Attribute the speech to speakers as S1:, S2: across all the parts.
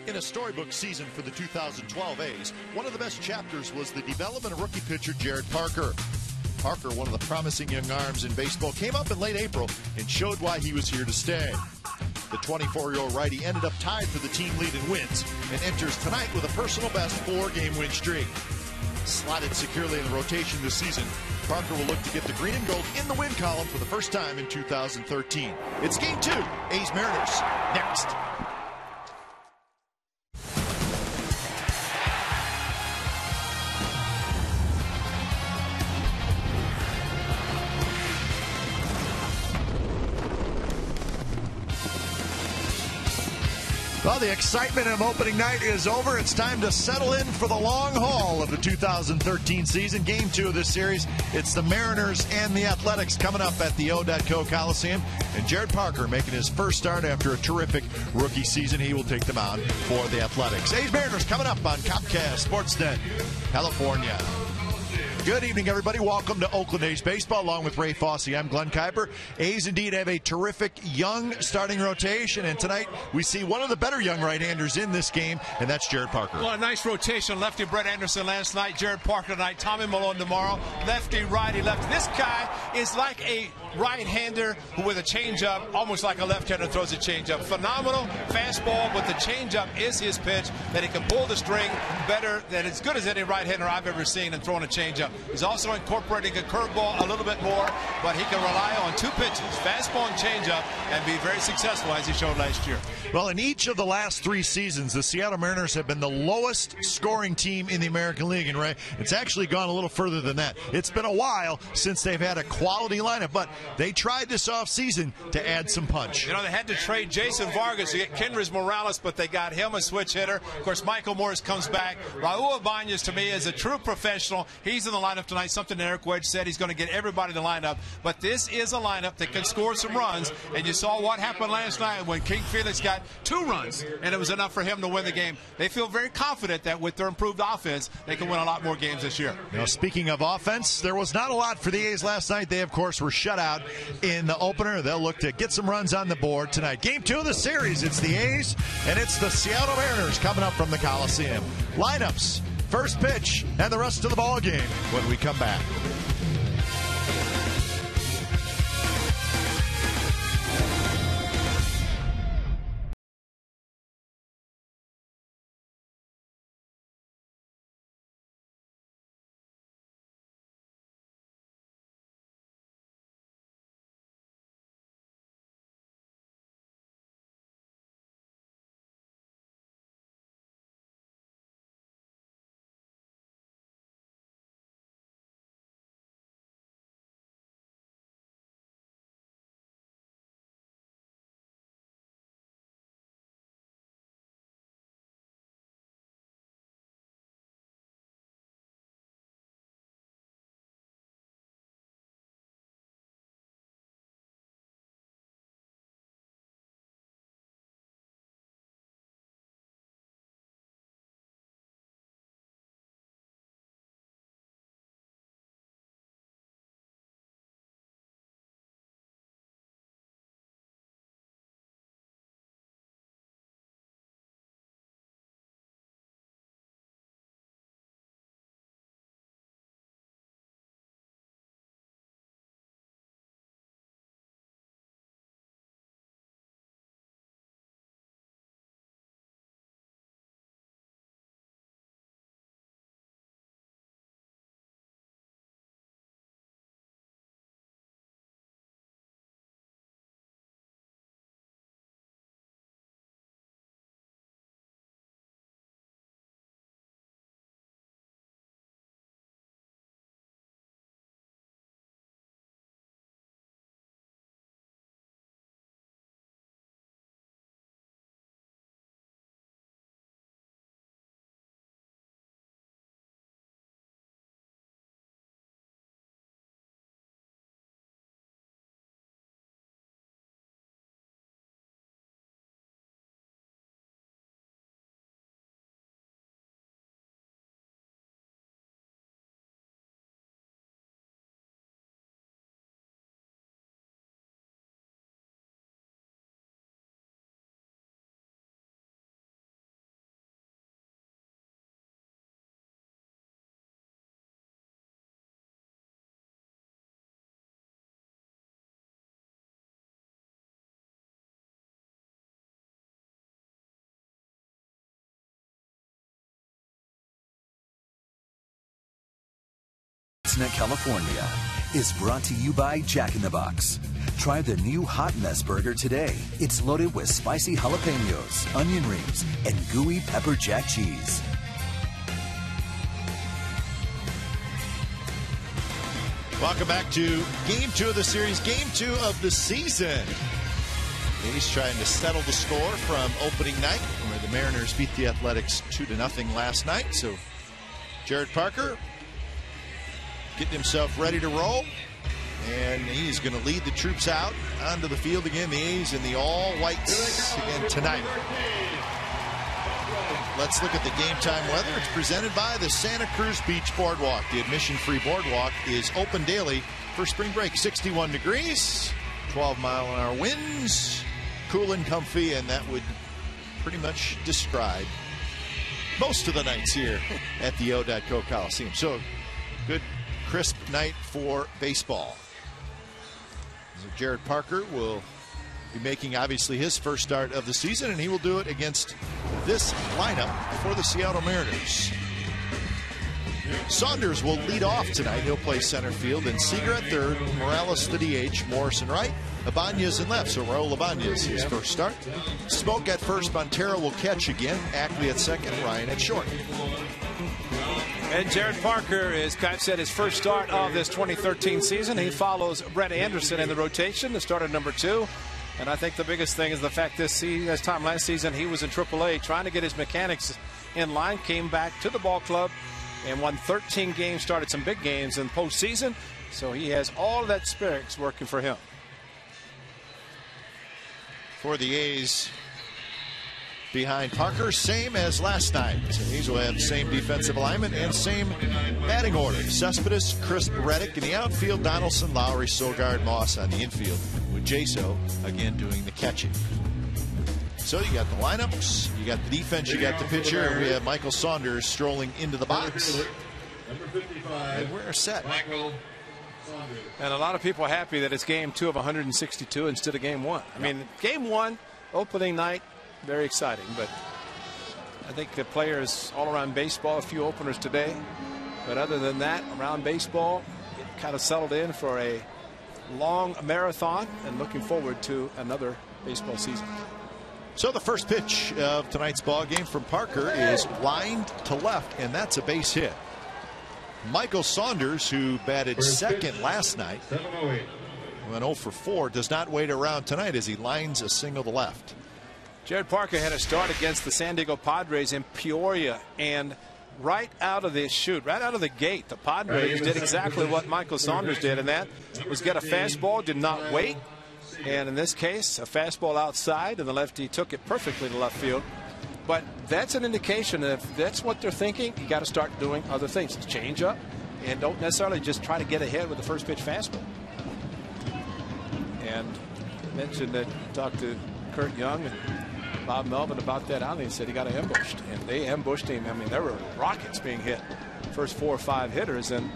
S1: In a storybook season for the 2012 A's, one of the best chapters was the development of rookie pitcher Jared Parker. Parker, one of the promising young arms in baseball, came up in late April and showed why he was here to stay. The 24-year-old righty ended up tied for the team lead in wins and enters tonight with a personal best 4-game win streak. Slotted securely in the rotation this season, Parker will look to get the green and gold in the win column for the first time in 2013. It's Game 2, A's Mariners, next. Well, the excitement of opening night is over. It's time to settle in for the long haul of the 2013 season. Game 2 of this series, it's the Mariners and the Athletics coming up at the O.co Coliseum. And Jared Parker making his first start after a terrific rookie season. He will take them on for the Athletics. A's Mariners coming up on Comcast Sportsnet, California. Good evening, everybody. Welcome to Oakland A's Baseball. Along with Ray Fosse, I'm Glenn Kuiper. A's indeed have a terrific young starting rotation, and tonight we see one of the better young right-handers in this game, and that's Jared Parker.
S2: Well, a nice rotation. Lefty Brett Anderson last night, Jared Parker tonight, Tommy Malone tomorrow. Lefty, righty, lefty. This guy is like a right-hander who with a changeup, almost like a left-hander throws a changeup. Phenomenal fastball, but the changeup is his pitch, that he can pull the string better than as good as any right-hander I've ever seen in throwing a changeup. He's also incorporating a curveball a little bit more, but he can rely on 2 pitches, fastball and changeup, and be very successful as he showed last year.
S1: Well, in each of the last 3 seasons, the Seattle Mariners have been the lowest scoring team in the American League. And Ray, it's actually gone a little further than that. It's been a while since they've had a quality lineup, but they tried this offseason to add some punch.
S2: You know, they had to trade Jason Vargas to get Kendrys Morales, but they got him a switch hitter. Of course, Michael Morse comes back. Raul Ibanez, to me, is a true professional. He's in the lineup tonight. Something that Eric Wedge said, he's going to get everybody in the lineup. But this is a lineup that can score some runs. And you saw what happened last night when King Felix got 2 runs, and it was enough for him to win the game. They feel very confident that with their improved offense, they can win a lot more games this year.
S1: Now, speaking of offense, there was not a lot for the A's last night. They, of course, were shut out in the opener. They'll look to get some runs on the board tonight. Game 2 of the series, it's the A's, and it's the Seattle Mariners coming up from the Coliseum. Lineups, first pitch, and the rest of the ball game when we come back.
S3: Passionate California is brought to you by Jack in the Box. Try the new Hot Mess Burger today. It's loaded with spicy jalapenos, onion rings, and gooey pepper jack cheese.
S1: Welcome back to Game 2 of the series, Game 2 of the season. He's trying to settle the score from opening night, where the Mariners beat the Athletics 2-0 last night. So Jared Parker getting himself ready to roll, and he's going to lead the troops out onto the field again. The A's in the all-whites again tonight. Let's look at the game time weather. It's presented by the Santa Cruz Beach Boardwalk. The admission-free boardwalk is open daily for spring break. 61 degrees, 12-mile-an-hour winds, cool and comfy, and that would pretty much describe most of the nights here at the O.co Coliseum. So, good, crisp night for baseball. So Jared Parker will be making, obviously, his first start of the season, and he will do it against this lineup for the Seattle Mariners. Saunders will lead off tonight. He'll play center field, and Seager at third, Morales the DH, Morrison right, Ibanez in left. So Raul Ibanez, his first start. Smoke at first, Montero will catch again, Ackley at second, Ryan at short.
S2: And Jared Parker, as Kyle said, his first start of this 2013 season. He follows Brett Anderson in the rotation, the starter number 2. And I think the biggest thing is the fact this time last season he was in AAA trying to get his mechanics in line, came back to the ball club and won 13 games, started some big games in postseason. So he has all of that spirit working for him.
S1: For the A's, behind Parker, same as last night. So A's will have the same defensive alignment and same batting order. Cespedes, Crisp, Reddick in the outfield, Donaldson, Lowry, Sogard, Moss on the infield, with Jaso again doing the catching. So you got the lineups, you got the defense, you got the pitcher, and we have Michael Saunders strolling into the box. And we're set.
S2: And a lot of people are happy that it's game 2 of 162 instead of game 1. I mean, game 1, opening night, very exciting, but I think the players all around baseball, a few openers today, but other than that, around baseball, it kind of settled in for a long marathon and looking forward to another baseball season.
S1: So the first pitch of tonight's ball game from Parker is lined to left, and that's a base hit. Michael Saunders, who batted second last night, went 0 for 4, does not wait around tonight as he lines a single to left.
S2: Jared Parker had a start against the San Diego Padres in Peoria, and right out of the chute, right out of the gate, the Padres did exactly what Michael Saunders did, and that was get a fastball, did not wait, and in this case, a fastball outside, and the lefty took it perfectly to left field. But that's an indication that if that's what they're thinking, you got to start doing other things. Change up, and don't necessarily just try to get ahead with the first pitch fastball. And I mentioned that talked to Kurt Young and Bob Melvin about that outing. He said he got ambushed, and they ambushed him. I mean, there were rockets being hit, first 4 or 5 hitters, and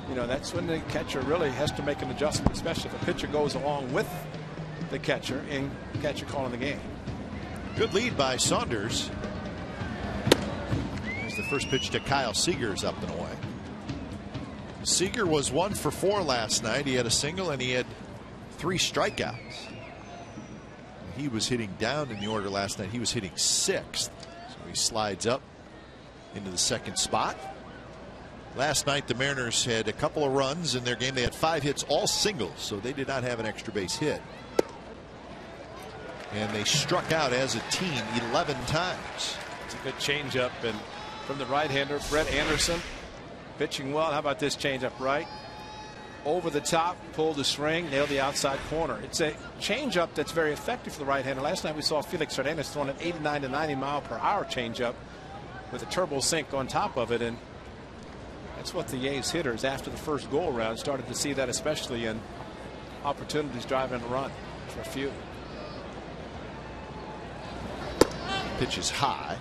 S2: you know that's when the catcher really has to make an adjustment, especially if the pitcher goes along with the catcher and the catcher calling the game.
S1: Good lead by Saunders. There's the first pitch to Kyle Seager's up and away. Seager was 1 for 4 last night. He had a single and he had 3 strikeouts. He was hitting down in the order last night. He was hitting 6th. So he slides up into the 2nd spot. Last night the Mariners had a couple of runs in their game. They had 5 hits, all singles, so they did not have an extra base hit. And they struck out as a team 11 times.
S2: It's a good changeup, and from the right-hander, Brett Anderson pitching well. How about this changeup right over the top, pulled the string, nailed the outside corner. It's a changeup that's very effective for the right-hander. Last night we saw Felix Hernandez throwing an 89 to 90 mile per hour changeup with a turbo sink on top of it, and that's what the A's hitters after the first go around started to see, that especially in opportunities driving a run for a few.
S1: Pitch is high.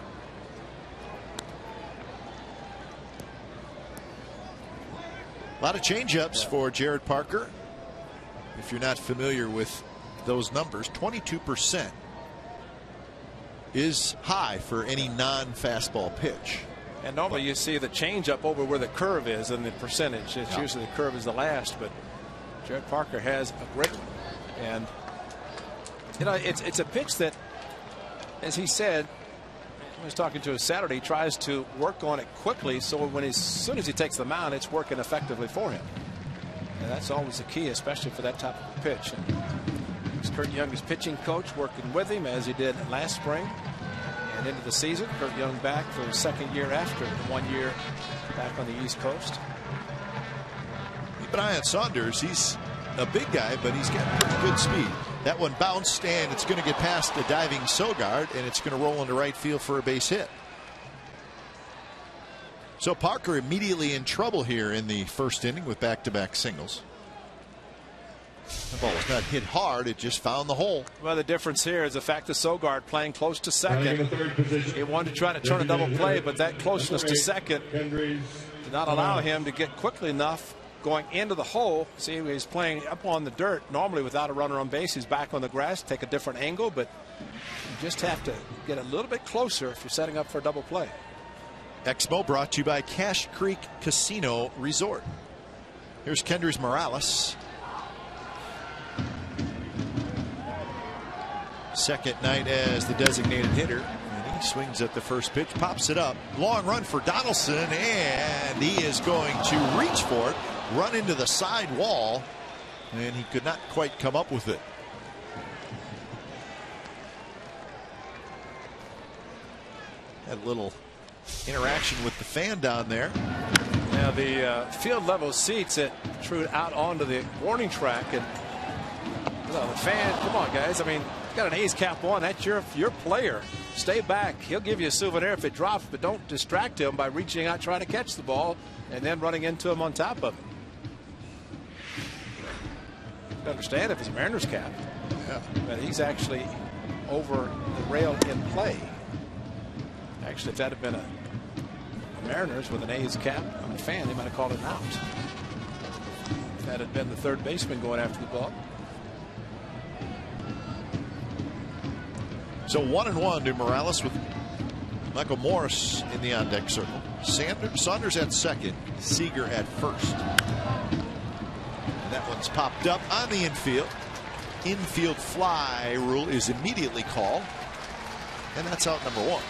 S1: A lot of changeups for Jared Parker. If you're not familiar with those numbers, 22% is high for any non-fastball pitch.
S4: And normally you see the changeup over where the curve is and the percentage. It's usually the curve is the last, but Jared Parker has a great one. And you know, it's a pitch that, as he said, when he was talking to us Saturday, he tries to work on it quickly, so when as soon as he takes the mound, it's working effectively for him. And that's always the key, especially for that type of pitch. And Kurt Young's pitching coach working with him as he did last spring and into the season. Kurt Young back for his second year after 1 year back on the East Coast.
S1: Keep an eye on Saunders. He's a big guy, but he's got pretty good speed. That one bounced, and it's going to get past the diving Sogard, and it's going to roll into right field for a base hit. So Parker immediately in trouble here in the first inning with back-to-back singles. The ball was not hit hard, it just found the hole.
S4: Well, the difference here is the fact that Sogard playing close to second. He wanted to try to turn a double play, but that closeness to second did not allow him to get quickly enough going into the hole. See, he's playing up on the dirt normally without a runner on base. He's back on the grass, take a different angle, but you just have to get a little bit closer if you're setting up for a double play.
S1: Expo brought to you by Cache Creek Casino Resort. Here's Kendrys Morales. Second night as the designated hitter, and he swings at the first pitch, pops it up. Long run for Donaldson, and he is going to reach for it, run into the side wall, and he could not quite come up with it. Had a little interaction with the fan down there.
S4: Now the field level seats that protrude out onto the warning track, and the fan, come on guys, I mean, got an A's cap on, that's your player. Stay back, he'll give you a souvenir if it drops, but don't distract him by reaching out trying to catch the ball and then running into him on top of him. You understand if it's a Mariners cap, but he's actually over the rail in play. Actually, if that had been a Mariners with an A's cap on the fan, they might have called it out. If that had been the third baseman going after the ball.
S1: So 1-1 to Morales with Michael Morse in the on-deck circle. Saunders at second, Seager at first. And that one's popped up on the infield. Infield fly rule is immediately called, and that's out number one.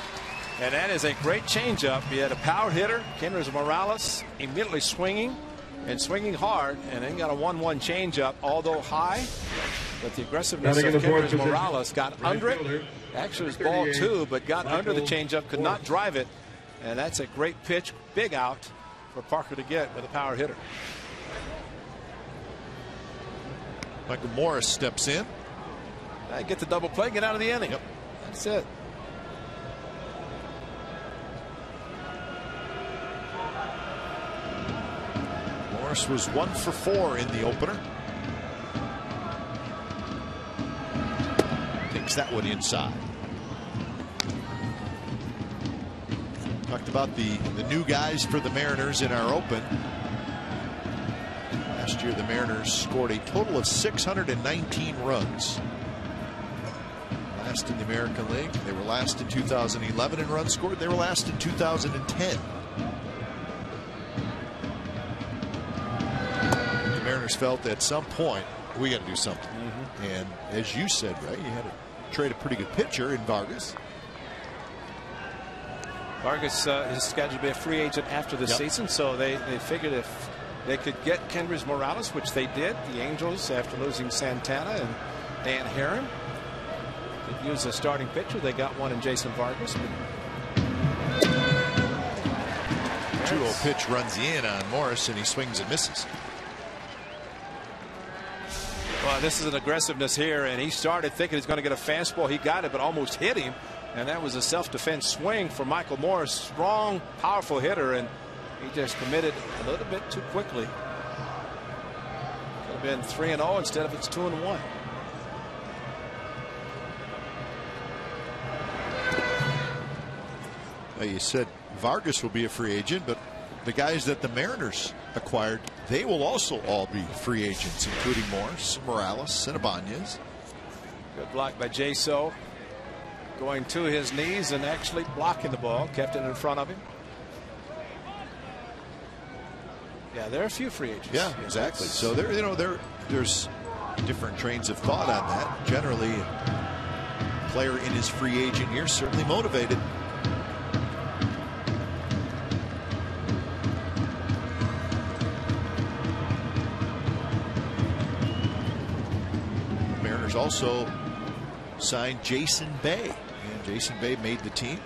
S4: And that is a great changeup. He had a power hitter, Kendrys Morales, immediately swinging and swinging hard, and then got a 1-1 changeup, although high. But the aggressiveness of Kendrys Morales got under it. Actually, it was ball two, but got under the changeup, could not drive it. And that's a great pitch, big out for Parker to get with a power hitter.
S1: Michael Morse steps in.
S4: Get the double play, get out of the inning.
S1: Yep.
S4: That's it.
S1: Morse was 1 for 4 in the opener. Takes that one inside. Talked about the new guys for the Mariners in our open. Last year the Mariners scored a total of 619 runs. Last in the American League. They were last in 2011 in runs scored. They were last in 2010. The Mariners felt at some point we got to do something. And as you said, right, you had to trade a pretty good pitcher in Vargas.
S4: Vargas is scheduled to be a free agent after the season, so they figured if they could get Kendrys Morales, which they did, the Angels, after losing Santana and Dan Herron, could use a starting pitcher. They got one in Jason Vargas.
S1: 2-0 pitch runs in on Morris, and he swings and misses.
S4: Well, this is an aggressiveness here, and he started thinking he's going to get a fastball. He got it, but almost hit him. And that was a self-defense swing for Michael Morse. Strong, powerful hitter, and he just committed a little bit too quickly. Could have been 3-0 instead of it's 2-1.
S1: Well, you said Vargas will be a free agent, but the guys that the Mariners acquired, they will also all be free agents, including Morse, Morales, and Ibanez.
S4: Good block by Jaso, going to his knees and actually blocking the ball, kept it in front of him. Yeah, there are a few free agents.
S1: Yeah, exactly. So there's different trains of thought on that. Generally, a player in his free agent year certainly motivated. Mariners also signed Jason Bay, and Jason Bay made the team.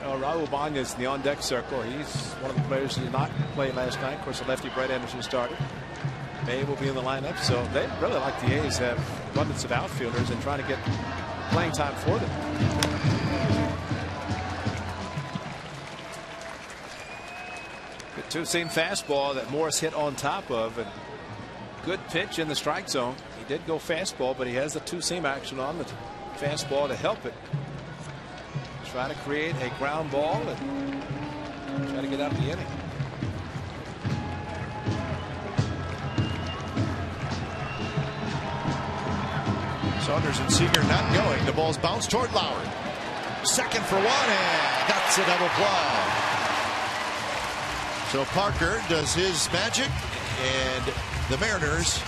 S4: Raul Banya's in the on-deck circle. He's one of the players who did not play last night. Of course, the lefty Brett Anderson started. Bay will be in the lineup, so they really, like the A's, have abundance of outfielders and trying to get playing time for them. Good two-seam fastball that Morse hit on top of, and good pitch in the strike zone. He did go fastball, but he has the two-seam action on the fastball to help it. Try to create a ground ball and try to get out of the inning.
S1: Saunders and Seager not going. The ball's bounced toward Lowry. Second for one, and that's a double play. So Parker does his magic, and the Mariners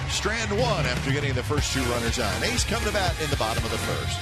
S1: strand one after getting the first two runners on. A's come to bat in the bottom of the first.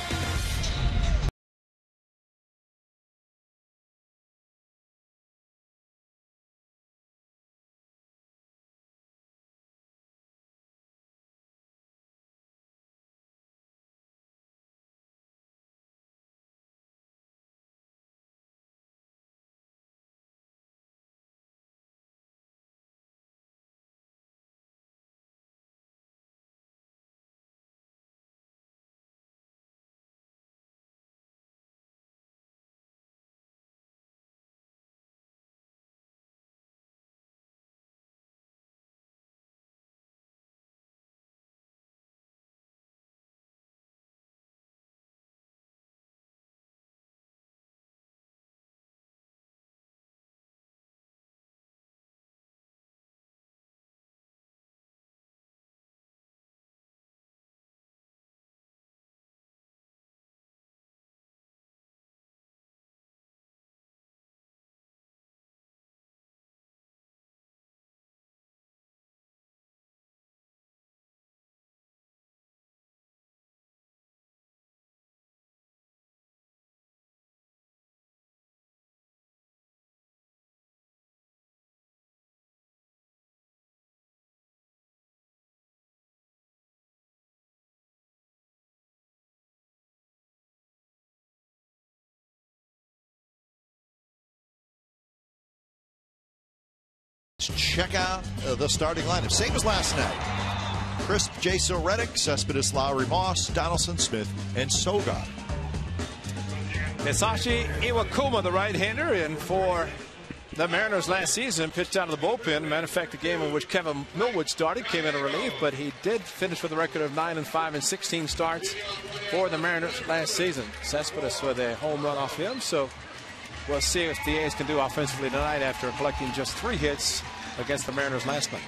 S1: Check out the starting lineup. Same as last night. Crisp, Jaso Reddick, Cespedes, Lowry, Moss, Donaldson, Smith, and Soga.
S4: Hisashi Iwakuma, the right-hander, and for the Mariners last season, pitched out of the bullpen. Matter of fact, the game in which Kevin Millwood started came in a relief, but he did finish with a record of 9-5 in 16 starts for the Mariners last season. Cespedes with a home run off him, so we'll see if the A's can do offensively tonight after collecting just 3 hits against the Mariners last night.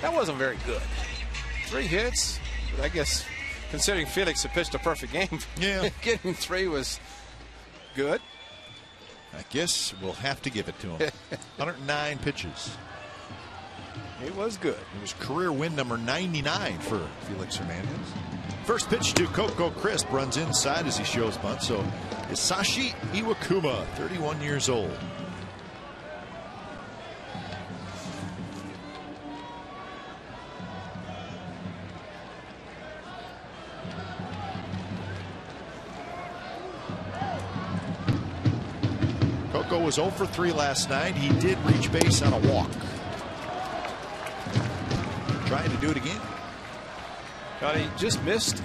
S4: That wasn't very good. 3 hits, but I guess considering Felix had pitched a perfect game,
S1: yeah,
S4: getting 3 was good.
S1: I guess we'll have to give it to him. 109 pitches.
S4: It was good.
S1: It was career win number 99 for Felix Hernandez. First pitch to Coco Crisp, runs inside as he shows bunt. So Hisashi Iwakuma, 31 years old. Coco was 0 for 3 last night. He did reach base on a walk. Trying to do it again.
S4: God, he just missed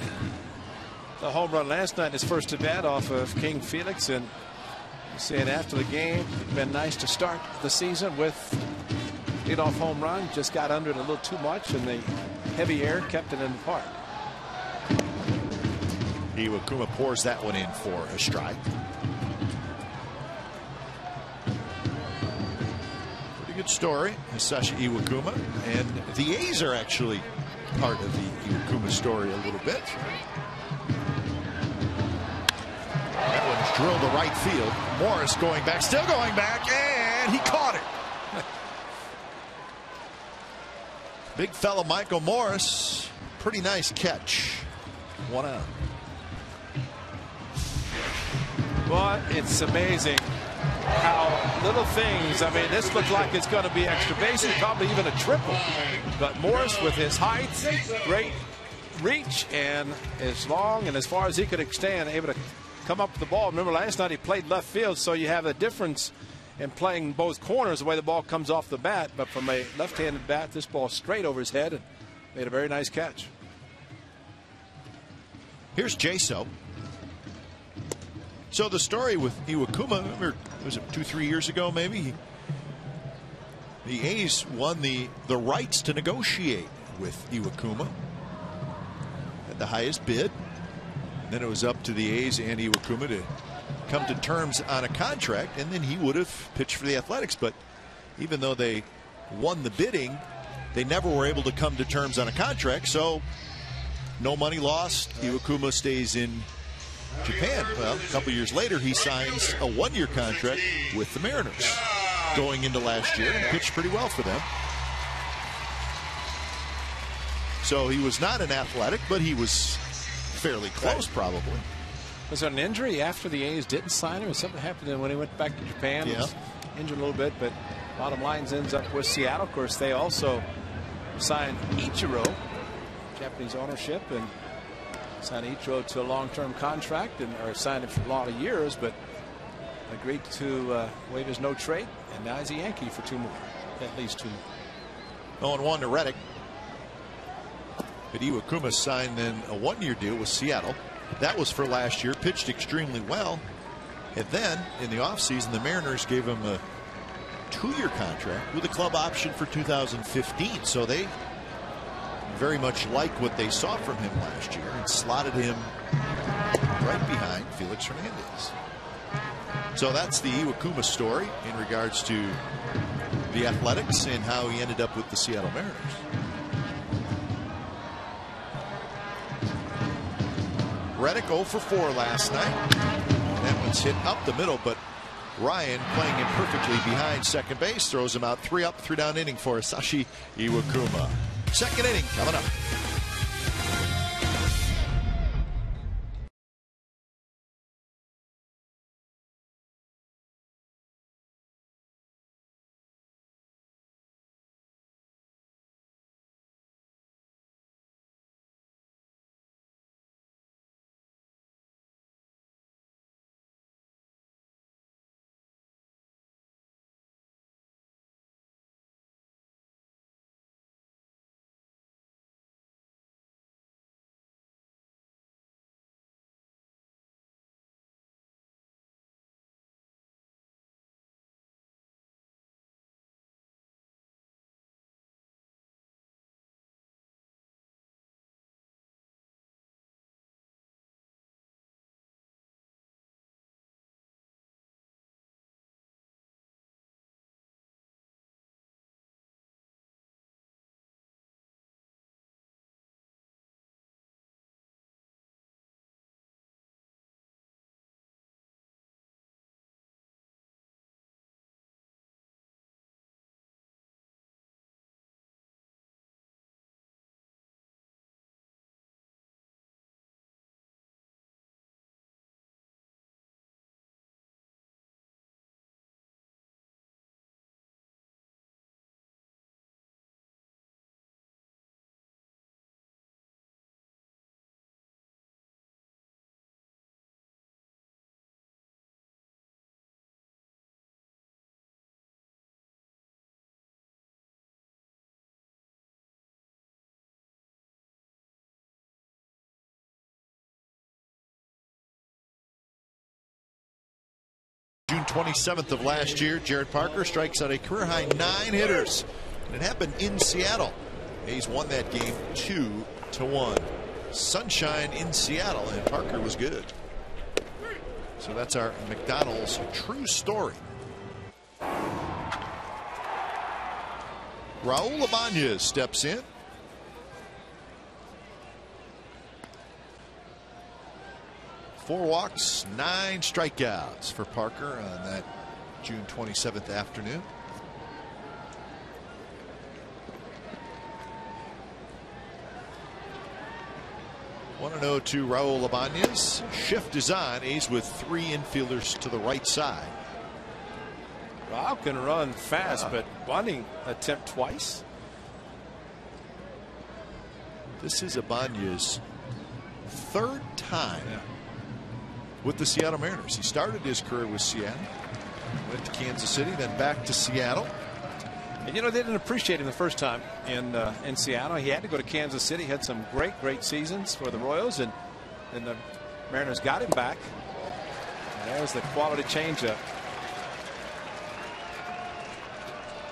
S4: the home run last night, his first at bat off of King Felix, and he said after the game, it'd been nice to start the season with leadoff home run. Just got under it a little too much, and the heavy air kept it in the park.
S1: Iwakuma pours that one in for a strike. Pretty good story, Hisashi Iwakuma, and the A's are actually part of the Iwakuma story a little bit. That one's drill to right field. Morse going back, still going back, and he caught it. Big fella Michael Morse. Pretty nice catch. 1 out.
S4: Well, it's amazing how little things. I mean, this looks like it's going to be extra bases, probably even a triple. But Morse, with his height, great reach, and as long and as far as he could extend, able to come up with the ball. Remember, last night he played left field, so you have a difference in playing both corners the way the ball comes off the bat. But from a left-handed bat, this ball straight over his head and made a very nice catch.
S1: Here's Jaso. So the story with Iwakuma, remember, was it 2-3 years ago maybe? The A's won the rights to negotiate with Iwakuma at the highest bid. Then it was up to the A's and Iwakuma to come to terms on a contract, and then he would have pitched for the Athletics. But even though they won the bidding, they never were able to come to terms on a contract. So no money lost. Iwakuma stays in Japan. Well, a couple years later, he signs a 1-year contract with the Mariners going into last year and pitched pretty well for them. So he was not an Athletic, but he was fairly close, probably.
S4: Was there an injury after the A's didn't sign him? Something happened when he went back to Japan.
S1: Yeah.
S4: Was injured a little bit, but bottom line ends up with Seattle. Of course, they also signed Ichiro, Japanese ownership, and signed Ichiro to a long-term contract, or signed him for a lot of years, but agreed to waive his no trade, and now he's a Yankee for 2 more, at least 2 more.
S1: 0-1 to Reddick. But Iwakuma signed then a 1-year deal with Seattle. That was for last year. Pitched extremely well, and then in the offseason, the Mariners gave him a 2-year contract with a club option for 2015. So they very much like what they saw from him last year and slotted him right behind Felix Hernandez. So that's the Iwakuma story in regards to the Athletics and how he ended up with the Seattle Mariners. Reddick 0 for 4 last night. That one's hit up the middle, but Ryan playing him perfectly behind second base, throws him out. 3 up, 3 down inning for Hisashi Iwakuma. Second inning coming up. June 27th of last year, Jared Parker strikes out a career-high 9 hitters. And it happened in Seattle. A's won that game 2-1. Sunshine in Seattle, and Parker was good. So that's our McDonald's true story. Raul Ibanez steps in. 4 walks, 9 strikeouts for Parker on that June 27th afternoon. One and 0 to Raul Ibanez. Shift is on. A's with 3 infielders to the right side.
S4: Raul can run fast, but bunting attempt twice.
S1: This is Ibanez's 3rd time with the Seattle Mariners. He started his career with Seattle, went to Kansas City, then back to Seattle.
S4: And you know, they didn't appreciate him the first time in Seattle. He had to go to Kansas City. Had some great seasons for the Royals, and the Mariners got him back. And there's the quality changeup.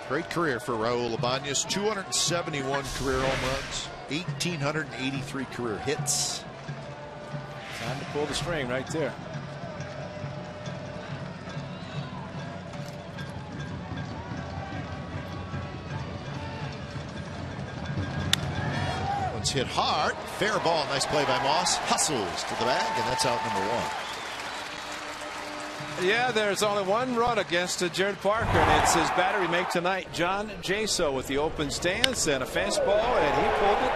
S1: Great career for Raul Ibanez. 271 career home runs, 1,883 career hits.
S4: Time to pull the string right there.
S1: One's hit hard. Fair ball. Nice play by Moss. Hustles to the bag, and that's out number 1.
S4: Yeah, there's only one run against Jared Parker, and it's his batter we make tonight, John Jaso, with the open stance and a fastball, and he pulled it.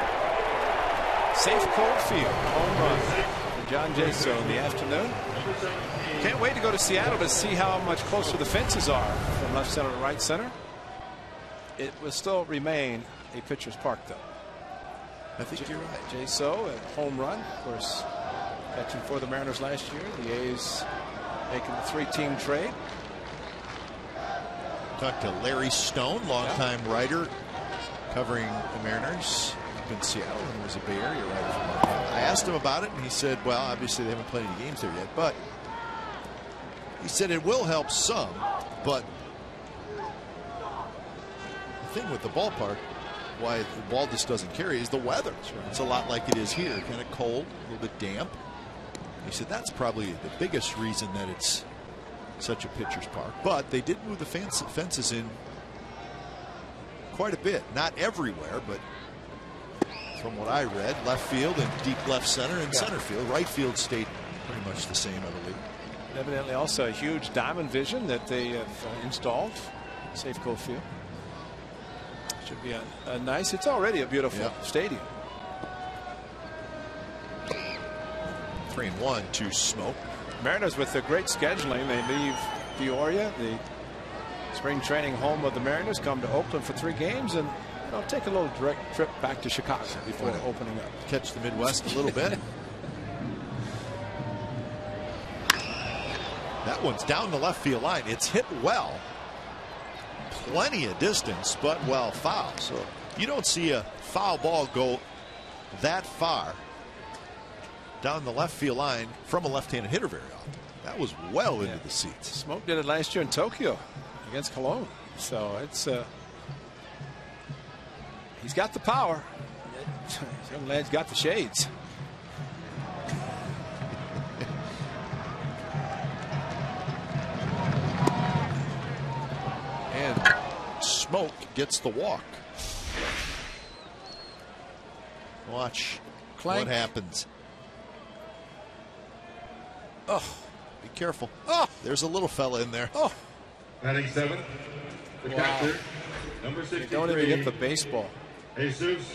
S4: Safe cold field. Home run for John Jaso in the afternoon. Can't wait to go to Seattle to see how much closer the fences are from left center to right center. It will still remain a pitcher's park, though.
S1: I think you're right.
S4: Jaso, a home run, of course, catching for the Mariners last year. The A's making the 3-team trade.
S1: Talked to Larry Stone, longtime writer covering the Mariners up in Seattle, and he was a Bay Area writer for a long time. I asked him about it, and he said, well, obviously they haven't played any games there yet, but he said it will help some, but the thing with the ballpark, why the ball just doesn't carry, is the weather. It's a lot like it is here, kind of cold, a little bit damp. He said that's probably the biggest reason that it's such a pitcher's park. But they did move the fences in quite a bit. Not everywhere, but from what I read, left field and deep left center and center field. Right field stayed pretty much the same, I believe.
S4: Evidently also a huge diamond vision that they have installed. Safeco Field. Should be a nice, it's already a beautiful stadium.
S1: 3-1 to Smoke.
S4: Mariners with the great scheduling, they leave Peoria, the spring training home of the Mariners, come to Oakland for 3 games, and they'll take a little direct trip back to Chicago before opening up.
S1: Catch the Midwest a little bit. That one's down the left field line. It's hit well. Plenty of distance, but well foul. So you don't see a foul ball go that far down the left field line from a left-handed hitter very often. That was well into the seats.
S4: Smoke did it last year in Tokyo against Cologne. So it's he's got the power. This young lad's got the shades.
S1: And Smoke gets the walk. Watch what happens. Oh, be careful. Oh, there's a little fella in there. Oh.
S5: Batting 7, the catcher, number 63.
S4: They don't even get the baseball.
S5: Jesus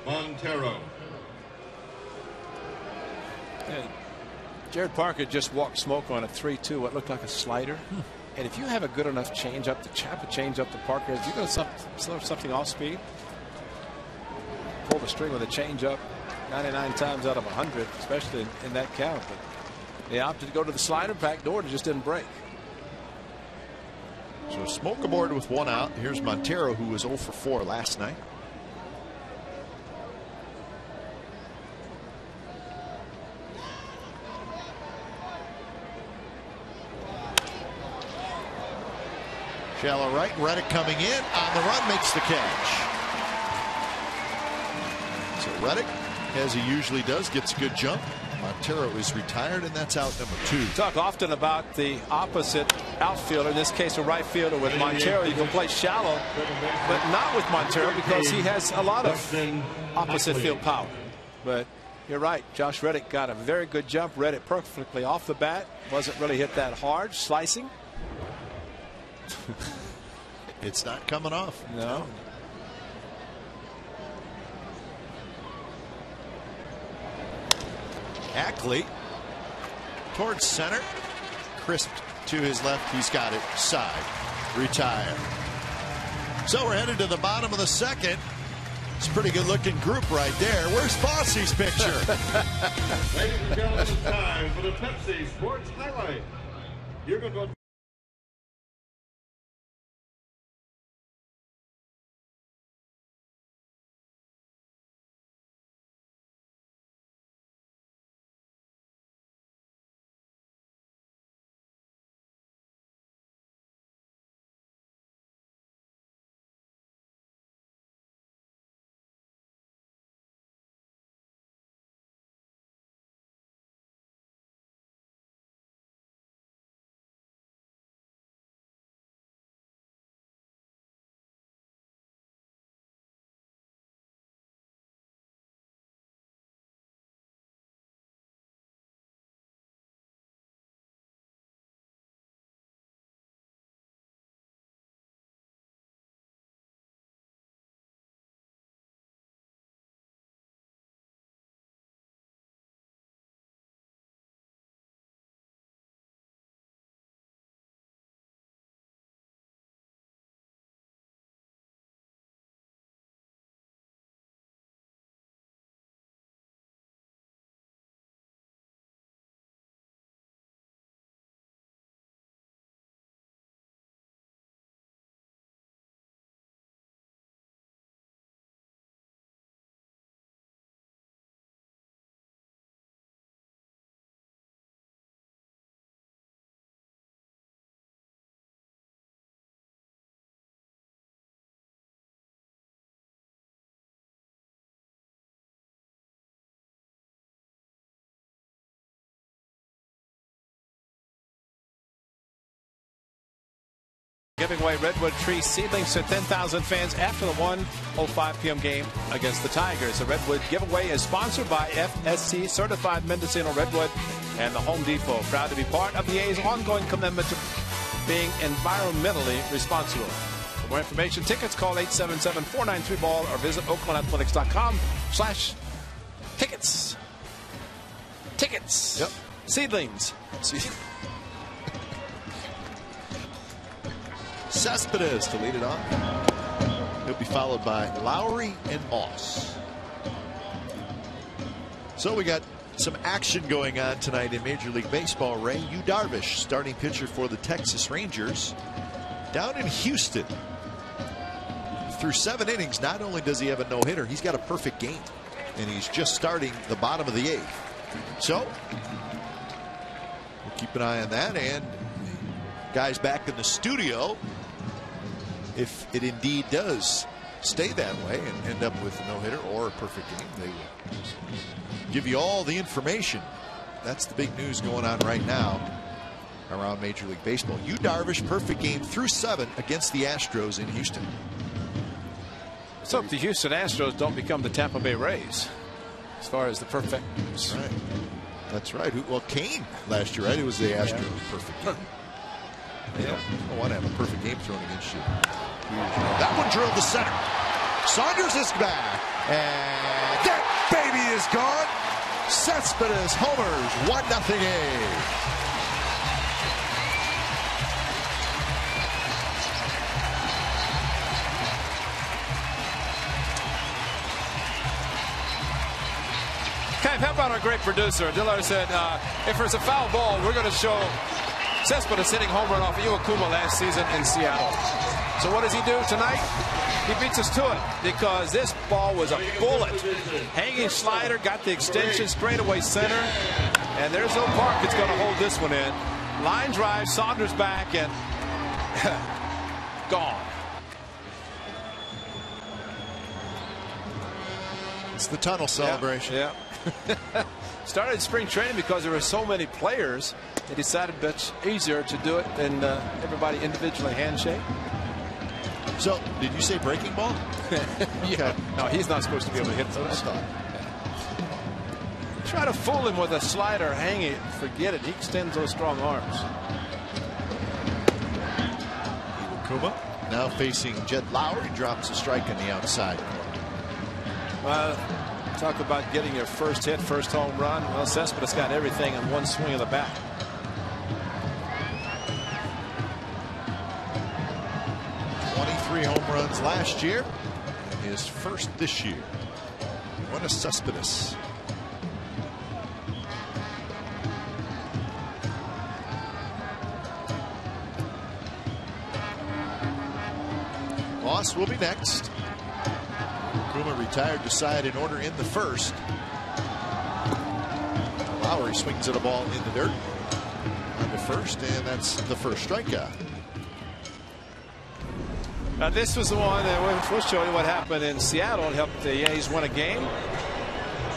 S5: Montero.
S4: And Jared Parker just walked Smoke on a 3-2, what looked like a slider. And if you have a good enough changeup to chap a changeup to Parker, if you're going to something off speed, pull the string with a changeup 99 times out of 100, especially in that count. But they opted to go to the slider back door, and it just didn't break.
S1: So Smoke aboard with 1 out. Here's Montero, who was 0 for 4 last night. Shallow right, Reddick coming in on the run, makes the catch. So Reddick, as he usually does, gets a good jump. Montero is retired, and that's out number 2.
S4: Talk often about the opposite outfielder, in this case a right fielder. With Montero, you can play shallow, but not with Montero because he has a lot of opposite field power. But you're right. Josh Reddick got a very good jump, read it perfectly off the bat. Wasn't really hit that hard, slicing.
S1: It's not coming off.
S4: No.
S1: Ackley towards center. Crisp to his left. He's got it. Side. Retire. So we're headed to the bottom of the second. It's a pretty good looking group right there. Where's Fosse's picture?
S5: Ladies and gentlemen, it's time for the Pepsi Sports Highlight. You're going to go.
S4: Giving away Redwood Tree seedlings to 10,000 fans after the 1:05 p.m. game against the Tigers. The Redwood giveaway is sponsored by FSC Certified Mendocino Redwood and the Home Depot. Proud to be part of the A's ongoing commitment to being environmentally responsible. For more information, tickets, call 877-493-BALL or visit oaklandathletics.com/tickets. Tickets.
S1: Yep.
S4: Seedlings.
S1: Cespedes to lead it off. He'll be followed by Lowry and Moss. So we got some action going on tonight in Major League Baseball. Ray, Yu Darvish, starting pitcher for the Texas Rangers, down in Houston. Through 7 innings, not only does he have a no-hitter, he's got a perfect game, and he's just starting the bottom of the 8th. So we'll keep an eye on that, and guys back in the studio, if it indeed does stay that way and end up with a no-hitter or a perfect game, they will give you all the information. That's the big news going on right now around Major League Baseball. Yu Darvish, perfect game through 7 against the Astros in Houston.
S4: Let's hope the Houston Astros don't become the Tampa Bay Rays as far as the perfect.
S1: That's right. That's right. Well, Kane last year, right? It was the Astros' perfect game. You don't want to have a perfect game thrown against you. That one drilled to center. Saunders is back. And that baby is gone. Cespedes homers. 1-0 A's.
S4: How about our great producer? Dillard said, if there's a foul ball, we're going to show Cespedes hitting home run off Iwakuma last season in Seattle. So what does he do tonight? He beats us to it because this ball was a bullet. Hanging slider, got the extension, straightaway center. And there's no park that's going to hold this one in. Line drive, Saunders back, and gone.
S1: It's the tunnel celebration.
S4: Yeah. Started in spring training because there were so many players. They decided it's easier to do it than everybody individually handshake.
S1: So, did you say breaking ball?
S4: Yeah. No, he's not supposed to be able to hit those. try to fool him with a slider, hang it, forget it. He extends those strong arms.
S1: Iwakuma now facing Jed Lowry, drops a strike on the outside.
S4: Talk about getting your first hit, first home run. Well, Cespedes got everything in one swing of the bat.
S1: Home runs last year, and his first this year. What a Cespedes. Moss will be next. Kuma retired to side in order in the first. Lowry swings at a ball in the dirt on the first, and that's the first strikeout.
S4: Now this was the one that we'll show you what happened in Seattle and helped the A's win a game.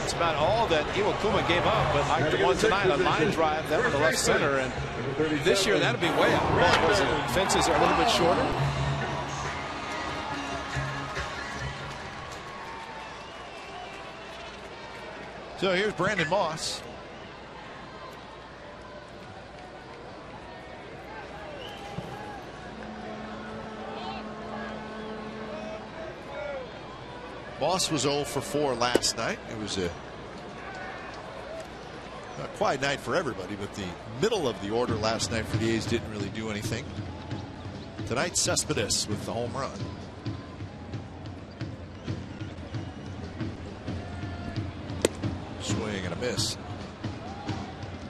S4: It's about all that Iwakuma gave up, but like the one tonight, a line drive that was the left center, and this year that'll be way out. Because the fences are a little bit shorter.
S1: So here's Brandon Moss. Moss was 0 for 4 last night. It was a quiet night for everybody, but the middle of the order last night for the A's didn't really do anything. Tonight, Cespedes with the home run. Swing and a miss.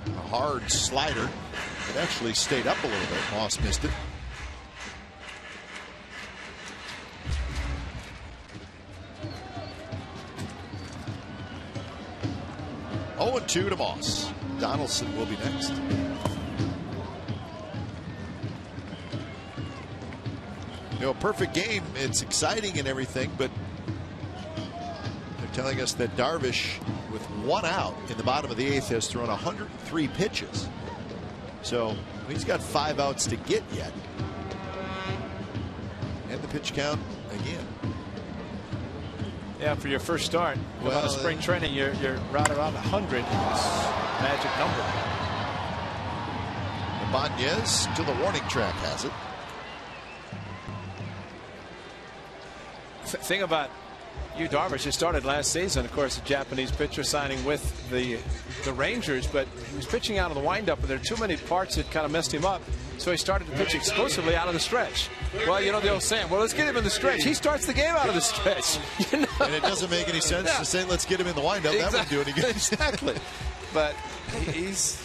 S1: A hard slider. It actually stayed up a little bit. Moss missed it. Oh, 0-2 to Moss. Donaldson will be next. You know, a perfect game. It's exciting and everything, but they're telling us that Darvish, with 1 out in the bottom of the 8th, has thrown 103 pitches. So he's got 5 outs to get yet. And the pitch count again.
S4: Yeah, for your first start, well, spring training, you're right around 100. Magic number.
S1: Ibanez to the warning track has it.
S4: Thing about you, Darvish, you started last season, of course, a Japanese pitcher signing with the Rangers, but he was pitching out of the windup, and there are too many parts that kind of messed him up. So he started to pitch exclusively out of the stretch. Well, you know the old saying, well, let's get him in the stretch. He starts the game out of the stretch. You know?
S1: And it doesn't make any sense to say, let's get him in the windup. Exactly. That wouldn't do any good.
S4: Exactly. But he's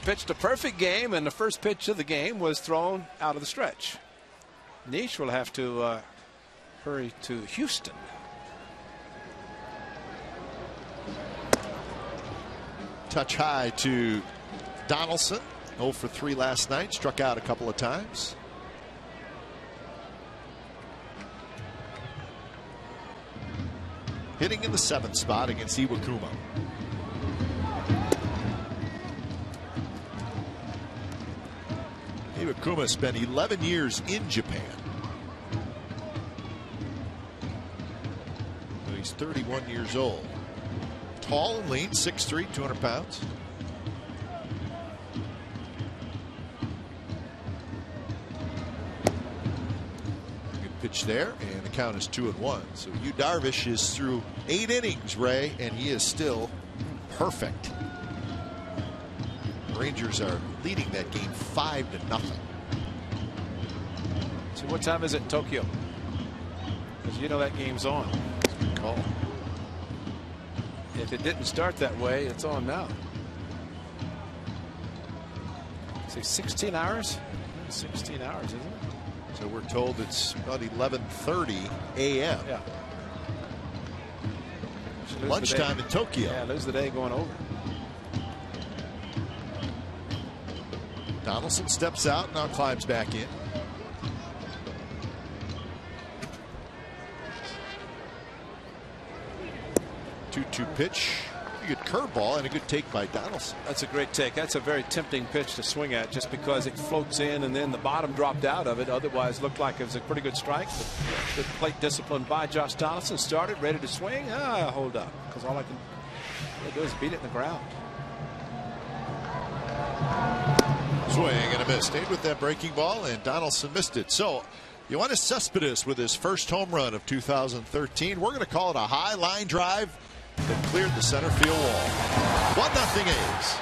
S4: pitched a perfect game, and the first pitch of the game was thrown out of the stretch. Niche will have to hurry to Houston.
S1: Touch high to Donaldson. 0 for 3 last night. Struck out a couple of times. Hitting in the 7th spot against Iwakuma. Iwakuma spent 11 years in Japan. So he's 31 years old. Tall and lean, 6'3", 200 pounds. Pitch there, and the count is 2-1. So Yu Darvish is through 8 innings, Ray, and he is still perfect. The Rangers are leading that game 5-0.
S4: So what time is it in Tokyo? Because you know that game's on.
S1: Good call.
S4: If it didn't start that way, it's on now. Say 16 hours? 16 hours, isn't it?
S1: So we're told it's about 11:30 a.m.
S4: Yeah.
S1: Lunchtime in Tokyo.
S4: Yeah, lose the day going over.
S1: Donaldson steps out, now climbs back in. Two pitch. A good curveball and a good take by Donaldson.
S4: That's a great take. That's a very tempting pitch to swing at just because it floats in and then the bottom dropped out of it. Otherwise looked like it was a pretty good strike. But good plate discipline by Josh Donaldson. Started ready to swing. Hold up, because all I can All they do is beat it in the ground.
S1: Swing and a miss. Stayed with that breaking ball, and Donaldson missed it. So Yoenis Cespedes with his first home run of 2013. We're going to call it a high line drive that cleared the center field wall. 1-0 A's.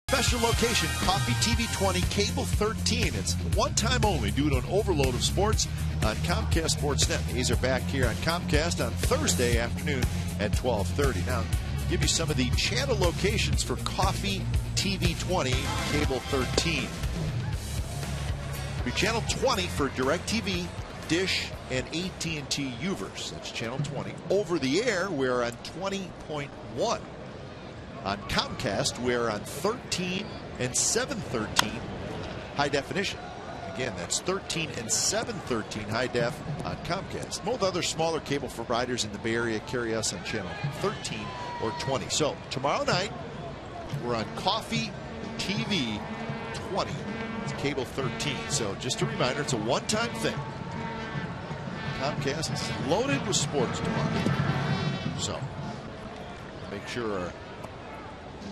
S1: Special location, Coffee TV 20, Cable 13. It's one time only due to an overload of sports on Comcast Sportsnet. A's are back here on Comcast on Thursday afternoon at 12:30. Now, give you some of the channel locations for Coffee TV 20, Cable 13. Be channel 20 for DirecTV, Dish, and AT&T UVerse. That's channel 20. Over the air, we're on 20.1. On Comcast, we're on 13 and 713 high definition. Again, that's 13 and 713 high def on Comcast. Most other smaller cable providers in the Bay Area carry us on channel 13 or 20. So tomorrow night, we're on Coffee TV 20. It's cable 13. So just a reminder, it's a one-time thing. Comcast is loaded with sports tomorrow. So make sure our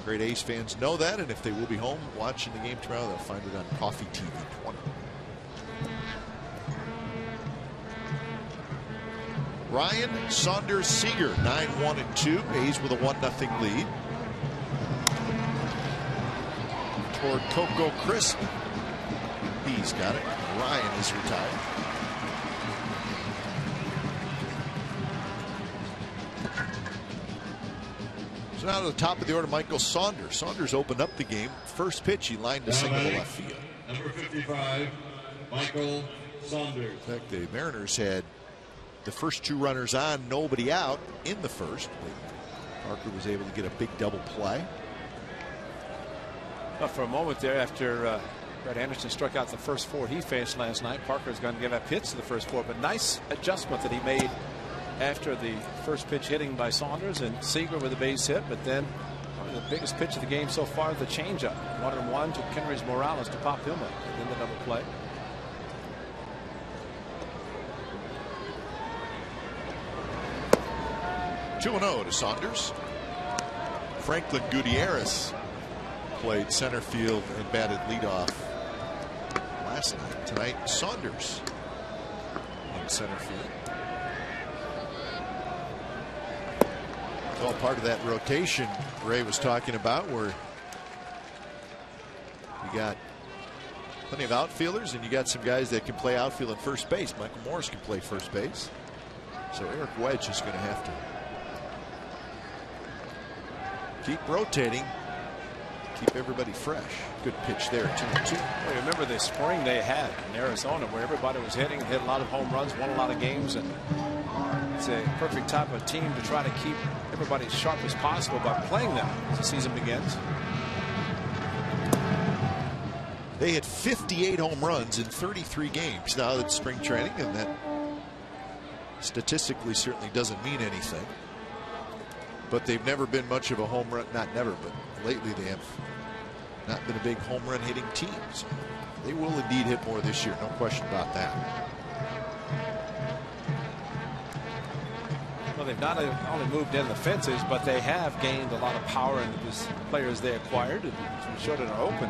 S1: great A's fans know that, and if they will be home watching the game tomorrow, they'll find it on Coffee TV 20. Ryan, Saunders, Seager, 9-1 and 2. A's with a 1-0 lead. Toward Coco Crisp. He's got it. Ryan is retired. So now to the top of the order, Michael Saunders. Saunders opened up the game. First pitch, he lined a single to left field.
S5: Number 55, Michael Saunders.
S1: In fact, the Mariners had the first two runners on, nobody out in the first. Parker was able to get a big double play.
S4: Well, for a moment there, after Brett Anderson struck out the first four he faced last night, Parker's going to give up hits to the first four, but nice adjustment that he made after the first pitch hitting by Saunders and Seager with a base hit, but then probably the biggest pitch of the game so far, the changeup. 1-1 to Kenrys Morales to pop him up in the double play.
S1: (2-0) to Saunders. Franklin Gutierrez played center field and batted leadoff last night. Tonight, Saunders in center field. All part of that rotation Ray was talking about, where you got plenty of outfielders and you got some guys that can play outfield and first base. Michael Morse can play first base. So Eric Wedge is going to have to keep rotating, keep everybody fresh. Good pitch there, 2-2.
S4: Well, remember the spring they had in Arizona where everybody was hitting and hit a lot of home runs, won a lot of games, and it's a perfect type of team to try to keep everybody as sharp as possible by playing them as the season begins.
S1: They had 58 home runs in 33 games. Now that's spring training, and that statistically certainly doesn't mean anything. But they've never been much of a home run, not never, but lately they have not been a big home run hitting team. So they will indeed hit more this year, no question about that.
S4: Well, they've not only moved in the fences, but they have gained a lot of power in the players they acquired. As we showed in our open.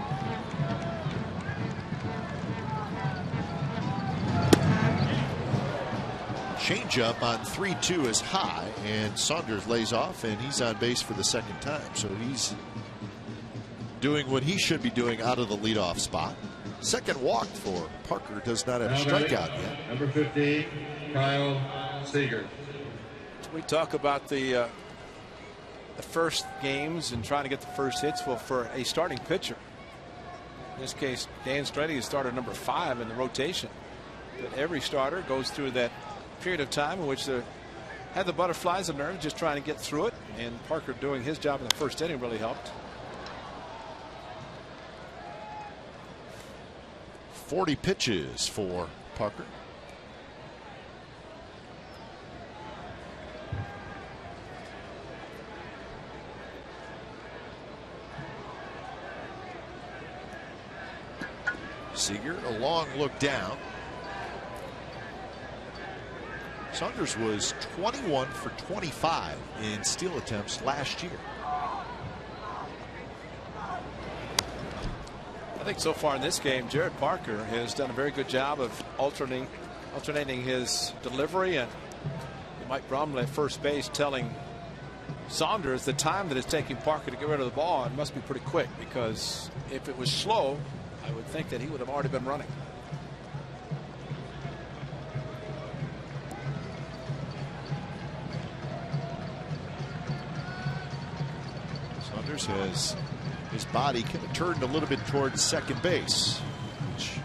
S1: Changeup on 3-2 is high, and Saunders lays off, and he's on base for the second time. So he's doing what he should be doing out of the leadoff spot. Second walk for Parker. Does not have a strikeout yet.
S5: Number 15, Kyle Seager.
S4: We talk about the first games and trying to get the first hits. Well, for a starting pitcher, in this case, Dan Strady is starter number 5 in the rotation. But every starter goes through that period of time in which they had the butterflies of nerves, just trying to get through it, and Parker doing his job in the first inning really helped.
S1: 40 pitches for Parker. Seager, a long look down. Saunders was 21 for 25 in steal attempts last year.
S4: I think so far in this game, Jared Parker has done a very good job of alternating his delivery, and Mike Bromley at first base telling Saunders the time that it's taking Parker to get rid of the ball, it must be pretty quick, because if it was slow, I would think that he would have already been running.
S1: Saunders has his body kind of turned a little bit towards second base, which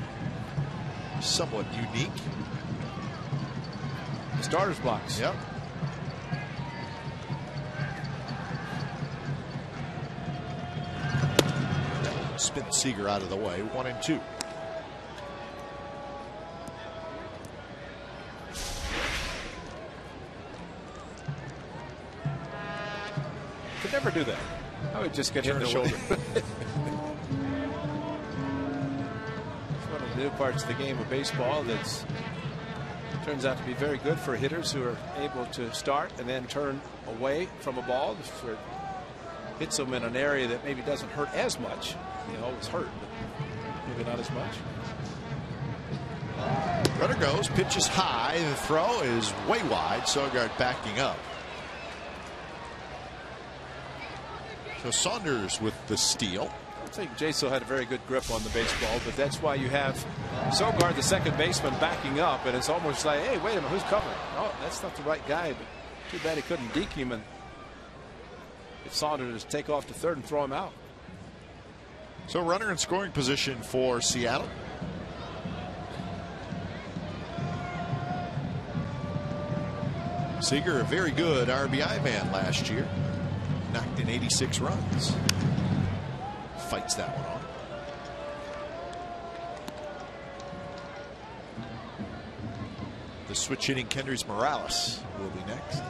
S1: is somewhat unique.
S4: The starter's box.
S1: Yep. Spin Seager out of the way. 1-2.
S4: Could never do that. I would just get hit in the shoulder. It's one of the new parts of the game of baseball that turns out to be very good for hitters who are able to start and then turn away from a ball. If it hits them in an area that maybe doesn't hurt as much. They always hurt, but maybe not as much.
S1: Runner goes, pitch is high, the throw is way wide. Sogard backing up. So Saunders with the steal.
S4: I think Jaso had a very good grip on the baseball, but that's why you have Sogard, the second baseman, backing up, and it's almost like, hey, wait a minute, who's covering? Oh, that's not the right guy, but too bad he couldn't deke him and get Saunders to take off to third and throw him out.
S1: So runner in scoring position for Seattle. Seager, a very good RBI man last year. Knocked in 86 runs. Fights that one off. The switch hitting Kendrys Morales will be next.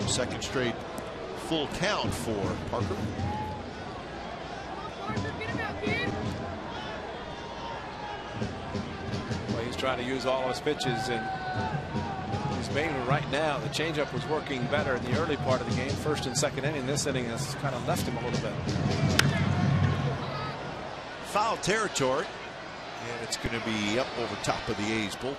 S1: Second straight full count for Parker.
S4: Well, he's trying to use all of his pitches, and he's mainly right now. The changeup was working better in the early part of the game, first and second inning. This inning has kind of left him a little bit.
S1: Foul territory, and it's going to be up over top of the A's bullpen.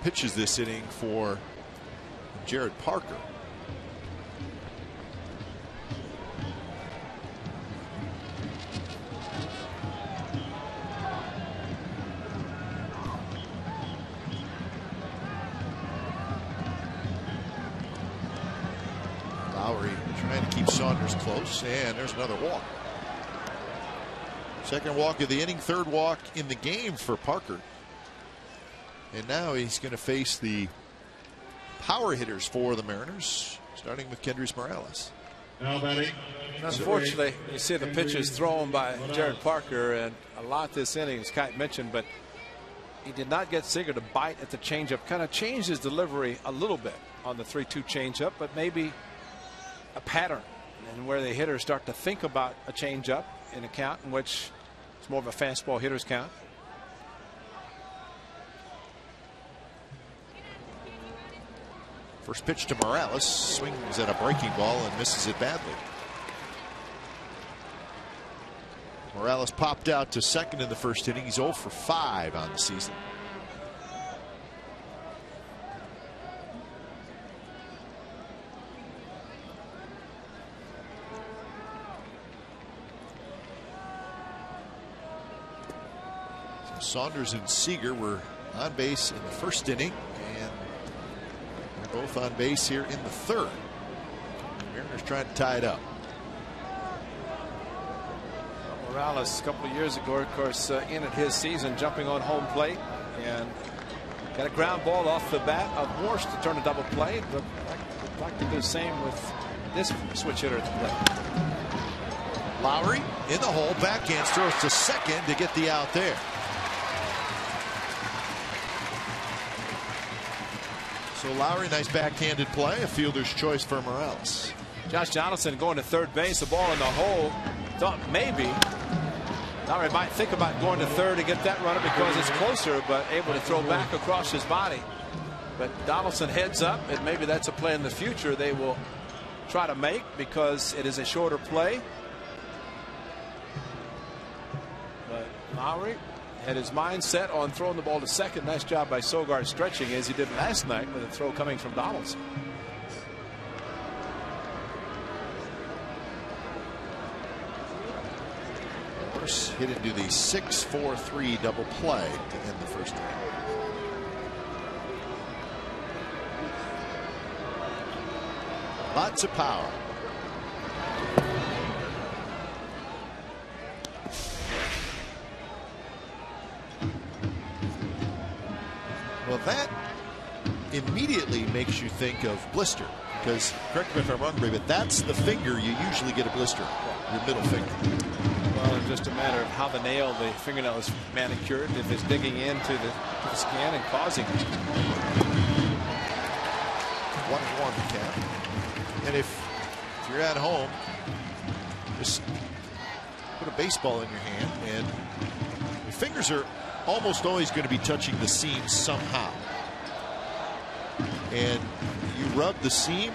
S1: pitches this inning for Jared Parker. Lowry trying to keep Saunders close, and there's another walk. Second walk of the inning, third walk in the game for Parker. And now he's going to face the power hitters for the Mariners, starting with Kendrys Morales.
S5: Now batting.
S4: Unfortunately, you see the pitches thrown by Jared Parker, and a lot this inning, as Kite mentioned, but he did not get Seager to bite at the changeup. Kind of changed his delivery a little bit on the 3-2 changeup, but maybe a pattern, and where the hitters start to think about a changeup in a count in which it's more of a fastball hitter's count.
S1: First pitch to Morales, swings at a breaking ball and misses it badly. Morales popped out to second in the first inning. He's 0 for 5 on the season. Saunders and Seager were on base in the first inning, and they're both on base here in the third. The Mariners trying to tie it up.
S4: Morales, a couple of years ago, of course, ended his season jumping on home plate and got a ground ball off the bat of Morse to turn a double play. But I'd like to do the same with this switch hitter at the plate.
S1: Lowry in the hole, backhands, throws to second to get the out there. So Lowry, nice backhanded play, a fielder's choice for Morales.
S4: Josh Donaldson going to third base, the ball in the hole. Thought maybe Lowry might think about going to third to get that runner because it's closer, but able to throw back across his body. But Donaldson heads up, and maybe that's a play in the future they will try to make because it is a shorter play. But Lowry had his mind set on throwing the ball to second. Nice job by Sogard stretching as he did last night with a throw coming from Donaldson.
S1: Morse hit into the 6-4-3 double play to end the first inning. Lots of power. Well, that immediately makes you think of blister, because, correct me if I'm wrong, Ray, but that's the finger you usually get a blister, your middle finger.
S4: Well, it's just a matter of how the fingernail is manicured, if it's digging into the skin and causing it.
S1: 1-1 the count. And if you're at home, just put a baseball in your hand, and your fingers are almost always going to be touching the seam somehow. And you rub the seam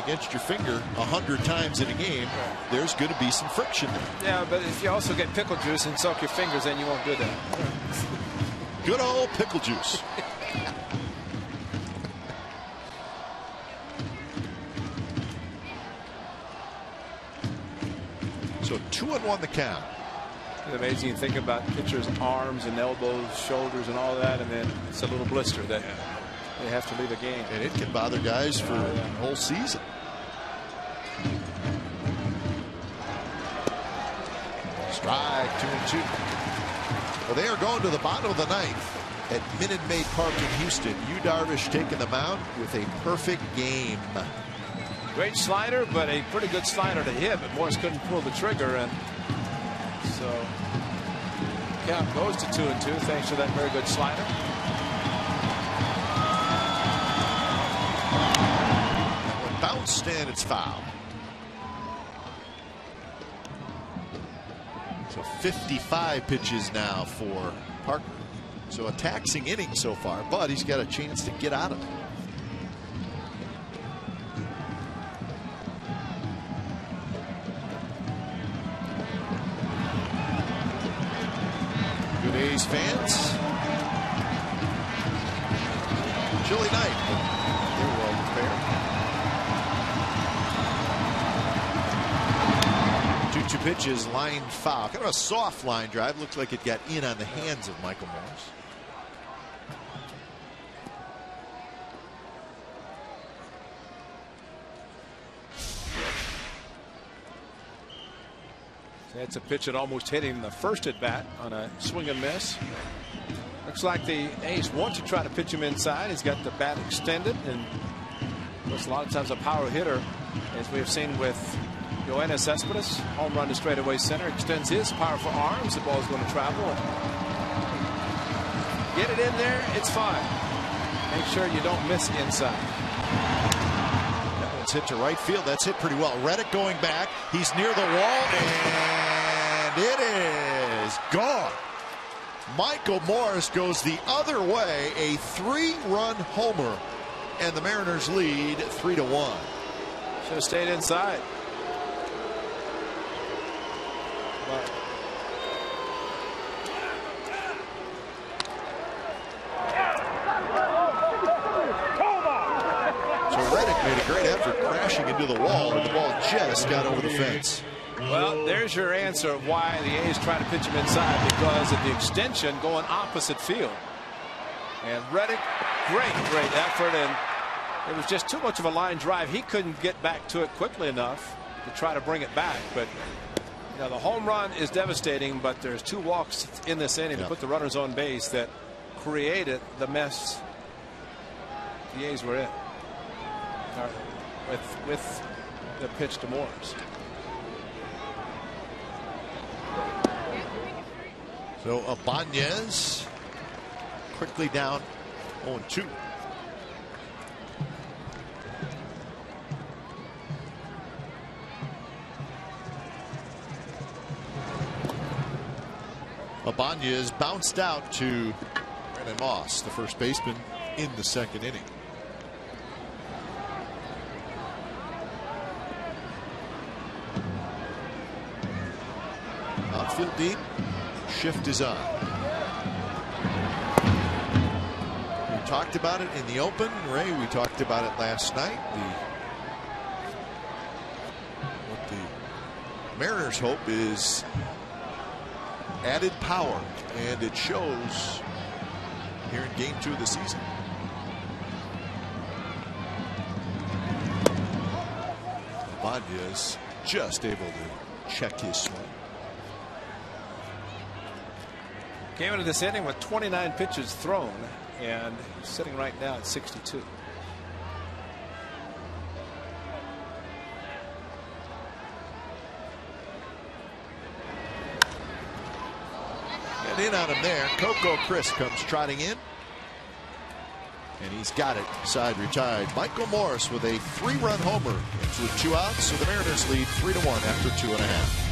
S1: against your finger 100 times in a game, there's going to be some friction there.
S4: Yeah, but if you also get pickle juice and soak your fingers, then you won't do that.
S1: Good old pickle juice. So 2-1 the count.
S4: It's amazing you think about pitchers' arms and elbows, shoulders, and all that, and then it's a little blister that they have to leave a game.
S1: And it can bother guys for the whole season. Strike, 2-2. Well, they are going to the bottom of the ninth at Minute Maid Park in Houston. Yu Darvish taking the mound with a perfect game.
S4: Great slider, but a pretty good slider to hit, but Morse couldn't pull the trigger, and so count goes to 2-2 thanks to that very good slider.
S1: That one bounced and it's foul. So 55 pitches now for Parker. So a taxing inning so far, but he's got a chance to get out of it. Good A's fans. chilly night, but they're well prepared. 2-2 pitches, line foul. Kind of a soft line drive. Looks like it got in on the hands of Michael Morse.
S4: That's a pitch that almost hit him the first at bat on a swing and miss. Looks like the A's want to try to pitch him inside. He's got the bat extended, and a lot of times a power hitter, as we have seen with Cespedes, home run to straightaway center, extends his powerful arms. The ball's going to travel. Get it in there, it's fine. Make sure you don't miss inside.
S1: That one's hit to right field. That's hit pretty well. Reddick going back. He's near the wall, and it is gone. Michael Morse goes the other way, a 3-run homer, and the Mariners lead 3-1.
S4: Should have stayed inside.
S1: So Reddick made a great effort crashing into the wall, and the ball just got over the fence.
S4: Well, there's your answer of why the A's try to pitch him inside, because of the extension going opposite field. And Reddick, great effort, and it was just too much of a line drive. He couldn't get back to it quickly enough to try to bring it back. But the home run is devastating, but there's 2 walks in this inning to put the runners on base that created the mess the A's were in with the pitch to Morse.
S1: So Ibanez quickly down 0-2. Ibanez bounced out to Brandon Moss, the first baseman, in the second inning. Outfield deep. Shift is on. We talked about it in the open, Ray. We talked about it last night. What the Mariners hope is added power, and it shows here in Game 2 of the season. Ibanez just able to check his swing.
S4: Came into this inning with 29 pitches thrown, and sitting right now at 62.
S1: Get in on him there. Coco Chris comes trotting in, and he's got it. Side retired. Michael Morse with a 3-run homer with 2 outs, so the Mariners lead 3-1 after 2.5.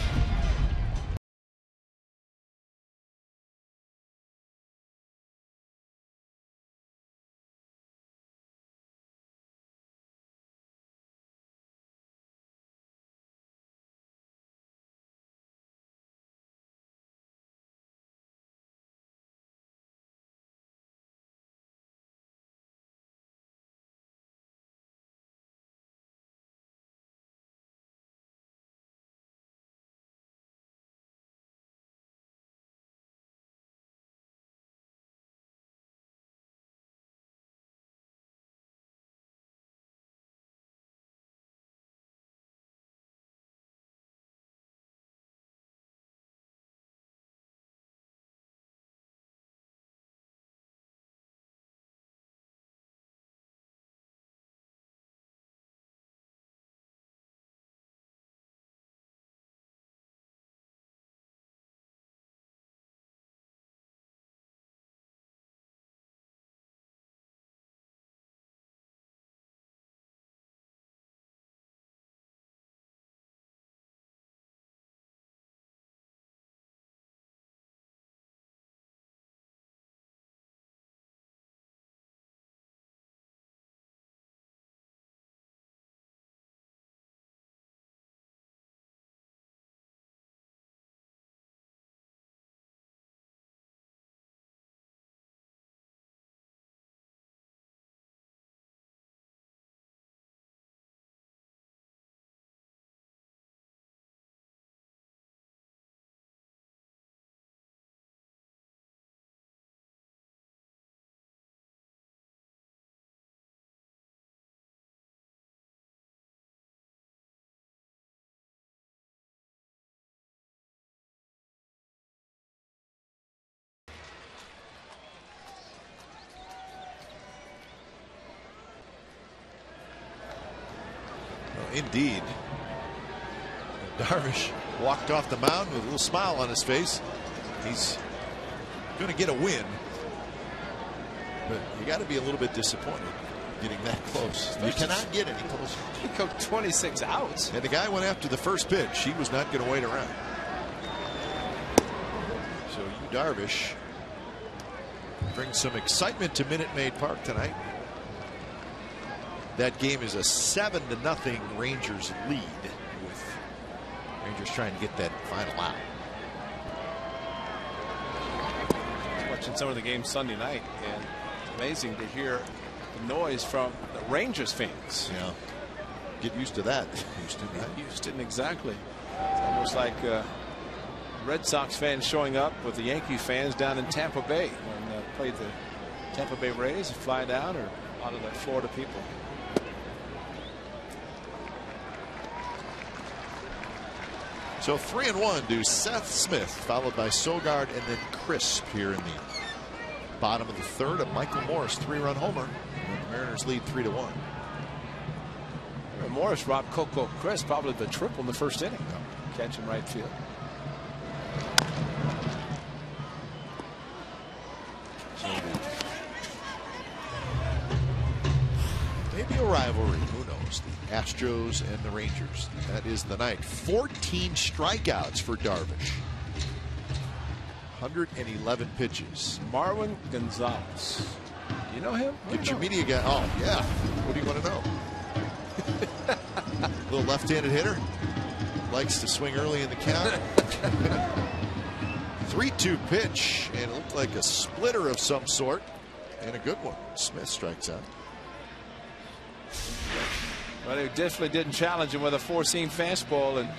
S1: Indeed. Darvish walked off the mound with a little smile on his face. He's going to get a win, but you got to be a little bit disappointed getting that close. You cannot get any closer.
S4: He go 26 outs.
S1: And the guy went after the first pitch. He was not going to wait around. So Yu Darvish brings some excitement to Minute Maid Park tonight. That game is a 7-0 Rangers lead, with Rangers trying to get that final out.
S4: I was watching some of the games Sunday night, and it's amazing to hear the noise from the Rangers fans.
S1: Yeah. Get used to that, Houston. Right?
S4: Houston, exactly. It's almost like Red Sox fans showing up with the Yankee fans down in Tampa Bay when they played the Tampa Bay Rays, fly down, or a lot of the Florida people.
S1: So 3-1 to Seth Smith, followed by Sogard and then Crisp here in the bottom of the third. A Michael Morse 3-run homer. The Mariners lead 3-1.
S4: Morris robbed Coco Crisp probably the triple in the first inning. Catch in right field.
S1: Maybe a rivalry. Who knows? The Astros and the Rangers. That is the night. 14 strikeouts for Darvish. 111 pitches.
S4: Marwin Gonzalez. You know him?
S1: Get your media guy. Oh, yeah. What do you want to know? Little left-handed hitter. Likes to swing early in the count. 3-2 pitch, and it looked like a splitter of some sort, and a good one. Smith strikes out.
S4: Well, they definitely didn't challenge him with a four-seam fastball, and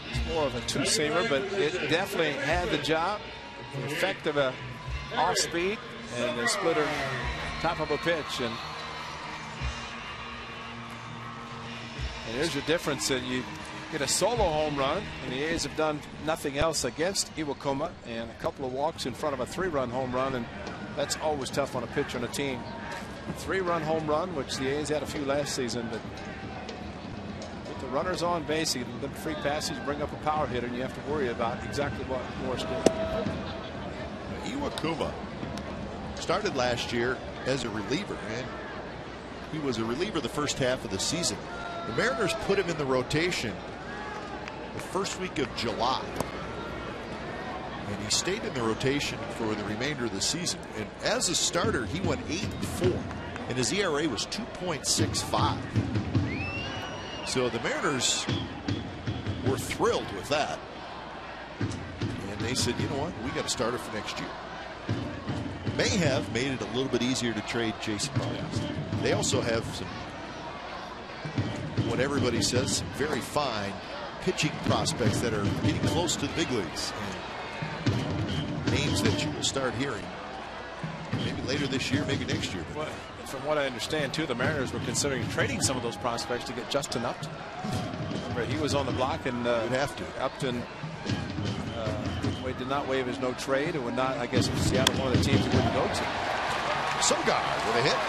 S4: it's more of a two-seamer, but it definitely had the job. The effect of a off-speed and a splitter top of a pitch, and there's your difference. That you get a solo home run, and the A's have done nothing else against Iwakuma, and a couple of walks in front of a 3-run home run, and that's always tough on a pitcher on a team. 3-run home run, which the A's had a few last season, but with the runners on base, you get free passes, bring up a power hitter, and you have to worry about exactly what Morse did.
S1: Iwakuma started last year as a reliever, and he was a reliever the first half of the season. The Mariners put him in the rotation the first week of July, and he stayed in the rotation for the remainder of the season. And as a starter, he went 8-4, and his ERA was 2.65. So the Mariners were thrilled with that, and they said, you know what, we got a starter for next year. May have made it a little bit easier to trade Jason Barnes. They also have some, what everybody says, some very fine pitching prospects that are getting close to the big leagues. And names that you will start hearing maybe later this year, maybe next year.
S4: Well, from what I understand, too, the Mariners were considering trading some of those prospects to get Justin Upton. Remember, he was on the block, and Upton did not waive his no trade, and would not, I guess, Seattle one of the teams he wouldn't go to.
S1: Sogard with a hit.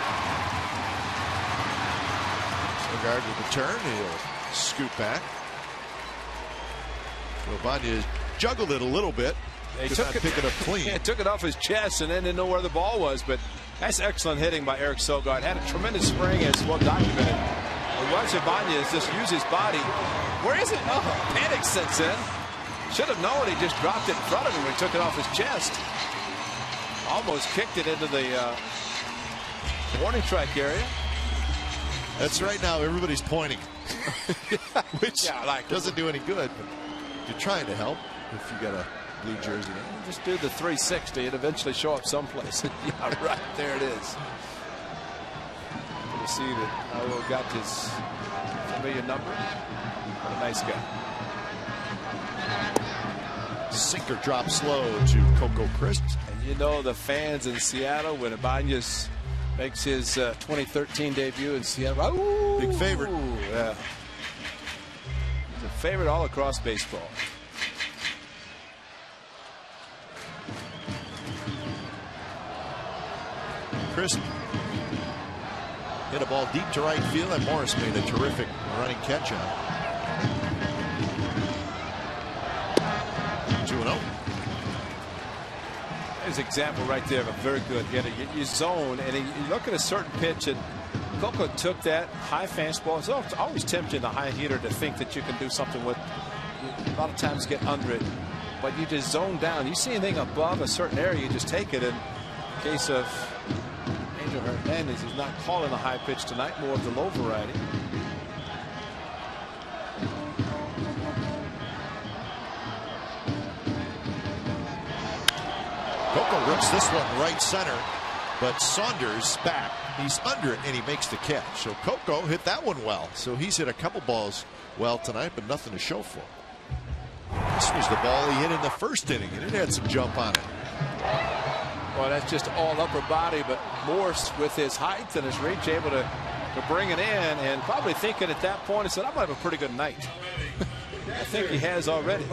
S1: Sogard with a turn. He'll scoot back. Ibanez juggled it a little bit.
S4: They took it up clean. Yeah, took it off his chest and then didn't know where the ball was. But that's excellent hitting by Eric Sogard. Had a tremendous spring, as well documented. Watch Ibanez just use his body. Where is it? Oh, panic sets in. Should have known. He just dropped it in front of him when he took it off his chest. Almost kicked it into the warning track area.
S1: That's right. Now everybody's pointing, which doesn't do any good. But you're trying to help if you got a blue jersey on.
S4: Just do the 360 and eventually show up someplace. Yeah, right there it is. You see that Iowa got his familiar number. What a nice guy.
S1: Sinker drops slow to Coco Crisp.
S4: And you know the fans in Seattle, when Ibanez makes his 2013 debut in Seattle. Ooh,
S1: big favorite.
S4: Yeah. He's a favorite all across baseball.
S1: Crisp hit a ball deep to right field, and Morse made a terrific running catch on it. 2-0.
S4: There's an example right there of a very good hitter. You zone, and you look at a certain pitch, and Coco took that high fastball. It's always tempting a high hitter to think that you can do something with. A lot of times get under it, but you just zone down. You see anything above a certain area, you just take it. In the case of Angel Hernandez, he's not calling a high pitch tonight, more of the low variety.
S1: Coco rips this one right center, but Saunders back. He's under it, and he makes the catch. So Coco hit that one well. So he's hit a couple balls well tonight, but nothing to show for it. This was the ball he hit in the first inning, and it had some jump on it.
S4: Well, that's just all upper body, but Morse, with his height and his reach, able to bring it in, and probably thinking at that point, he said, I'm going to have a pretty good night. I think he has already.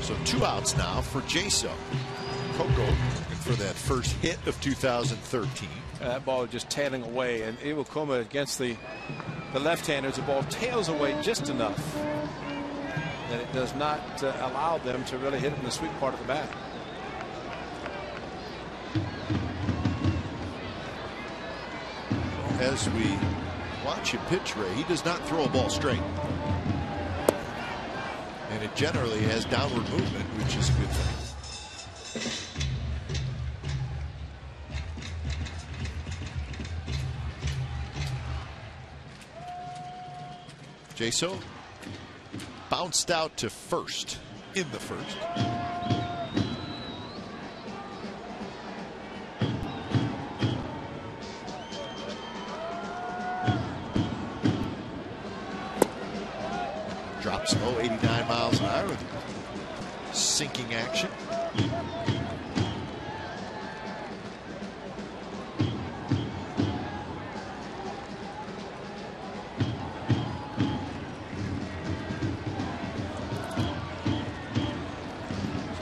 S1: So 2 outs now for Jaso. Coco looking for that first hit of 2013.
S4: That ball just tailing away, and Iwakuma against the left-handers, the ball tails away just enough that it does not allow them to really hit it in the sweet part of the bat.
S1: As we watch him pitch, Ray, he does not throw a ball straight. And it generally has downward movement, which is a good thing. Jaso bounced out to first in the first. Drops low, 89 miles an hour with sinking action.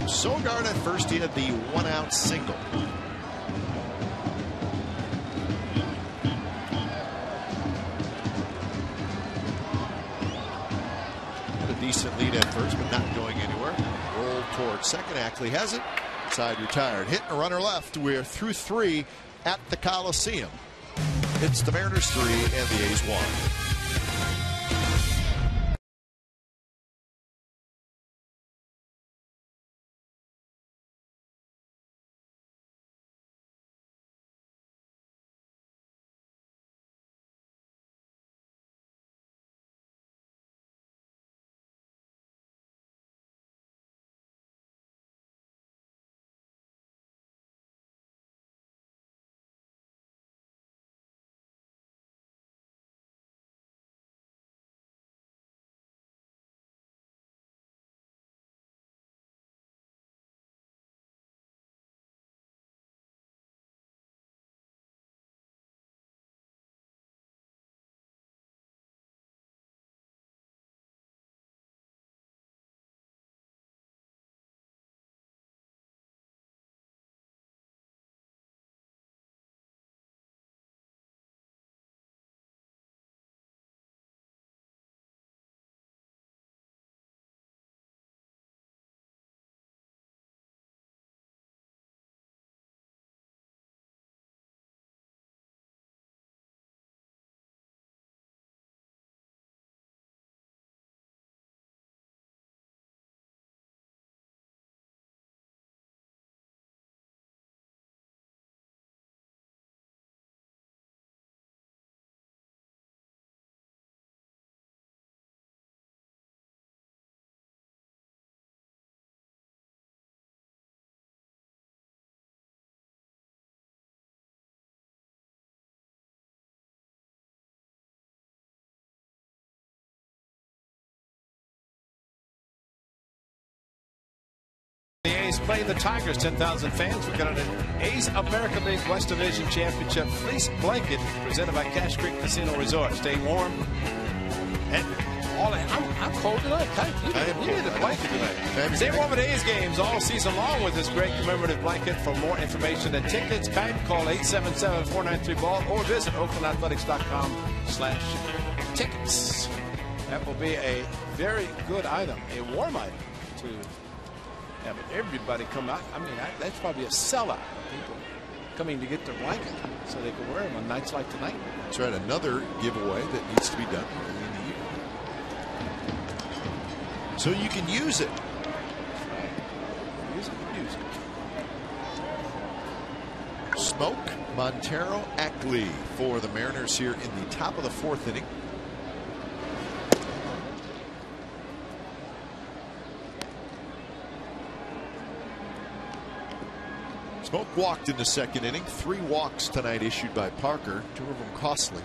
S1: Sogard at first, he had the 1-out single. Had a decent lead at first, but not going anywhere. Roll toward second. Ackley has it. Side retired. Hit and a runner left. We're through 3 at the Coliseum. It's the Mariners 3 and the A's 1.
S4: The A's playing the Tigers. 10,000 fans. We've got an A's American League West Division Championship fleece blanket presented by Cache Creek Casino Resort. Stay warm. And all I'm cold tonight? You need a blanket tonight. Stay warm at A's games all season long with this great commemorative blanket. For more information and tickets, Kite, call 877-493-BALL or visit OaklandAthletics.com/tickets. That will be a very good item, a warm item to have everybody come out. I mean, that's probably a sellout of people coming to get their blanket so they can wear them on nights like tonight.
S1: That's right. Another giveaway that needs to be done early in the year, so you can use it.
S4: That's right. Use it.
S1: Smoke, Montero, Ackley for the Mariners here in the top of the 4th inning. Smoke walked in the 2nd inning. 3 walks tonight issued by Parker, 2 of them costly.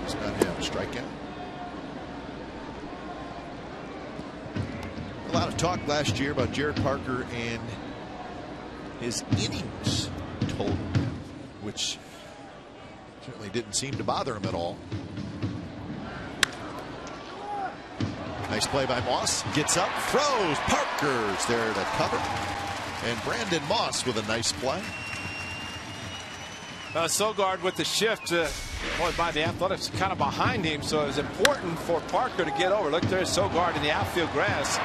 S1: Does not have a strikeout. A lot of talk last year about Jared Parker and his innings total, which certainly didn't seem to bother him at all. Nice play by Moss. Gets up, throws. Parker's there to cover. And Brandon Moss with a nice play.
S4: Sogard with the shift by the Athletics kind of behind him, so it was important for Parker to get over. Look, there's Sogard in the outfield grass,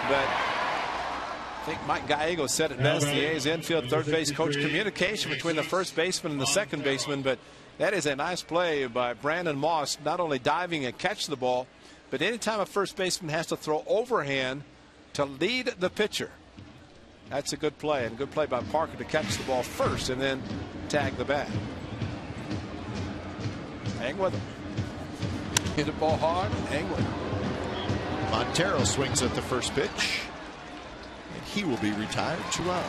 S4: but I think Mike Gallego said it best. The A's infield third base coach, communication between the first baseman and the second baseman, but that is a nice play by Brandon Moss, not only diving and catch the ball, but anytime a first baseman has to throw overhand to lead the pitcher. That's a good play, and good play by Parker to catch the ball first and then tag the bat. Hang with him. Hit the ball hard, hang with him.
S1: Montero swings at the first pitch, and he will be retired 2 out.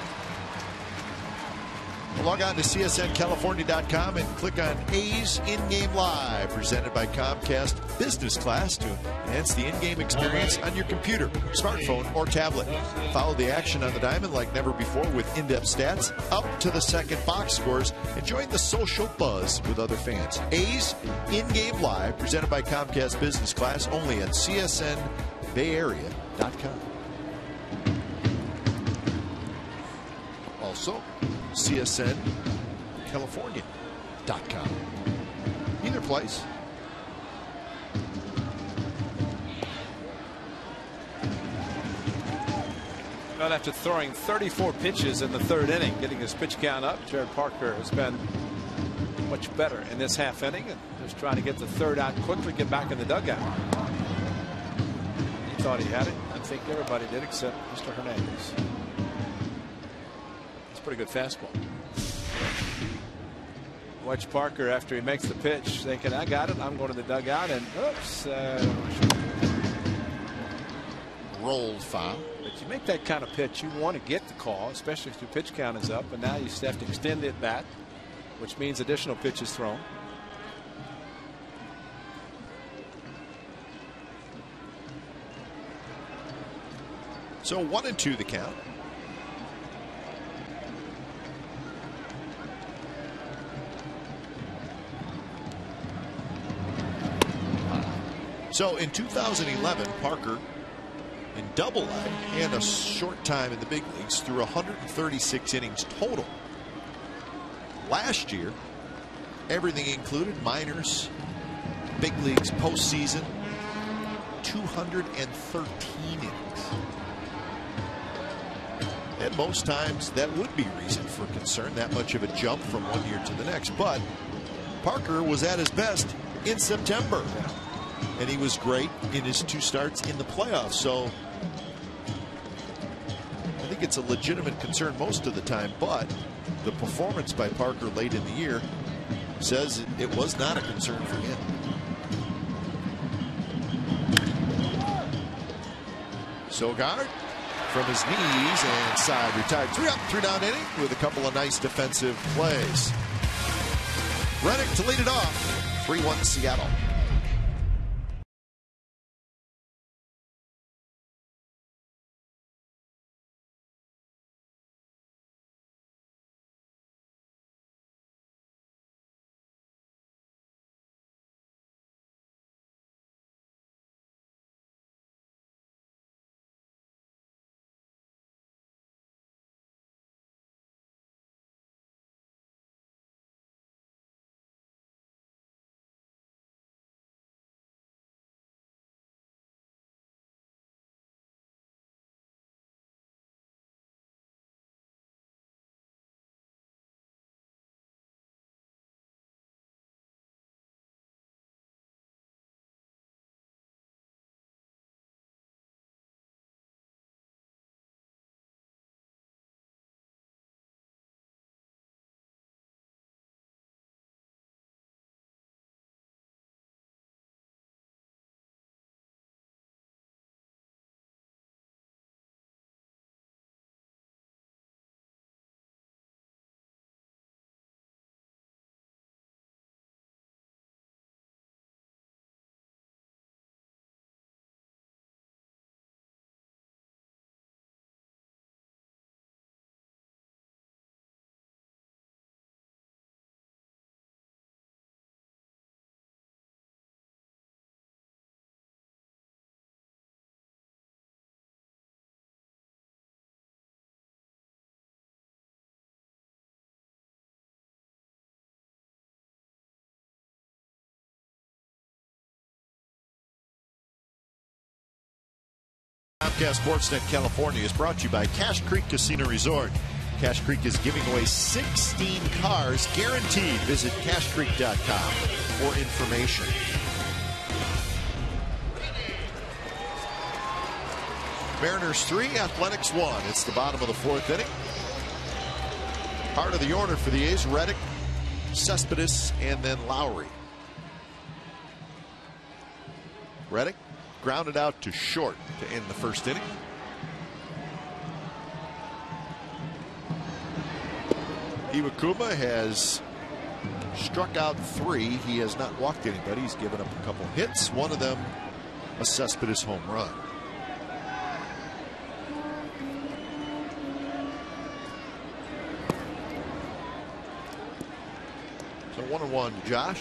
S1: Log on to CSNCalifornia.com and click on A's In-Game Live, presented by Comcast Business Class, to enhance the in-game experience on your computer, smartphone, or tablet. Follow the action on the diamond like never before with in-depth stats, up to the second box scores, and join the social buzz with other fans. A's In-Game Live, presented by Comcast Business Class, only at CSNBayArea.com. Also, CSNCalifornia.com. Either place.
S4: Well, after throwing 34 pitches in the 3rd inning, getting his pitch count up, Jared Parker has been much better in this half inning and just trying to get the 3rd out quickly, get back in the dugout. He thought he had it. I think everybody did except Mr. Hernandez. Pretty good fastball. Watch Parker after he makes the pitch thinking, I got it, I'm going to the dugout, and oops,
S1: rolled foul.
S4: But you make that kind of pitch, you want to get the call, especially if your pitch count is up, and now you have to extend the at bat, which means additional pitches thrown.
S1: So 1-2 the count. So in 2011, Parker in Double-A and a short time in the big leagues threw 136 innings total. Last year, everything included, minors, big leagues, postseason, 213 innings. And most times that would be reason for concern, that much of a jump from one year to the next. But Parker was at his best in September. And he was great in his 2 starts in the playoffs. So I think it's a legitimate concern most of the time. But the performance by Parker late in the year says it was not a concern for him. Sogard from his knees and side retired. 3 up, 3 down inning with a couple of nice defensive plays. Reddick to lead it off. 3-1 Seattle. Comcast Sportsnet California is brought to you by Cache Creek Casino Resort. Cache Creek is giving away 16 cars guaranteed. Visit cachecreek.com for information. Mariners 3, Athletics 1. It's the bottom of the 4th inning. Part of the order for the A's: Reddick, Cespedes, and then Lowry. Reddick grounded out to short to end the 1st inning. Iwakuma has struck out 3. He has not walked anybody. He's given up a couple hits. One of them a Cespedes home run. So 1-1, Josh.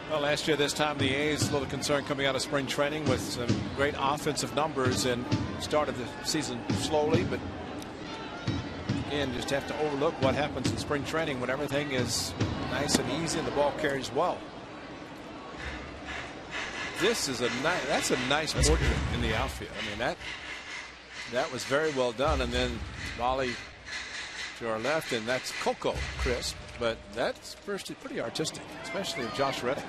S4: Well, last year this time the A's a little concerned coming out of spring training with some great offensive numbers and started the season slowly, but again, just have to overlook what happens in spring training when everything is nice and easy and the ball carries well. This is that's a nice portrait in the outfield. I mean, that was very well done, and then volley to our left, and that's Coco crisp, but that's pretty artistic, especially of Josh Reddick.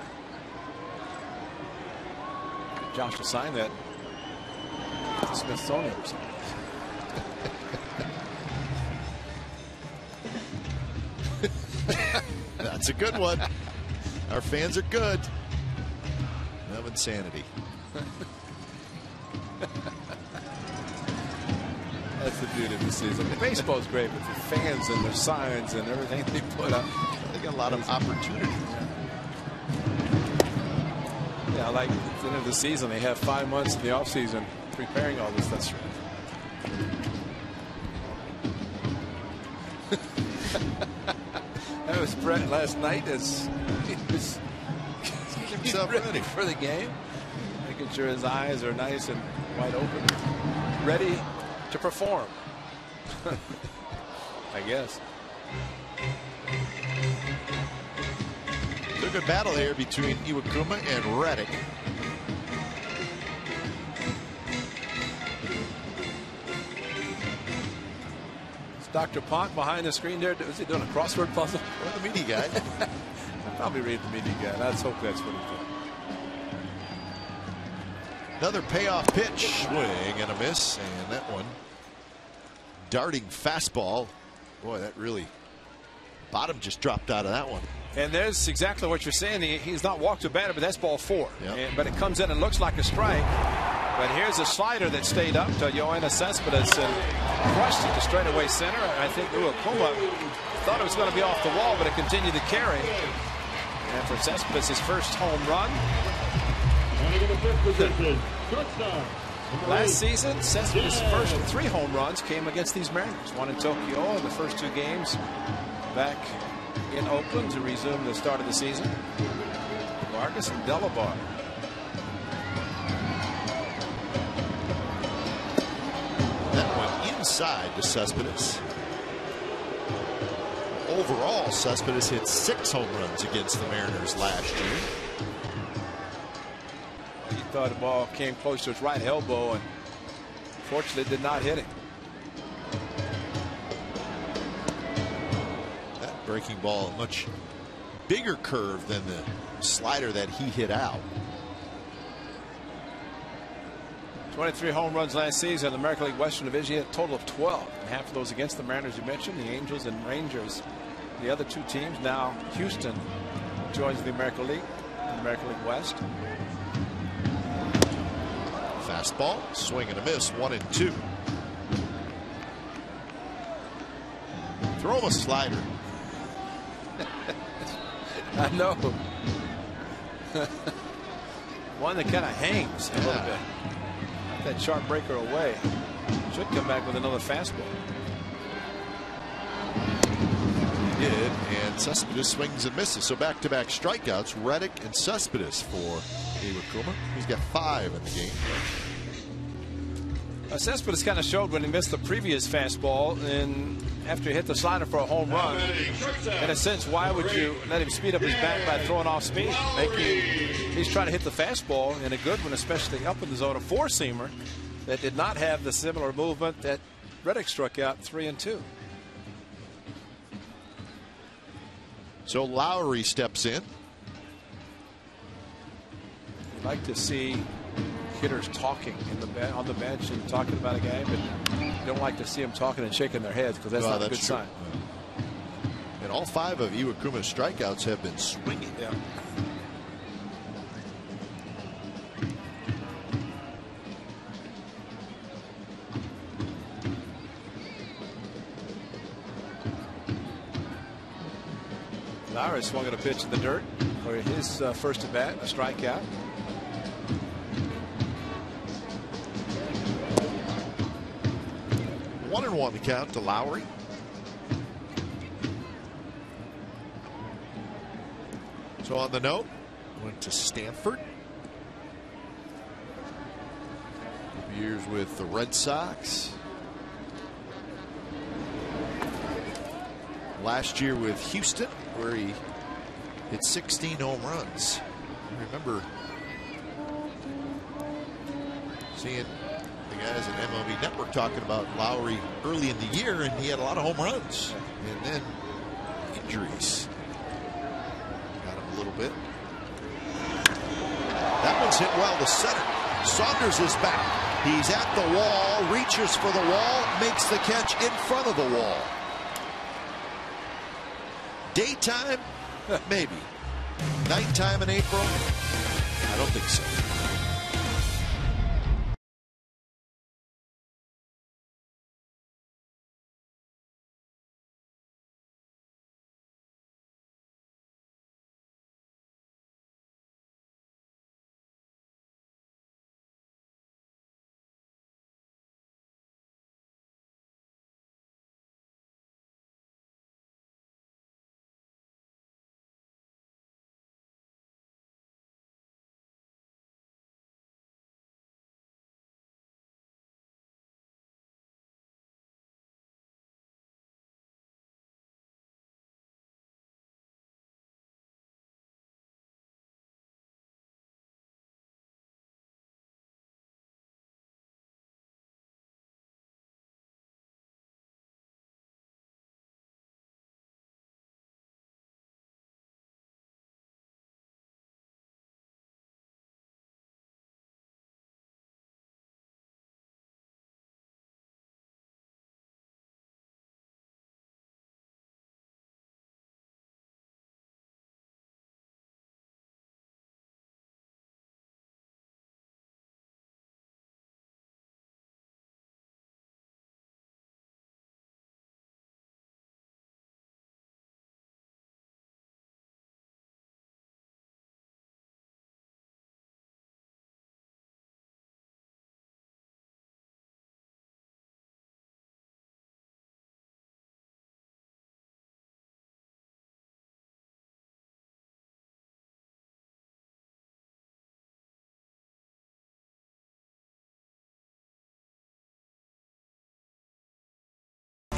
S4: Josh will sign that to Smithsonian or something.
S1: That's a good one. Our fans are good. No insanity.
S4: That's the beauty of the season. The baseball's great, but the fans and their signs and everything they put up.
S1: They got a lot of opportunity.
S4: Yeah, like at the end of the season, they have 5 months in the off season preparing all this. That's right. That was Brett last night as he was ready for the game, making sure his eyes are nice and wide open, ready to perform. I guess.
S1: It's a good battle here between Iwakuma and Reddick.
S4: Dr. Ponk behind the screen there. Was he doing a crossword puzzle?
S1: Or the media guy.
S4: I'll probably read the media guy. Let's hope that's what he's doing.
S1: Another payoff pitch. Swing and a miss. And that one. Darting fastball. Boy, that really. Bottom just dropped out of that one.
S4: And there's exactly what you're saying. He's not walked to batter, but that's ball 4.
S1: Yep.
S4: But it comes in and looks like a strike. But here's a slider that stayed up to Yoenis Cespedes and crushed it to straightaway center. I think Iwakuma thought it was going to be off the wall, but it continued to carry. And for Cespedes, his first home run. Last season, Cespedes' first 3 home runs came against these Mariners. One in Tokyo and the first 2 games back in Oakland to resume the start of the season. Vargas and Delabar.
S1: That one inside to Cespedes. Overall, Cespedes hit 6 home runs against the Mariners last year.
S4: He thought the ball came close to his right elbow and fortunately did not hit him.
S1: That breaking ball, a much bigger curve than the slider that he hit out.
S4: 23 home runs last season. The American League Western Division had a total of 12. And half of those against the Mariners you mentioned, the Angels and Rangers. The other 2 teams now, Houston joins the American League, the American League West.
S1: Fastball, swing and a miss, 1-2. Throw him a slider.
S4: I know. One that kind of hangs a little bit. That sharp breaker away. Should come back with another fastball.
S1: He did, and Cespedes swings and misses. So back-to-back strikeouts, Reddick and Cespedes for Iwakuma. He's got 5 in the game.
S4: Cespedes kind of showed when he missed the previous fastball and after he hit the slider for a home run. In a sense, why would you let him speed up his bat by throwing off speed? He's trying to hit the fastball in a good one, especially up in the zone. A four-seamer that did not have the similar movement that Reddick struck out 3-2.
S1: So Lowry steps in.
S4: You'd like to see hitters talking on the bench and talking about a game, but you don't like to see them talking and shaking their heads because that's not a good sign.
S1: And all 5 of Iwakuma's strikeouts have been swinging.
S4: Yeah. Lowry swung at a pitch in the dirt for his first at bat, a strikeout.
S1: One and one to count to Lowry. So on the note, went to Stanford. Years with the Red Sox. Last year with Houston, where he hit 16 home runs. I remember seeing the guys at MLB Network talking about Lowry early in the year, and he had a lot of home runs. And then injuries got him a little bit. That one's hit well to center. Saunders is back. He's at the wall, reaches for the wall, makes the catch in front of the wall. Daytime? Maybe. Nighttime in April? I don't think so.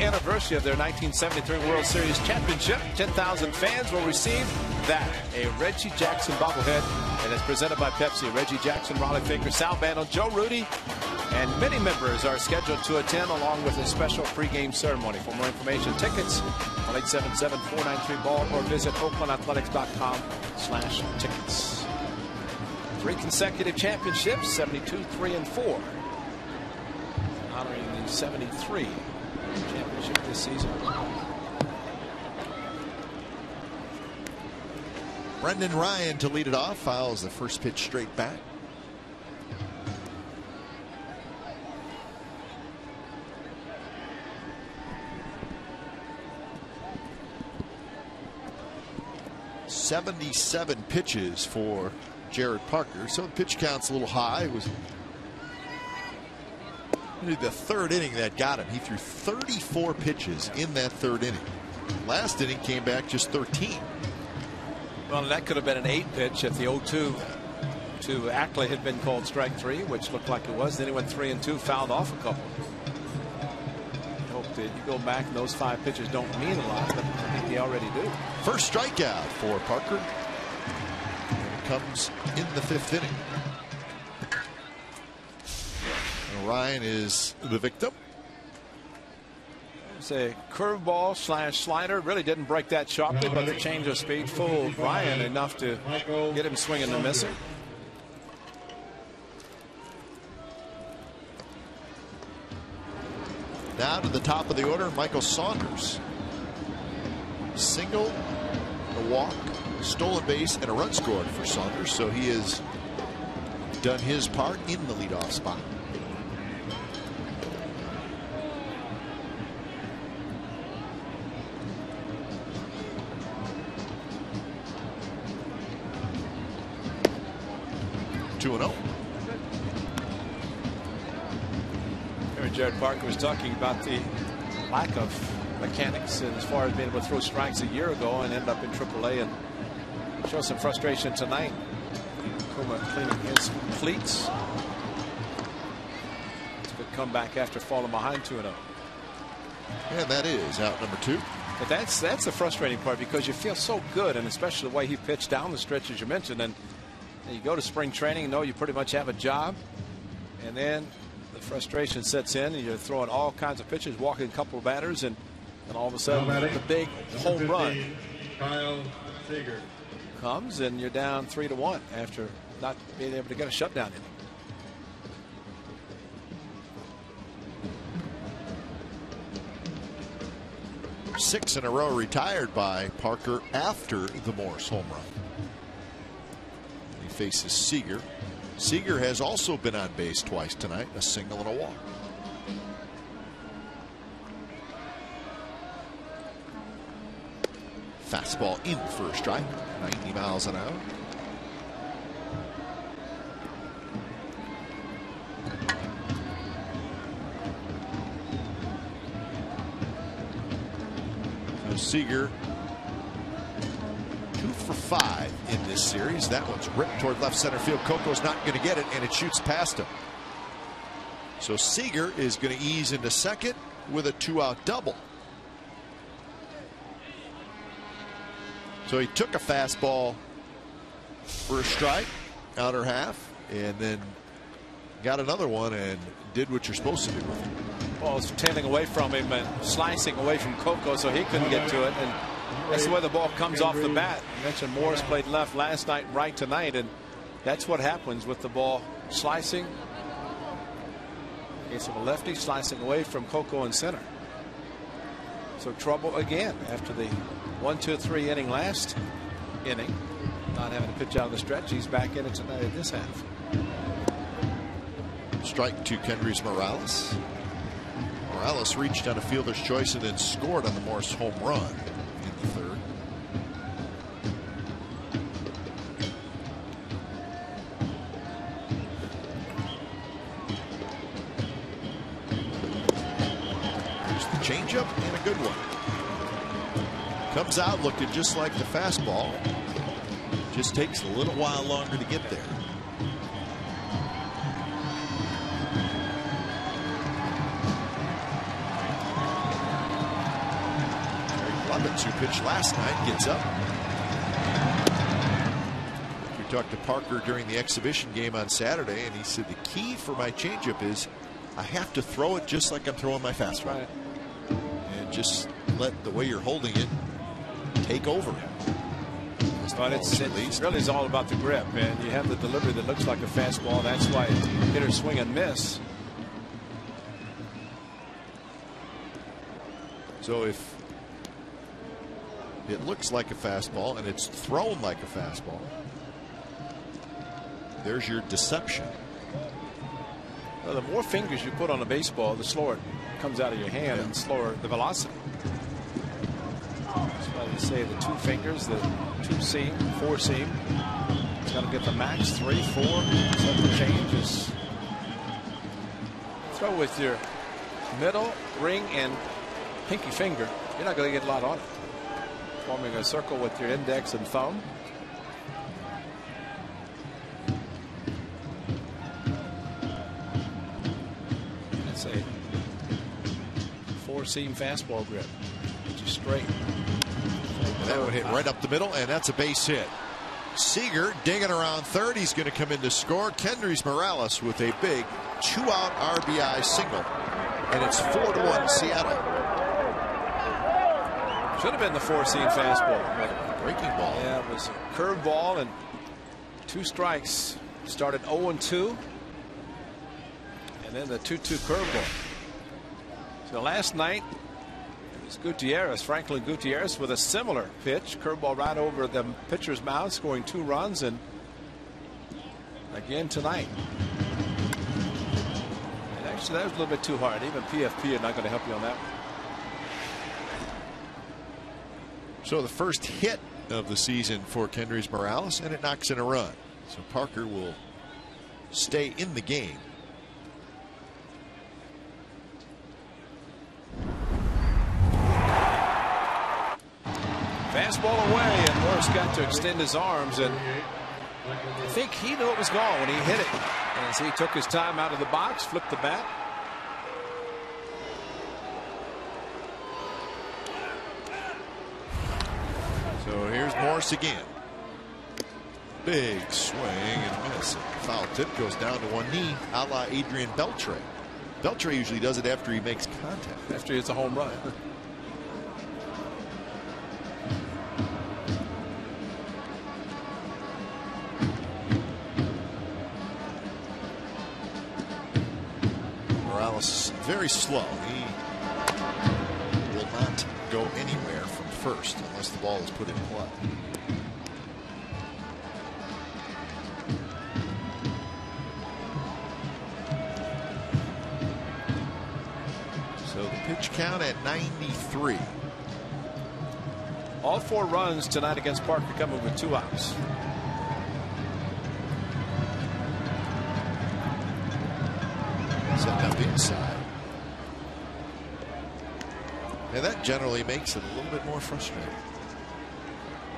S4: Anniversary of their 1973 World Series championship. 10,000 fans will receive that, a Reggie Jackson bobblehead, and it's presented by Pepsi. Reggie Jackson, Raleigh Faker, Sal Bando, Joe Rudy, and many members are scheduled to attend, along with a special pregame ceremony. For more information, tickets, call 877-493-BALL or visit oaklandathletics.com/tickets. 3 consecutive championships, 72, 3, and 4, honoring the 73 championship this season.
S1: Brendan Ryan to lead it off, fouls the first pitch straight back. .77 pitches for Jared Parker, so the pitch count's a little high. It was the third inning that got him. He threw 34 pitches in that third inning. Last inning came back just 13.
S4: Well, that could have been an 8 pitch if the 0-2 to Ackley had been called strike 3, which looked like it was. Then he went 3-2, fouled off a couple. Hoped that you go back and those 5 pitches don't mean a lot, but I think they already do.
S1: First strikeout for Parker. And it comes in the 5th inning. And Ryan is the victim.
S4: It's a curveball / slider. Really didn't break that sharply, but the change of speed fooled Ryan enough to get him swinging and missing.
S1: Now to the top of the order, Michael Saunders. Single, a walk, stolen base, and a run scored for Saunders. So he has done his part in the leadoff spot.
S4: Jared Parker was talking about the lack of mechanics as far as being able to throw strikes a year ago and end up in AAA and show some frustration tonight. Iwakuma cleaning his cleats. It's a good comeback after falling behind 2-0.
S1: And that is out number 2.
S4: But that's the frustrating part, because you feel so good, and especially the way he pitched down the stretch, as you mentioned, and you go to spring training and know you pretty much have a job, and then the frustration sets in and you're throwing all kinds of pitches, walking a couple of batters, and all of a sudden the big home run
S5: Seager
S4: comes and you're down 3-1 after not being able to get a shutdown inning.
S1: Six in a row retired by Parker after the Morse home run. He faces Seager. Seager has also been on base twice tonight, a single and a walk. Fastball in for a strike, 90 miles an hour. So Seager 2 for 5 in this series. That one's ripped toward left center field. Coco's not going to get it, and it shoots past him. So Seager is going to ease into second with a 2-out double. So he took a fastball for a strike, outer half, and then got another one and did what you're supposed to do with it.
S4: Ball was tailing away from him and slicing away from Coco, so he couldn't get to it. And that's the way the ball comes off the bat. You mentioned Morse played left last night, right tonight, and that's what happens with the ball slicing. Case of a lefty slicing away from Coco in center. So trouble again after the 1-2-3 inning last inning. Not having to pitch out of the stretch. He's back in it tonight in this half.
S1: Strike to Kendrys Morales. Morales reached on a fielder's choice and then scored on the Morse home run in the third. There's the changeup and a good one. Comes out looking just like the fastball. Just takes a little while longer to get there. Who pitched last night gets up. We talked to Parker during the exhibition game on Saturday, and he said the key for my changeup is I have to throw it just like I'm throwing my fastball.
S4: Right.
S1: And just let the way you're holding it take over.
S4: But it really is all about the grip, and you have the delivery that looks like a fastball. That's why hitters swing and miss.
S1: So if it looks like a fastball and it's thrown like a fastball, there's your deception.
S4: Well, the more fingers you put on a baseball, the slower it comes out of your hand, and slower the velocity. That's why they say the 2 fingers, the 2-seam, 4-seam. It's got to get the max 3, 4. So the change is throw with your middle, ring, and pinky finger. You're not going to get a lot on it. Forming a circle with your index and thumb. That's a four-seam fastball grip. Just straight.
S1: That one hit right up the middle, and that's a base hit. Seager digging around third. He's going to come in to score. Kendrys Morales with a big 2-out RBI single, and it's 4-1 Seattle.
S4: Should have been the four-seam fastball.
S1: Breaking ball.
S4: Yeah, it was a curved ball and 2 strikes. Started 0-2, and then the 2-2 curveball. So last night it was Gutierrez, Franklin Gutierrez, with a similar pitch, curveball right over the pitcher's mound, scoring 2 runs, and again tonight. And actually, that was a little bit too hard. Even PFP are not going to help you on that one.
S1: So the first hit of the season for Kendrys Morales, and it knocks in a run. So Parker will stay in the game.
S4: Fastball away, and Morse got to extend his arms, and I think he knew it was gone when he hit it. As he took his time out of the box, flipped the bat.
S1: So here's Morse again. Big swing and miss. Foul tip goes down to one knee, a la Adrian Beltre. Beltre usually does it after he makes contact.
S4: After it's a home run.
S1: Morales very slow. He will not go anywhere from first unless the ball is put in play. So the pitch count at 93.
S4: All 4 runs tonight against Parker coming with 2 outs.
S1: Setting up inside. And that generally makes it a little bit more frustrating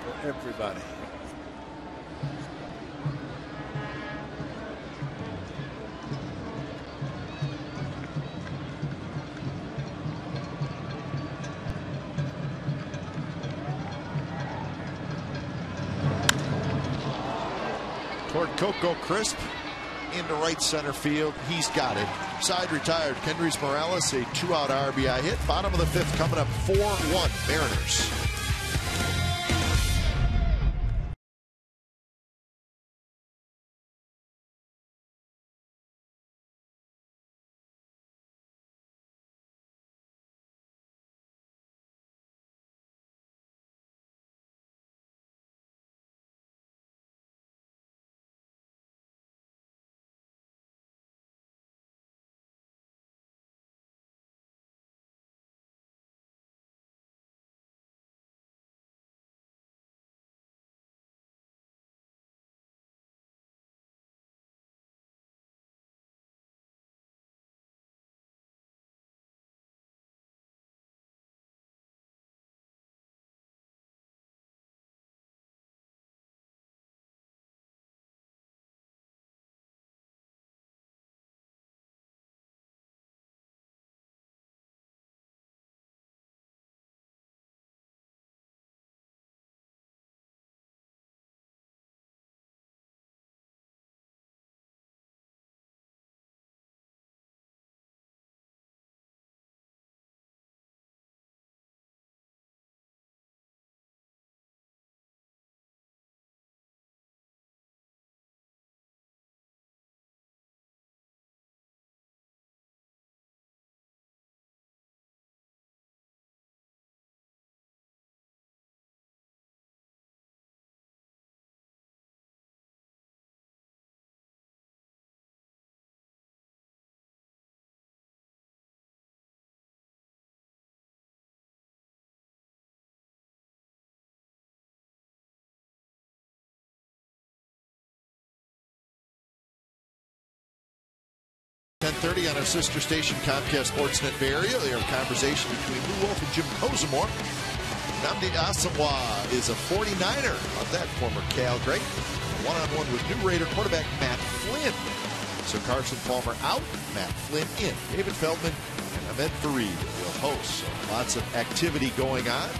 S4: for everybody.
S1: Toward Coco Crisp into right center field. He's got it. Side retired. Kendrys Morales, a 2-out RBI hit. Bottom of the 5th, coming up 4-1 Mariners. .30 on our sister station Comcast Sportsnet Bay Area. They are a conversation between Lou Wolf and Jim Kozimor. Nnamdi Asomugha is a 49er of that former Cal great. One-on-one with new Raider quarterback Matt Flynn. So Carson Palmer out, Matt Flynn in. David Feldman and Ahmed Fareed will host. So lots of activity going on.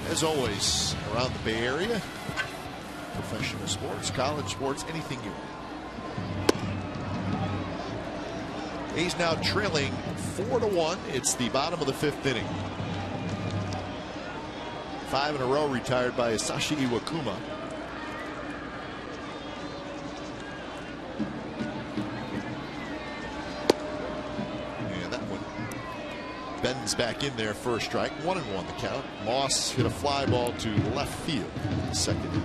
S1: As always, around the Bay Area. Professional sports, college sports, anything you want. He's now trailing 4-1. It's the bottom of the 5th inning. 5 in a row retired by Hisashi Iwakuma. And that one bends back in there for a strike. 1-1 the count. Moss hit a fly ball to left field. Second inning.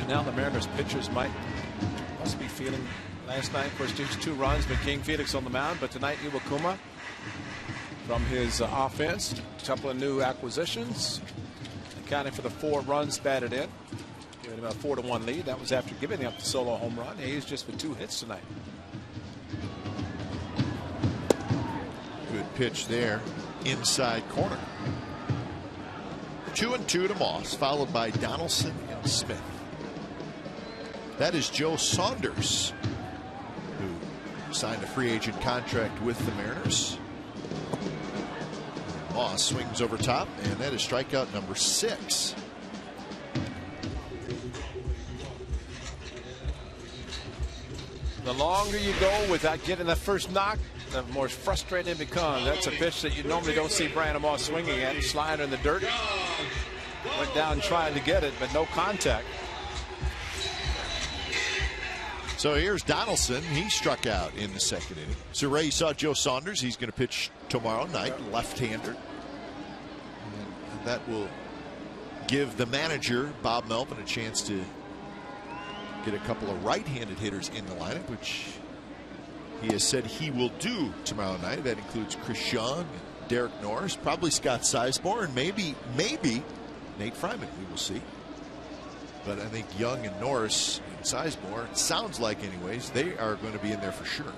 S4: Now the Mariners pitchers must be feeling last night. Of course, just 2 runs, but King Felix on the mound. But tonight, Iwakuma from his offense, a couple of new acquisitions, accounting for the 4 runs batted in, giving him a 4-1 lead. That was after giving up the solo home run. He's just with 2 hits tonight.
S1: Good pitch there, inside corner. 2-2 to Moss, followed by Donaldson and Smith. That is Joe Saunders, who signed a free agent contract with the Mariners. Moss swings over top, and that is strikeout number 6.
S4: The longer you go without getting the first knock, the more frustrating it becomes. That's a pitch that you normally don't see Brandon Moss swinging at. Slider in the dirt. Went down trying to get it, but no contact.
S1: So here's Donaldson. He struck out in the 2nd inning. So Ray, you saw Joe Saunders. He's going to pitch tomorrow night, left-hander. And that will give the manager, Bob Melvin, a chance to get a couple of right-handed hitters in the lineup, which he has said he will do tomorrow night. That includes Chris Young, Derek Norris, probably Scott Sizemore, and maybe Nate Fryman. We will see. But I think Young and Norris and Sizemore, it sounds like anyways, they are going to be in there for sure.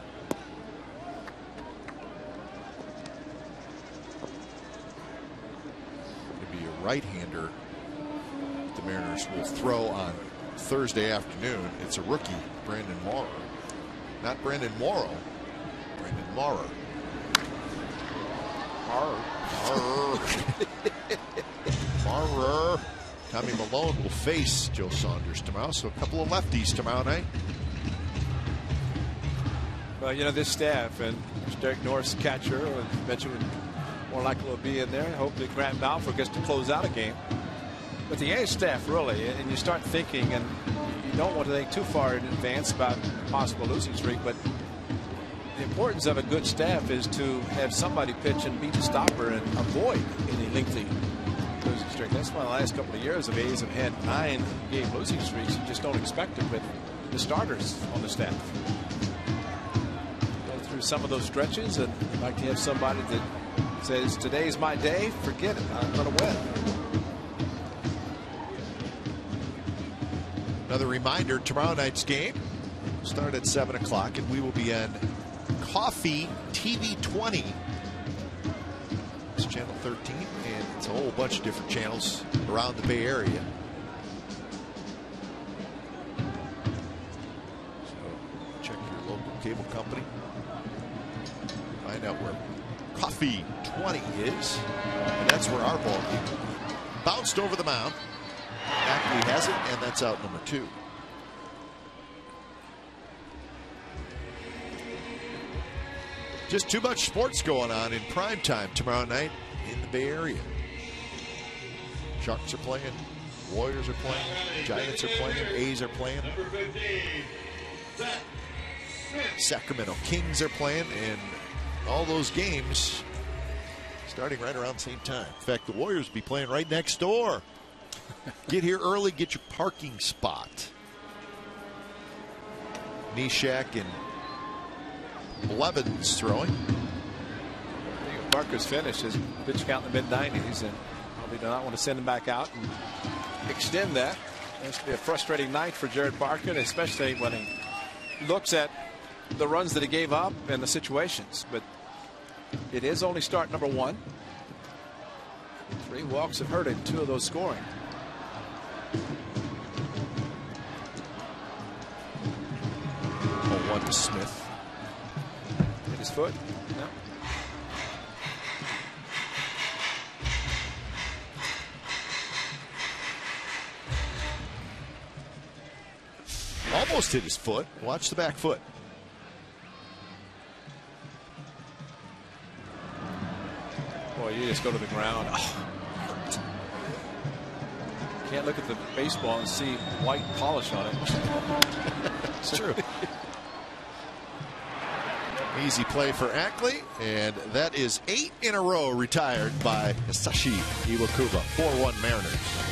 S1: Maybe a right-hander the Mariners will throw on Thursday afternoon. It's a rookie, Brandon Maurer. Not Brandon Morrow, Brandon Maurer. Maurer. Tommy Malone will face Joe Saunders tomorrow, so a couple of lefties tomorrow night.
S4: Well, you know, this staff, and Derek Norris, catcher, I bet you would more likely will be in there. Hopefully Grant Balfour gets to close out a game. But the A staff, really, and you start thinking, and you don't want to think too far in advance about possible losing streak, but the importance of a good staff is to have somebody pitch and beat the stopper and avoid any lengthy losing streak. That's why the last couple of years of A's have had 9-game losing streaks. You just don't expect it with the starters on the staff. Go through some of those stretches, and I'd like to have somebody that says, today's my day, forget it, I'm going to win.
S1: Another reminder, tomorrow night's game will start at 7 o'clock, and we will be on Coffee TV 20. It's channel 13, and it's a whole bunch of different channels around the Bay Area. So check your local cable company. Find out where Coffee 20 is. And that's where our ball game bounced over the mound. Ackley has it, and that's out number 2. Just too much sports going on in prime time tomorrow night in the Bay Area. Sharks are playing, Warriors are playing, Giants are playing, A's are playing, Sacramento Kings are playing, and all those games starting right around the same time. In fact, the Warriors will be playing right next door. Get here early, get your parking spot. Nishak and Blevins throwing.
S4: Parker's finished his pitch count in the mid-90s, and probably do not want to send him back out and extend that. It's going to be a frustrating night for Jared Parker, especially when he looks at the runs that he gave up and the situations. But it is only start number 1. 3 walks have hurt him, 2 of those scoring.
S1: Oh, 1 to Smith.
S4: Hit his foot. No.
S1: Almost hit his foot. Watch the back foot.
S4: Boy, you just go to the ground. Oh. Can't look at the baseball and see white polish on it.
S1: It's true. Easy play for Ackley, and that is 8 in a row retired by Hisashi Iwakuma. 4-1 Mariners.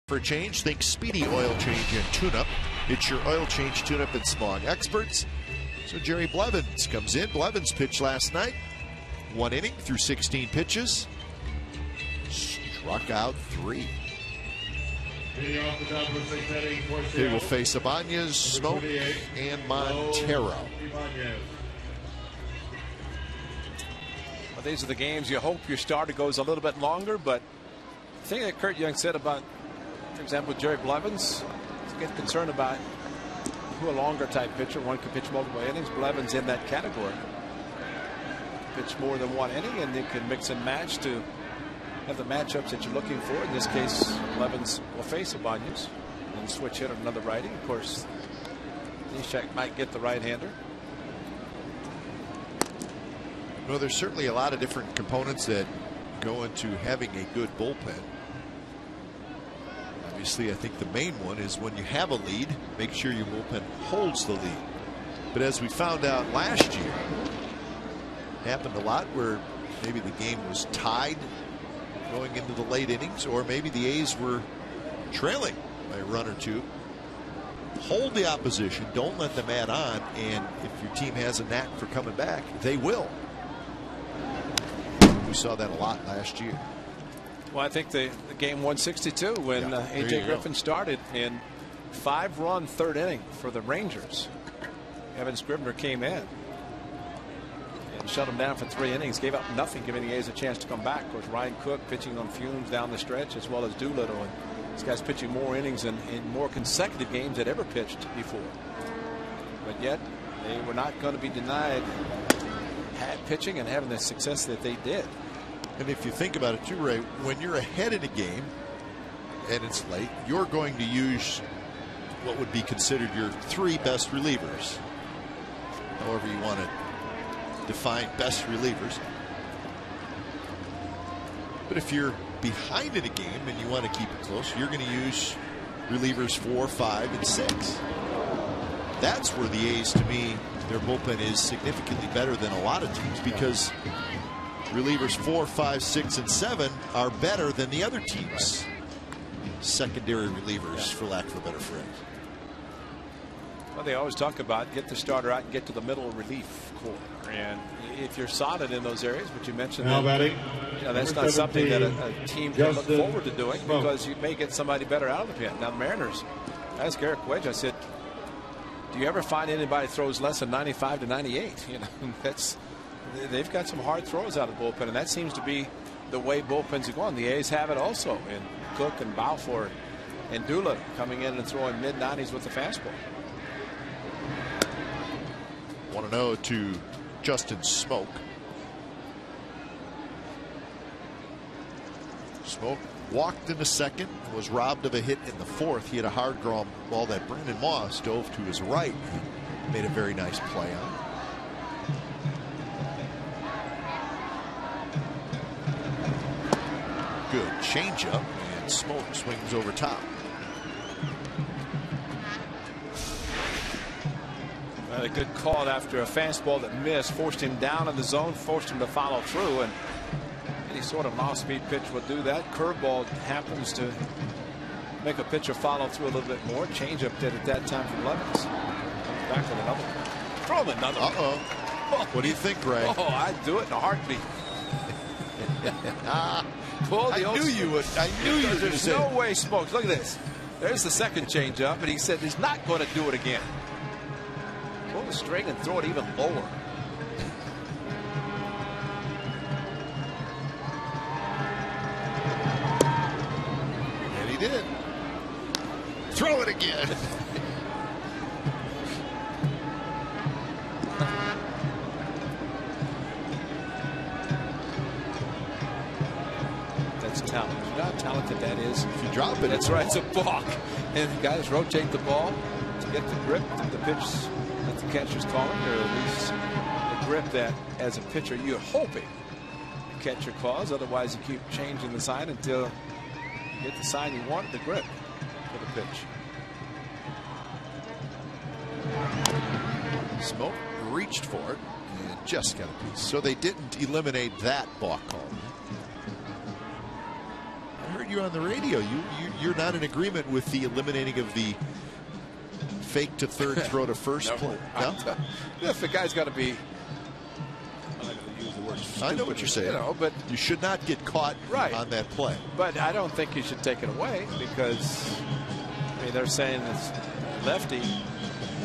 S1: For a change, think Speedy Oil Change and Tune-Up. It's your oil change, tune-up, and smog experts. So Jerry Blevins comes in. Blevins pitched last night. 1 inning through 16 pitches. Struck out 3. He will face Ibanez, Smoke, and Montero.
S4: Well, these are the games you hope your starter goes a little bit longer, but the thing that Kurt Young said about, for example, Jerry Blevins, to get concerned about who a longer type pitcher, one can pitch multiple innings. Blevins in that category. Pitch more than 1 inning, and you can mix and match to have the matchups that you're looking for. In this case, Blevins will face Ibanez and switch hit another righty. Of course, Neshek might get the right-hander.
S1: Well, there's certainly a lot of different components that go into having a good bullpen. Obviously, I think the main one is when you have a lead, make sure your bullpen holds the lead. But as we found out last year, it happened a lot where maybe the game was tied going into the late innings, or maybe the A's were trailing by a run or two. Hold the opposition, don't let them add on, and if your team has a knack for coming back, they will. We saw that a lot last year.
S4: Well, I think the game 162 when A.J. Griffin started in 5-run 3rd inning for the Rangers. Evan Scribner came in and shut him down for 3 innings, gave up nothing, giving the A's a chance to come back. Of course, Ryan Cook pitching on fumes down the stretch, as well as Doolittle. And this guy's pitching more innings in more consecutive games than ever pitched before. But yet, they were not going to be denied pitching and having the success that they did.
S1: And if you think about it too, Ray, when you're ahead in a game and it's late, you're going to use what would be considered your 3 best relievers. However you want to define best relievers. But if you're behind in a game and you want to keep it close, you're going to use relievers 4, 5, and 6. That's where the A's, to me, their bullpen is significantly better than a lot of teams, because relievers 4, 5, 6, and 7 are better than the other teams' secondary relievers, for lack of a better phrase.
S4: Well, they always talk about get the starter out and get to the middle relief corps. And if you're solid in those areas, which you mentioned,
S5: Now
S4: that,
S5: batting,
S4: that's not something that a team can look forward to doing, because you may get somebody better out of the pen. Now, the Mariners, I asked Garrett Wedge, I said, do you ever find anybody throws less than 95 to 98? You know, they've got some hard throws out of the bullpen, and that seems to be the way bullpens are going. The A's have it also in Cook and Balfour and Dula coming in and throwing mid-90s with the fastball.
S1: 1-0 to Justin Smoke. Smoke walked in the second, was robbed of a hit in the fourth. He had a hard ground ball that Brandon Moss dove to his right and made a very nice play on. Good changeup, and Smoke swings over top.
S4: A good call after a fastball that missed, forced him down in the zone, forced him to follow through, and any sort of off-speed pitch will do that. Curveball happens to make a pitcher follow through a little bit more. Changeup did at that time from Levens. Back with another one. Throw him another one.
S1: Oh, what do you think, Greg?
S4: Oh, I'd do it in a heartbeat.
S1: I knew you would. I knew you would.
S4: There's no way Smokes. Look at this. There's the second changeup, and he said he's not going to do it again. Pull the string and throw it even lower.
S1: And he did. Throw it again.
S4: That's talent. You know how talented that is?
S1: If you drop it,
S4: That's right. It's a balk. And guys rotate the ball to get the grip to the pitch that the catcher's calling, or at least the grip that, as a pitcher, you're hoping the catcher calls. Otherwise, you keep changing the sign until you get the sign you want, the grip for the pitch.
S1: Smoke reached for it and just got a piece. So they didn't eliminate that balk call. I heard you on the radio. You're not in agreement with the eliminating of the fake to third, throw to first play. No?
S4: If the guy's got to be, I'm not going to use the word stupid,
S1: I know what you're saying.
S4: You know, but
S1: you should not get caught on that play.
S4: But I don't think you should take it away, because I mean, they're saying it's lefty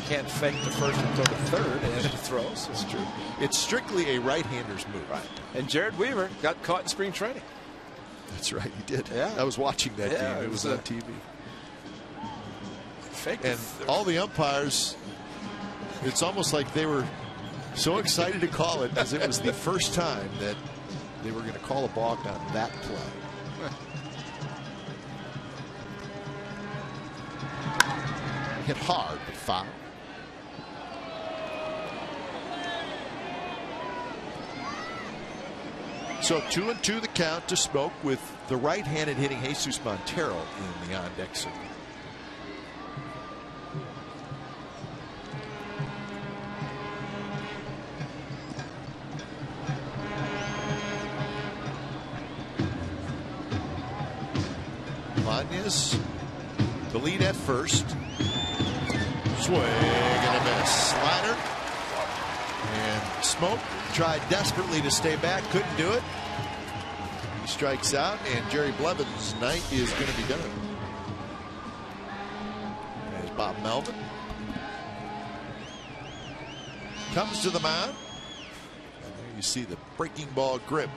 S4: can't fake the first and throw the third, and it throws.
S1: It's true. It's strictly a right-hander's move.
S4: Right. And Jared Weaver got caught in spring training.
S1: That's right, he did.
S4: Yeah.
S1: I was watching that game. It was on TV.
S4: Fake
S1: and all the umpires, it's almost like they were so excited to call it, as it was the first time that they were going to call a balk on that play. Hit hard, but foul. So 2-2 the count to Smoke, with the right-handed hitting Jesus Montero in the on-deck circle. Vanez, the lead at first. Swing and a miss. Slider. And Smoke tried desperately to stay back, couldn't do it. He strikes out, and Jerry Blevins' night is going to be done. There's Bob Melvin. Comes to the mound. And there you see the breaking ball grip.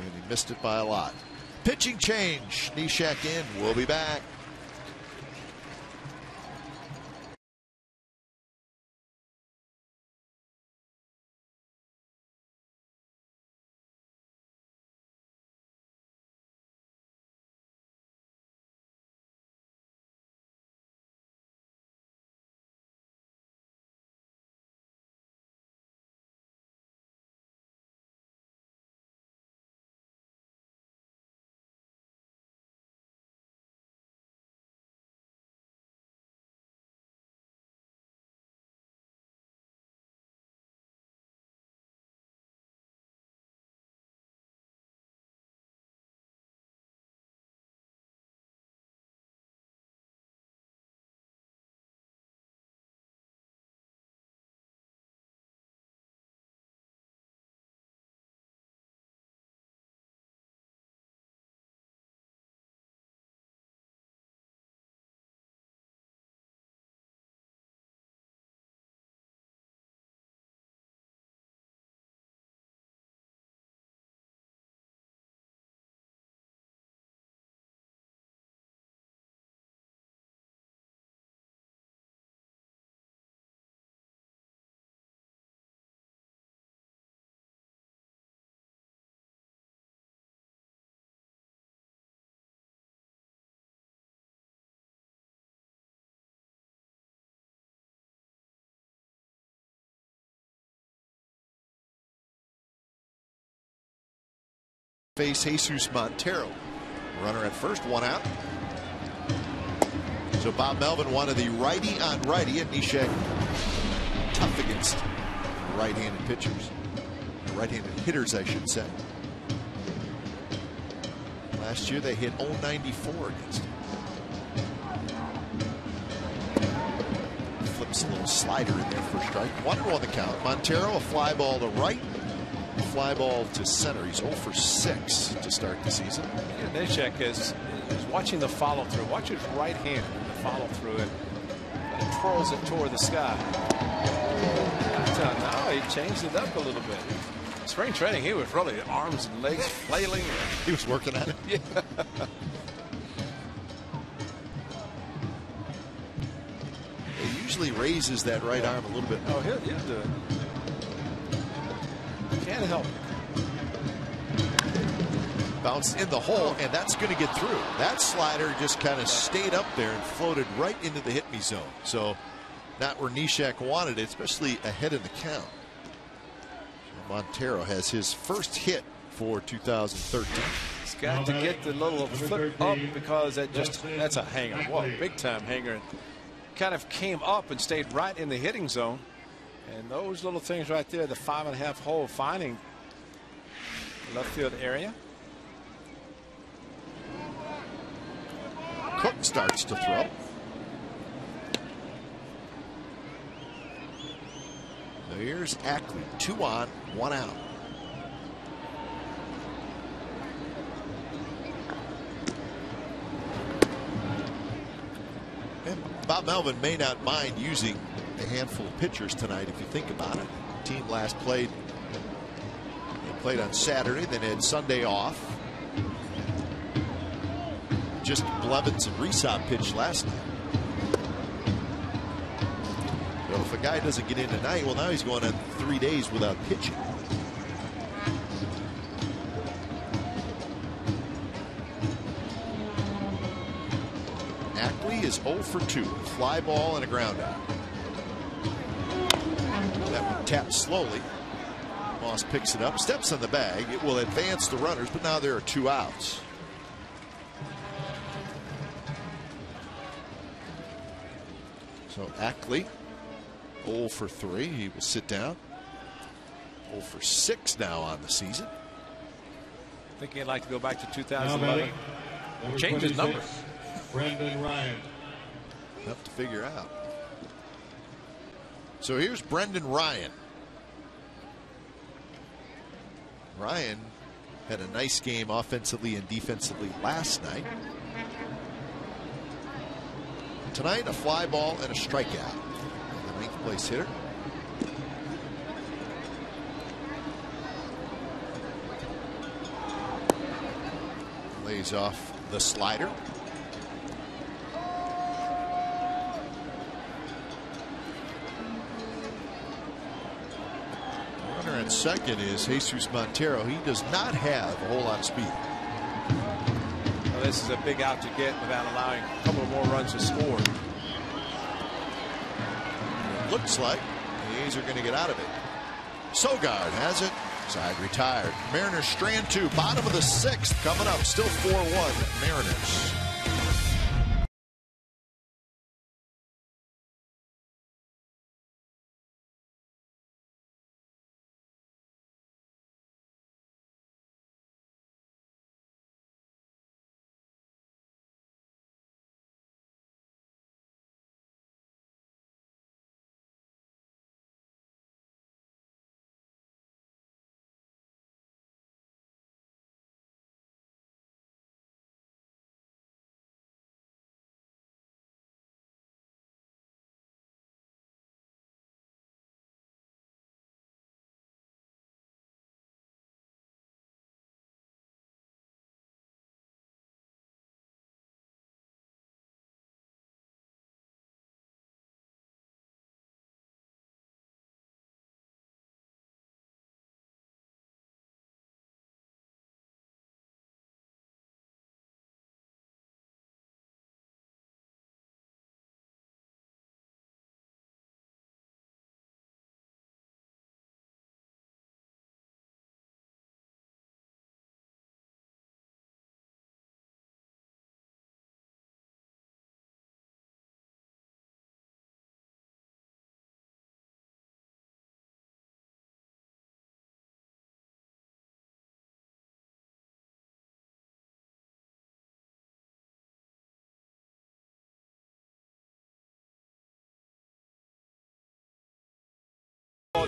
S1: And he missed it by a lot. Pitching change. Neshek in. We'll be back. face Jesus Montero. Runner at first, 1 out. So Bob Melvin wanted the righty on righty, and Neshek tough against right-handed pitchers. Right-handed hitters, I should say. Last year they hit 094 against him. Flips a little slider in there for a strike. 1-1 the count. Montero, a fly ball to right, a fly ball to center. He's 0 for 6 to start the season.
S4: Yeah, Neshek is watching the follow through. Watch his right hand in the follow through it. And it twirls it toward the sky. Now he changed it up a little bit. Spring training, he was really arms and legs flailing.
S1: He was working at it.
S4: Yeah.
S1: He usually raises that right arm a little bit.
S4: Oh, he'll do it. Can't help it.
S1: Bounced in the hole, and that's going to get through. That slider just kind of stayed up there and floated right into the hit me zone. So not where Neshek wanted it, especially ahead of the count. Montero has his first hit for 2013.
S4: He's got to get the little flip up because that's a hanger. Whoa, big time hanger. Kind of came up and stayed right in the hitting zone. And those little things right there, the 5.5 hole finding left field area.
S1: Cook starts to throw. So here's Ackley, 2 on, 1 out. And Bob Melvin may not mind using a handful of pitchers tonight if you think about it. The team last played on Saturday, then had Sunday off. Just Blevins and Resop pitched last night. So if a guy doesn't get in tonight, well, now he's going on 3 days without pitching. Ackley is 0 for 2. Fly ball and a ground out. That one tapped slowly. Moss picks it up, steps on the bag. It will advance the runners, but now there are 2 outs. So Ackley, 0 for 3. He will sit down. 0 for 6 now on the season.
S4: I think he'd like to go back to 2011. Change his number.
S5: Brendan Ryan.
S1: Tough to figure out. So here's Brendan Ryan. Ryan had a nice game offensively and defensively last night. Tonight, a fly ball and a strikeout. The 9th place hitter. Lays off the slider. Runner at second is Jesus Montero. He does not have a whole lot of speed.
S4: Well, this is a big out to get without allowing a couple more runs to score.
S1: It looks like the A's are going to get out of it. Sogard has it. Side retired. Mariners strand 2. Bottom of the 6th coming up. Still 4-1 Mariners.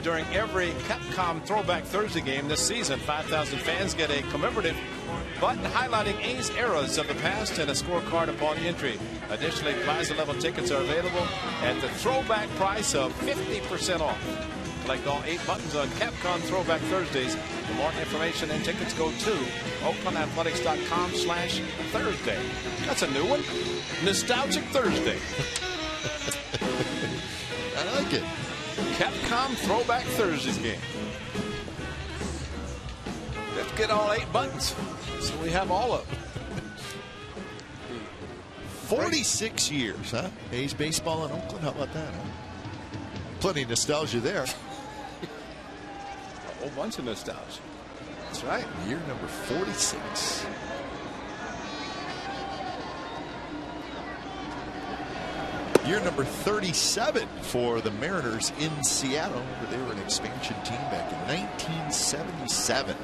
S4: during every Capcom Throwback Thursday game this season. 5,000 fans get a commemorative button highlighting A's eras of the past and a scorecard upon entry. Additionally, Plaza level tickets are available at the throwback price of 50% off. Collect all 8 buttons on Capcom Throwback Thursdays. For more information and tickets, go to OaklandAthletics.com/Thursday. That's a new one. Nostalgic Thursday.
S1: I like it.
S4: Capcom Throwback Thursdays game. Let's get all 8 buttons, so we have all of them.
S1: 46 years, huh? A's baseball in Oakland. How about that, huh? Plenty of nostalgia there.
S4: A whole bunch of nostalgia. That's right.
S1: Year number 46. Year number 37 for the Mariners in Seattle. They were an expansion team back in 1977.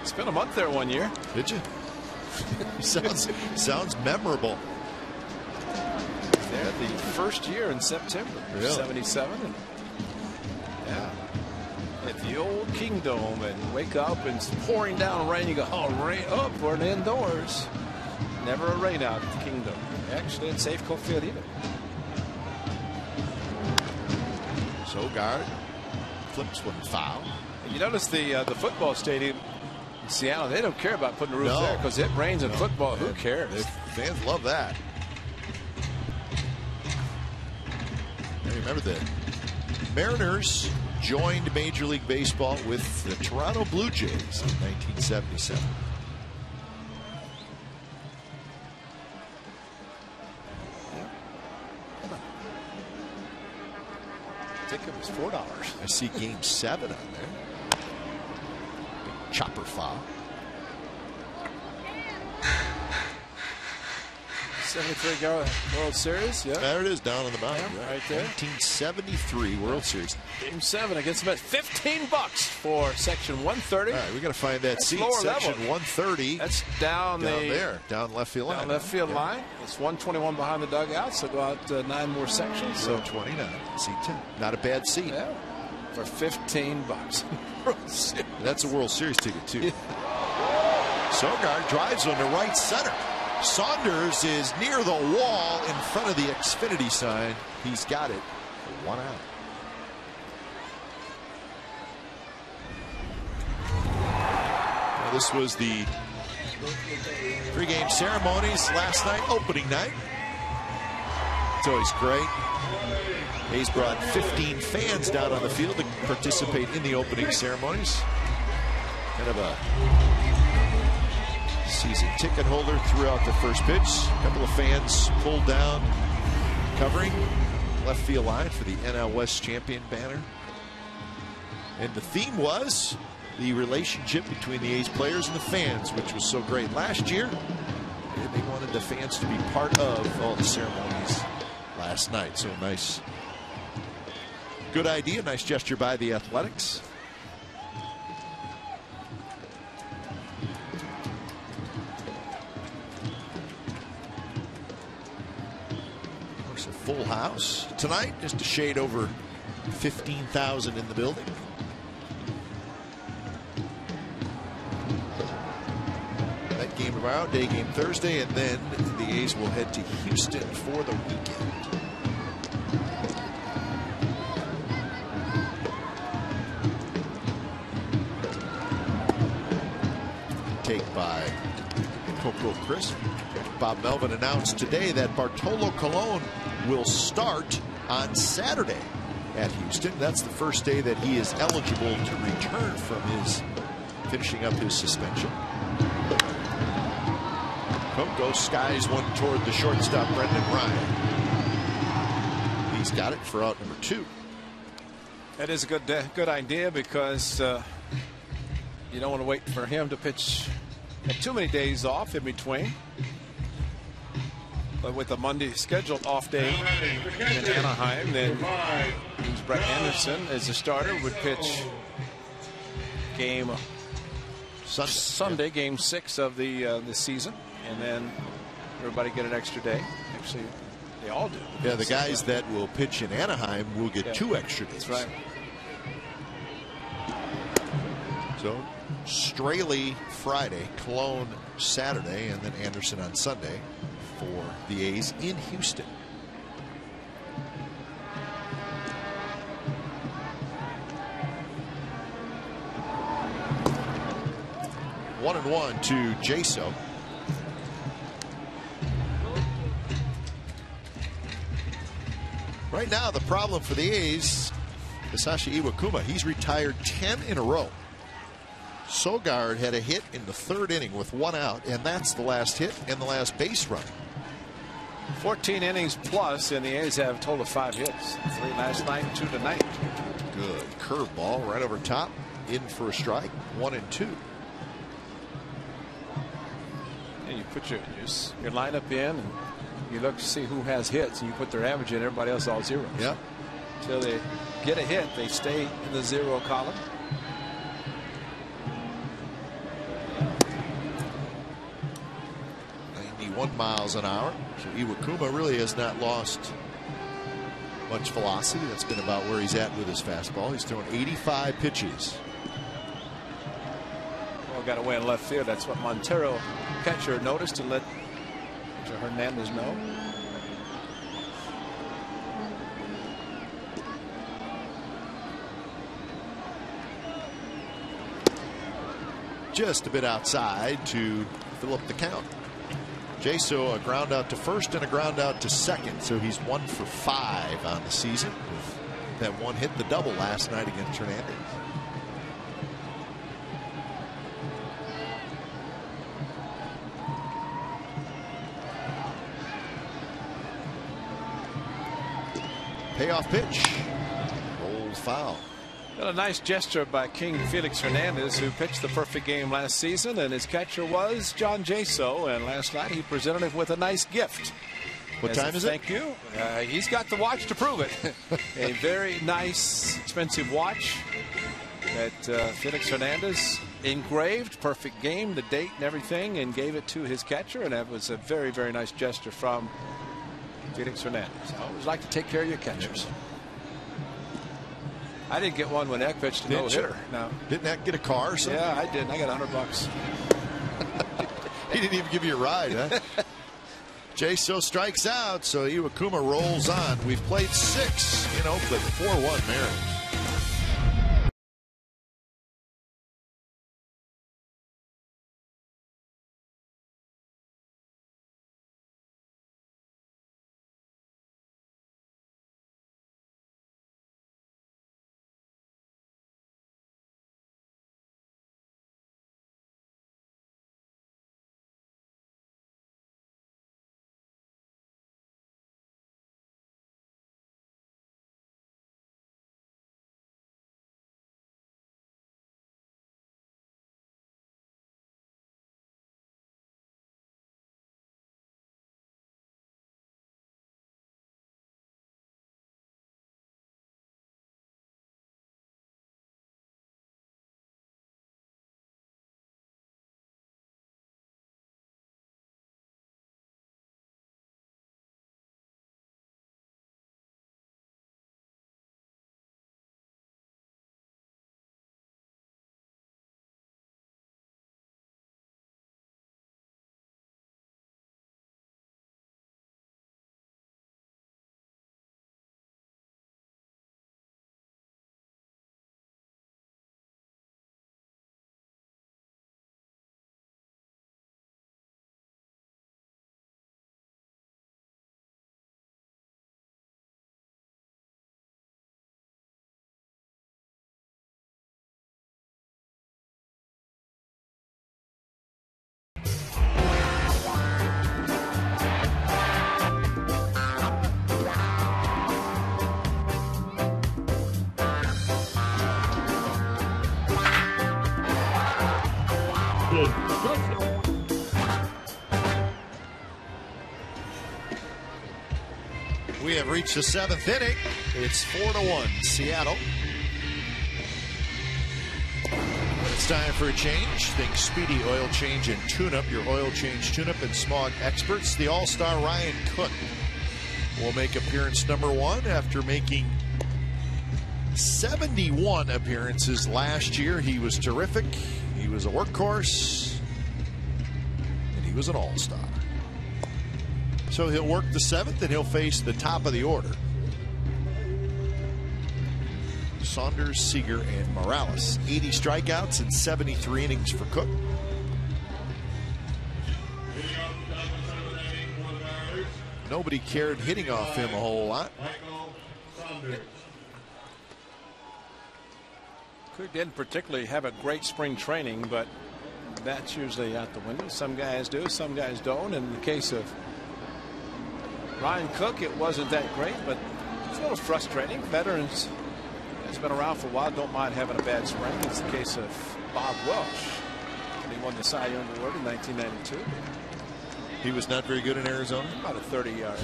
S4: Spent a month there one year.
S1: Did you? sounds memorable.
S4: There the first year in September,
S1: really?
S4: 77. And yeah, at the old Kingdome, and wake up and it's pouring down rain. You go, oh, rain up, we're indoors. Never a rain out at the Kingdome. Actually, in Safeco Field either.
S1: Sogard flips one foul.
S4: And you notice the football stadium in Seattle, they don't care about putting a roof there because it rains in football. Who cares?
S1: Fans love that. I remember the Mariners joined Major League Baseball with the Toronto Blue Jays in 1977.
S4: Ticket was $4.
S1: I see Game 7 on there. Big chopper foul.
S4: 73 World Series. Yeah,
S1: there it is down on the bottom.
S4: Yeah, right there.
S1: 1973 World Series.
S4: Game 7 against the Mets. $15 for section 130.
S1: All right, we got to find that seat.
S4: Lower
S1: section
S4: level.
S1: 130.
S4: That's down
S1: there, down left field line.
S4: Down left field line. It's 121 behind the dugout, so go out 9 more sections.
S1: So 29, seat 10. Not a bad seat.
S4: Yeah, for $15.
S1: That's a World Series ticket too. Sogard drives on the right center. Saunders is near the wall in front of the Xfinity sign. He's got it. 1 out. Well, this was the pregame ceremonies last night, opening night. It's always great. A's brought 15 fans down on the field to participate in the opening ceremonies. Kind of a season ticket holder threw out the first pitch. A couple of fans pulled down, covering left field line for the NL West champion banner. And the theme was the relationship between the A's players and the fans, which was so great last year. And they wanted the fans to be part of all the ceremonies last night. So nice, good idea, nice gesture by the Athletics. Full house tonight, just a shade over 15,000 in the building. That game tomorrow, day game Thursday, and then the A's will head to Houston for the weekend. Take by Coco Crisp. Bob Melvin announced today that Bartolo Colon will start on Saturday at Houston. That's the first day that he is eligible to return from his finishing up his suspension. Coco skies one toward the shortstop, Brendan Ryan. He's got it for out number 2.
S4: That is a good idea because you don't want to wait for him to pitch. Have too many days off in between. But with a Monday scheduled off day in Anaheim, then Brett Anderson as the starter would pitch game Sunday, game 6 of the season, and then everybody get an extra day. Actually, They all do.
S1: Yeah, the guys that will pitch in Anaheim will get 2 extra days.
S4: That's right.
S1: So Straley Friday, Cologne Saturday, and then Anderson on Sunday for the A's in Houston. One and one to Jaso. Right now, the problem for the A's, Hisashi Iwakuma, he's retired 10 in a row. Sogard had a hit in the 3rd inning with 1 out, and that's the last hit and the last base run.
S4: 14 innings plus, and the A's have a total of 5 hits. 3 last night, 2 tonight.
S1: Good curveball right over top, in for a strike. 1 and 2.
S4: And you put your lineup in, and you look to see who has hits, and you put their average in. Everybody else all zeros.
S1: Yep.
S4: Until they get a hit, they stay in the 0 column.
S1: Miles an hour. So Iwakuma really has not lost much velocity. That's been about where he's at with his fastball. He's thrown 85 pitches.
S4: Well, got away in left field. That's what Montero, catcher, noticed and let Hernandez know.
S1: Just a bit outside to fill up the count. Jaso, a ground out to first and a ground out to second, so he's 1 for 5 on the season. With that one hit the double last night against Hernandez. Payoff pitch. Rolls foul.
S4: Got a nice gesture by King Felix Hernandez, who pitched the perfect game last season, and his catcher was John Jaso, and last night he presented him with a nice gift.
S1: What time is it?
S4: Thank you. He's got the watch to prove it. A very nice, expensive watch that Felix Hernandez engraved, perfect game, the date and everything, and gave it to his catcher, and that was a very, very nice gesture from Felix Hernandez. I always like to take care of your catchers. I didn't get one when Eck pitched a no-hitter. No.
S1: Didn't Eck get a car or something?
S4: Yeah, I did. I got $100.
S1: He didn't even give you a ride, huh? Jaso strikes out, so Iwakuma rolls on. We've played 6 in Oakland, 4-1 Mariners. We have reached the 7th inning. It's 4-1 Seattle. It's time for a change. Think Speedy Oil Change and Tune-Up, your oil change tune-up and smog experts. The all-star Ryan Cook will make appearance number 1 after making 71 appearances last year. He was terrific. He was a workhorse, and he was an all-star. So he'll work the 7th, and he'll face the top of the order. Saunders, Seager, and Morales. 80 strikeouts and 73 innings for Cook. Nobody cared hitting off him a whole lot.
S4: Cook didn't particularly have a great spring training, but that's usually out the window. Some guys do, some guys don't. In the case of Ryan Cook, it wasn't that great, but it's a little frustrating. Veterans has been around for a while, don't mind having a bad spring. It's the case of Bob Welch, and he won the Cy Young Award in 1992.
S1: He was not very good in Arizona.
S4: About a 30 ERA.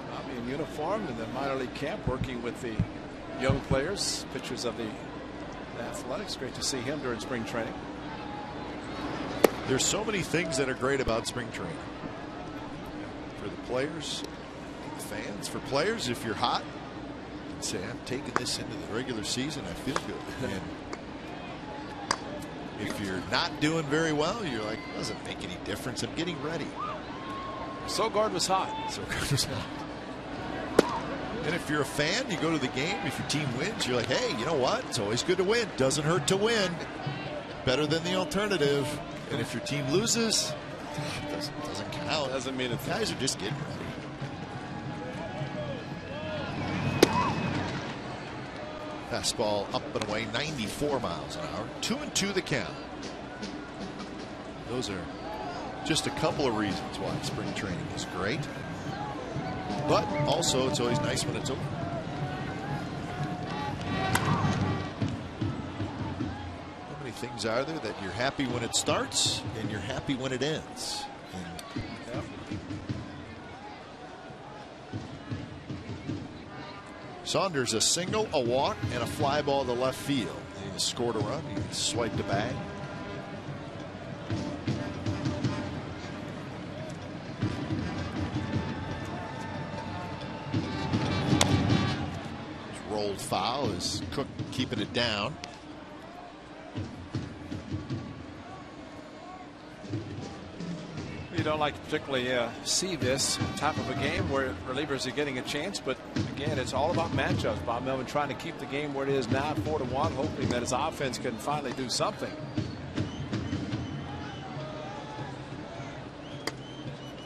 S4: Bobby in uniform in the minor league camp, working with the young players, pitchers of the Athletics. Great to see him during spring training.
S1: There's so many things that are great about spring training. For the players, the fans. For players, if you're hot, you can say, I'm taking this into the regular season. I feel good. And if you're not doing very well, you're like, it doesn't make any difference. I'm getting ready.
S4: Sogard was hot.
S1: Sogard was hot. And if you're a fan, you go to the game. If your team wins, you're like, hey, you know what? It's always good to win. Doesn't hurt to win. Better than the alternative. And if your team loses, it doesn't count.
S4: Doesn't mean it.
S1: Guys are just getting ready. Fastball up and away, 94 miles an hour. 2-2 the count. Those are just a couple of reasons why spring training is great. But also, it's always nice when it's over. How many things are there that you're happy when it starts and you're happy when it ends?
S4: Yep.
S1: Saunders a single, a walk, and a fly ball to left field. He scored a run. He swiped a bag. Rolled foul as Cook keeping it down.
S4: You don't like to particularly see this type of a game where relievers are getting a chance, but again, it's all about matchups. Bob Melvin trying to keep the game where it is now, 4-1, hoping that his offense can finally do something.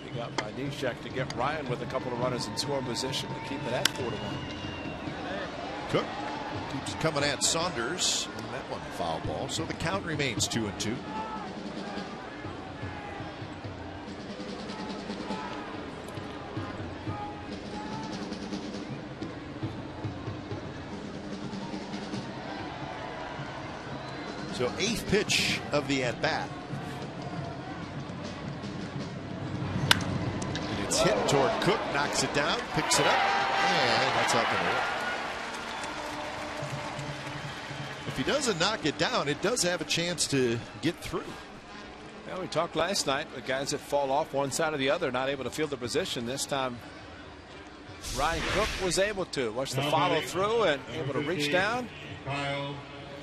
S4: Big up by Neshek to get Ryan with a couple of runners in scoring position to keep it at 4-1.
S1: Cook keeps coming at Saunders, and that one foul ball, so the count remains 2-2. So 8th pitch of the at-bat. And it's hit toward Cook, knocks it down, picks it up, and that's not going to work. If he doesn't knock it down, it does have a chance to get through.
S4: Well, we talked last night, the guys that fall off one side or the other, not able to field the position. This time, Ryan Cook was able to. Watch the follow through and able to reach down.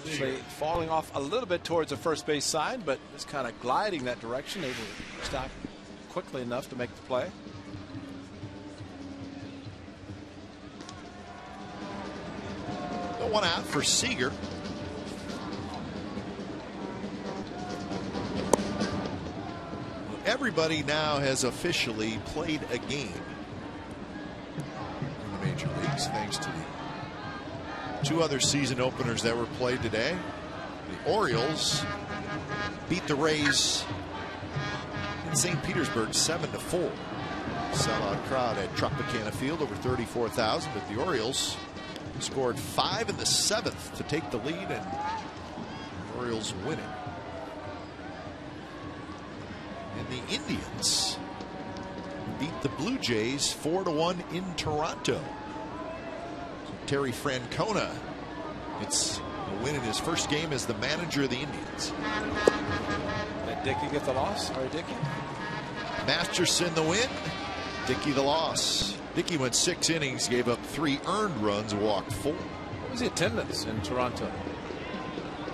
S4: Actually falling off a little bit towards the first base side, but it's kind of gliding that direction, able to stop quickly enough to make the play.
S1: The one out for Seager. Everybody now has officially played a game in the major leagues, thanks to the 2 other season openers that were played today. The Orioles beat the Rays in St. Petersburg 7-4. Sellout crowd at Tropicana Field, over 34,000, but the Orioles scored 5 in the 7th to take the lead, and the Orioles win it. And the Indians beat the Blue Jays 4-1 in Toronto. Terry Francona, it's a win in his first game as the manager of the Indians.
S4: Did Dickey get the loss? Sorry, Dickey.
S1: Masterson the win. Dickey the loss. Dickey went 6 innings, gave up 3 earned runs, walked 4.
S4: What was the attendance in Toronto?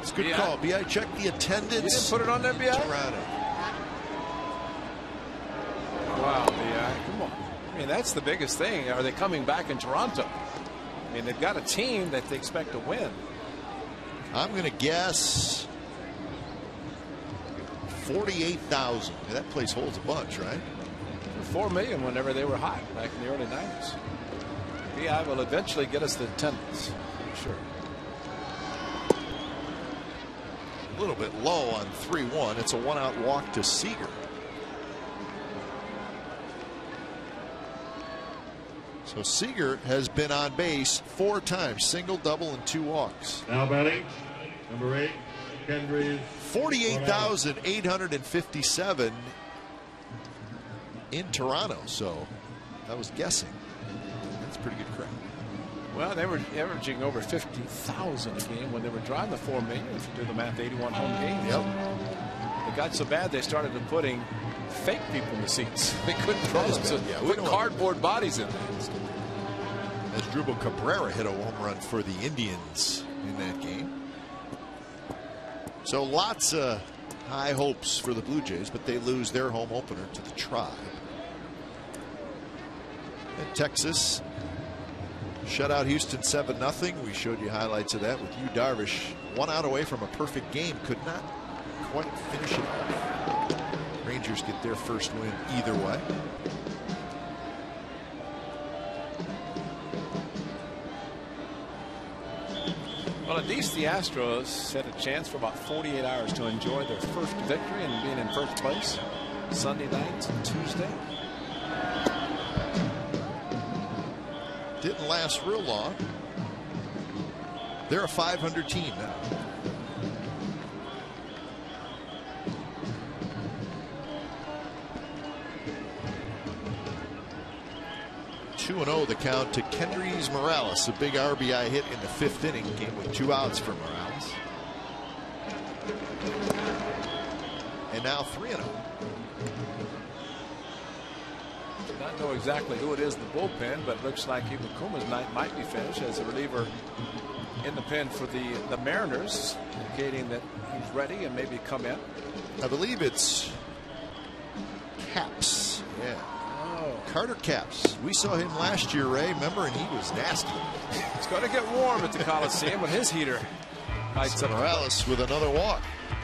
S1: It's a good call. B.I. check the attendance.
S4: You didn't put it on there, B.I.?
S1: Toronto.
S4: Wow, B.I. Come on. I mean, that's the biggest thing. Are they coming back in Toronto? I mean, they've got a team that they expect to win.
S1: I'm going to guess 48,000. That place holds a bunch, right?
S4: 4 million whenever they were hot back in the early 90s. B.I. will eventually get us the attendance, for sure.
S1: A little bit low on 3-1. It's a 1-out walk to Seager. So Seager has been on base 4 times, single, double, and 2 walks.
S5: Now batting, number 8, Kendrys.
S1: 48,857 in Toronto. So I was guessing. That's pretty good credit.
S4: Well, they were averaging over 50,000 a game when they were driving the 4 million. If you do the math, 81 home games.
S1: Yep.
S4: It got so bad they started putting fake people in the seats. They couldn't throw them, so put cardboard bodies in there.
S1: As Drupal Cabrera hit a home run for the Indians in that game. So lots of high hopes for the Blue Jays, but they lose their home opener to the Tribe. And Texas shut out Houston 7-0. We showed you highlights of that with Yu Darvish 1 out away from a perfect game. Could not quite finish it off. Rangers get their first win either way.
S4: Well, at least the Astros had a chance for about 48 hours to enjoy their first victory and being in first place Sunday night and Tuesday.
S1: Didn't last real long. They're a 500 team now. (2-0) the count to Kendrys Morales. A big RBI hit in the 5th inning. Came with 2 outs for Morales. And now 3-0.
S4: Not know exactly who it is in the bullpen, but it looks like Iwakuma's night might be finished as a reliever in the pen for the Mariners, indicating that he's ready and maybe come in.
S1: I believe it's Caps. Yeah. Carter Caps. We saw him last year, Ray. Remember, and he was nasty.
S4: It's going to get warm at the Coliseum when his heater lights up.
S1: Morales with another walk.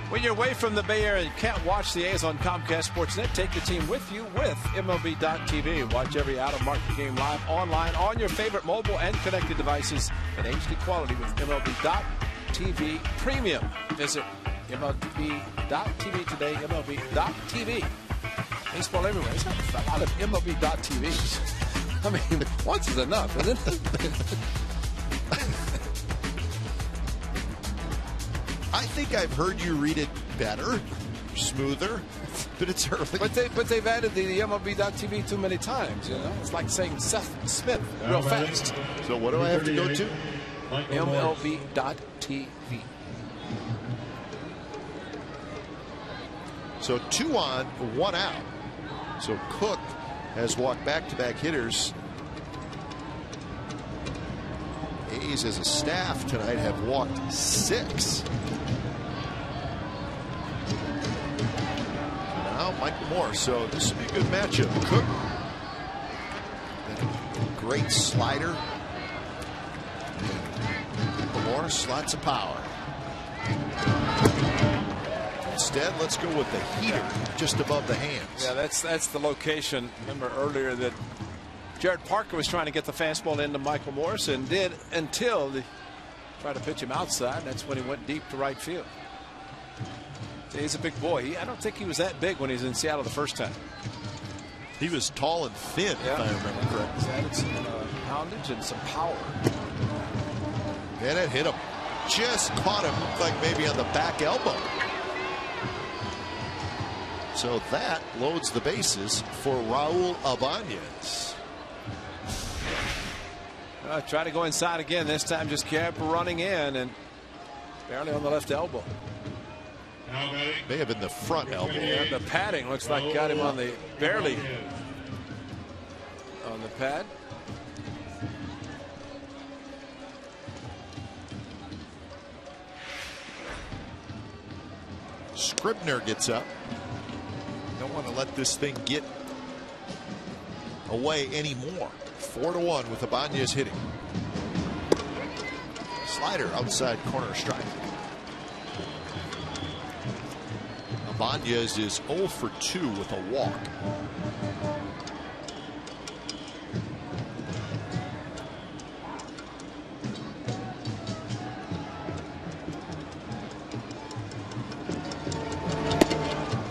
S4: When you're away from the Bay Area and can't watch the A's on Comcast Sportsnet, take the team with you with MLB.TV. Watch every out-of-market game live online on your favorite mobile and connected devices in HD quality with MLB.TV Premium. Visit MLB.TV today, MLB.TV. Baseball everywhere. There's not a lot of MLB.TVs. I mean, once is enough, isn't it?
S1: I think I've heard you read it better, smoother, but it's early.
S4: But they've added the MLB.TV too many times. You know, it's like saying Seth Smith real fast.
S1: So what do I have to go to?
S4: MLB.TV.
S1: So 2 on, 1 out. So Cook has walked back-to-back hitters. A's as a staff tonight have walked 6. Now Michael Morse. So this will be a good matchup. Cook, great slider. Morse, lots of power. Instead, let's go with the heater just above the hands.
S4: Yeah, that's the location. Remember earlier that Jared Parker was trying to get the fastball into Michael Morse and did until they tried to pitch him outside. That's when he went deep to right field. So he's a big boy. I don't think he was that big when he was in Seattle the first time.
S1: He was tall and thin, if I remember correctly.
S4: He's added some poundage and some power.
S1: And it hit him. Just caught him, looked like maybe on the back elbow. So that loads the bases for Raul Ibanez.
S4: Try to go inside again. This time just kept running in and barely on the left elbow.
S1: May have been the front elbow.
S4: Yeah, the padding looks like got him on the barely on the pad.
S1: Scribner gets up. Don't want to let this thing get away anymore. 4-1 with Ibanez hitting. Slider outside corner strike. Ibanez is 0 for 2 with a walk.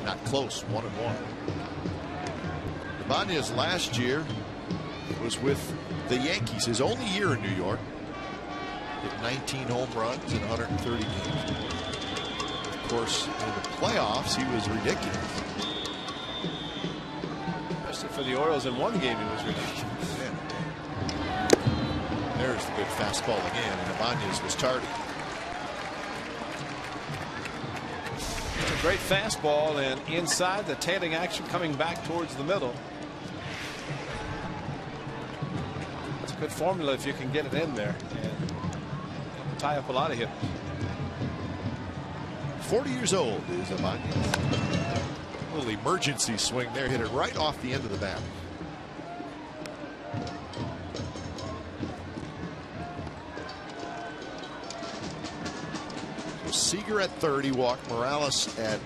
S1: Not close, 1-1. Ibanez last year was with the Yankees, his only year in New York. Hit 19 home runs in 130 games. Of course, in the playoffs, he was ridiculous.
S4: Especially for the Orioles, in one game, he was ridiculous.
S1: Yeah. There's the good fastball again, and Ibanez was tardy.
S4: It's a great fastball, and inside, the tailing action coming back towards the middle. It's a good formula if you can get it in there and tie up a lot of hitters.
S1: 40 years old is Ibanez. A little emergency swing there, hit it right off the end of the bat. So Seager at third, he walked. Morales at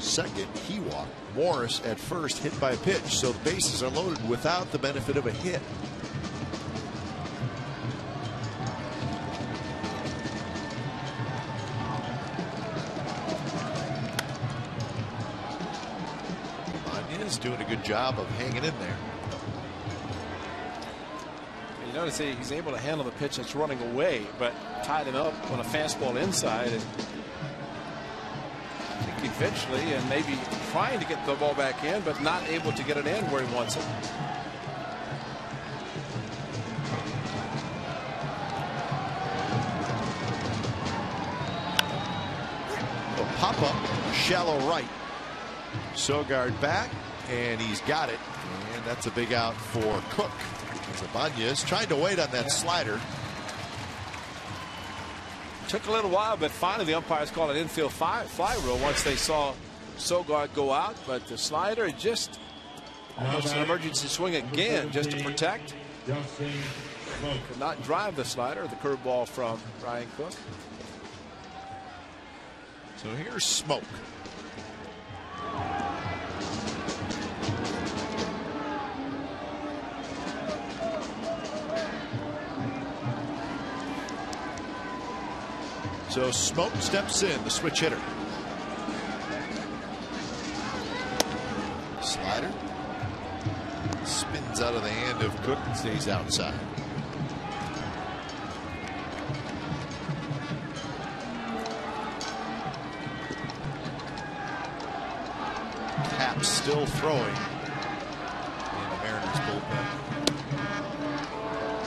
S1: second, he walked. Morse at first, hit by a pitch. So the bases are loaded without the benefit of a hit. Doing a good job of hanging in there.
S4: You notice he's able to handle the pitch that's running away, but tied him up on a fastball inside, and I think eventually, and maybe trying to get the ball back in, but not able to get it in where he wants it.
S1: A pop up, shallow right. Sogard back. And he's got it, and that's a big out for Cook. As Ibanez tried to wait on that slider.
S4: Took a little while, but finally the umpires called an infield fly rule once they saw Sogard go out. But the slider just almost an emergency swing again just to protect. Could not drive the slider, the curveball from Ryan Cook.
S1: So here's Smoke. So Smoke steps in, the switch hitter. Slider spins out of the hand of Cook and stays outside. Cap still throwing in the Mariners bullpen.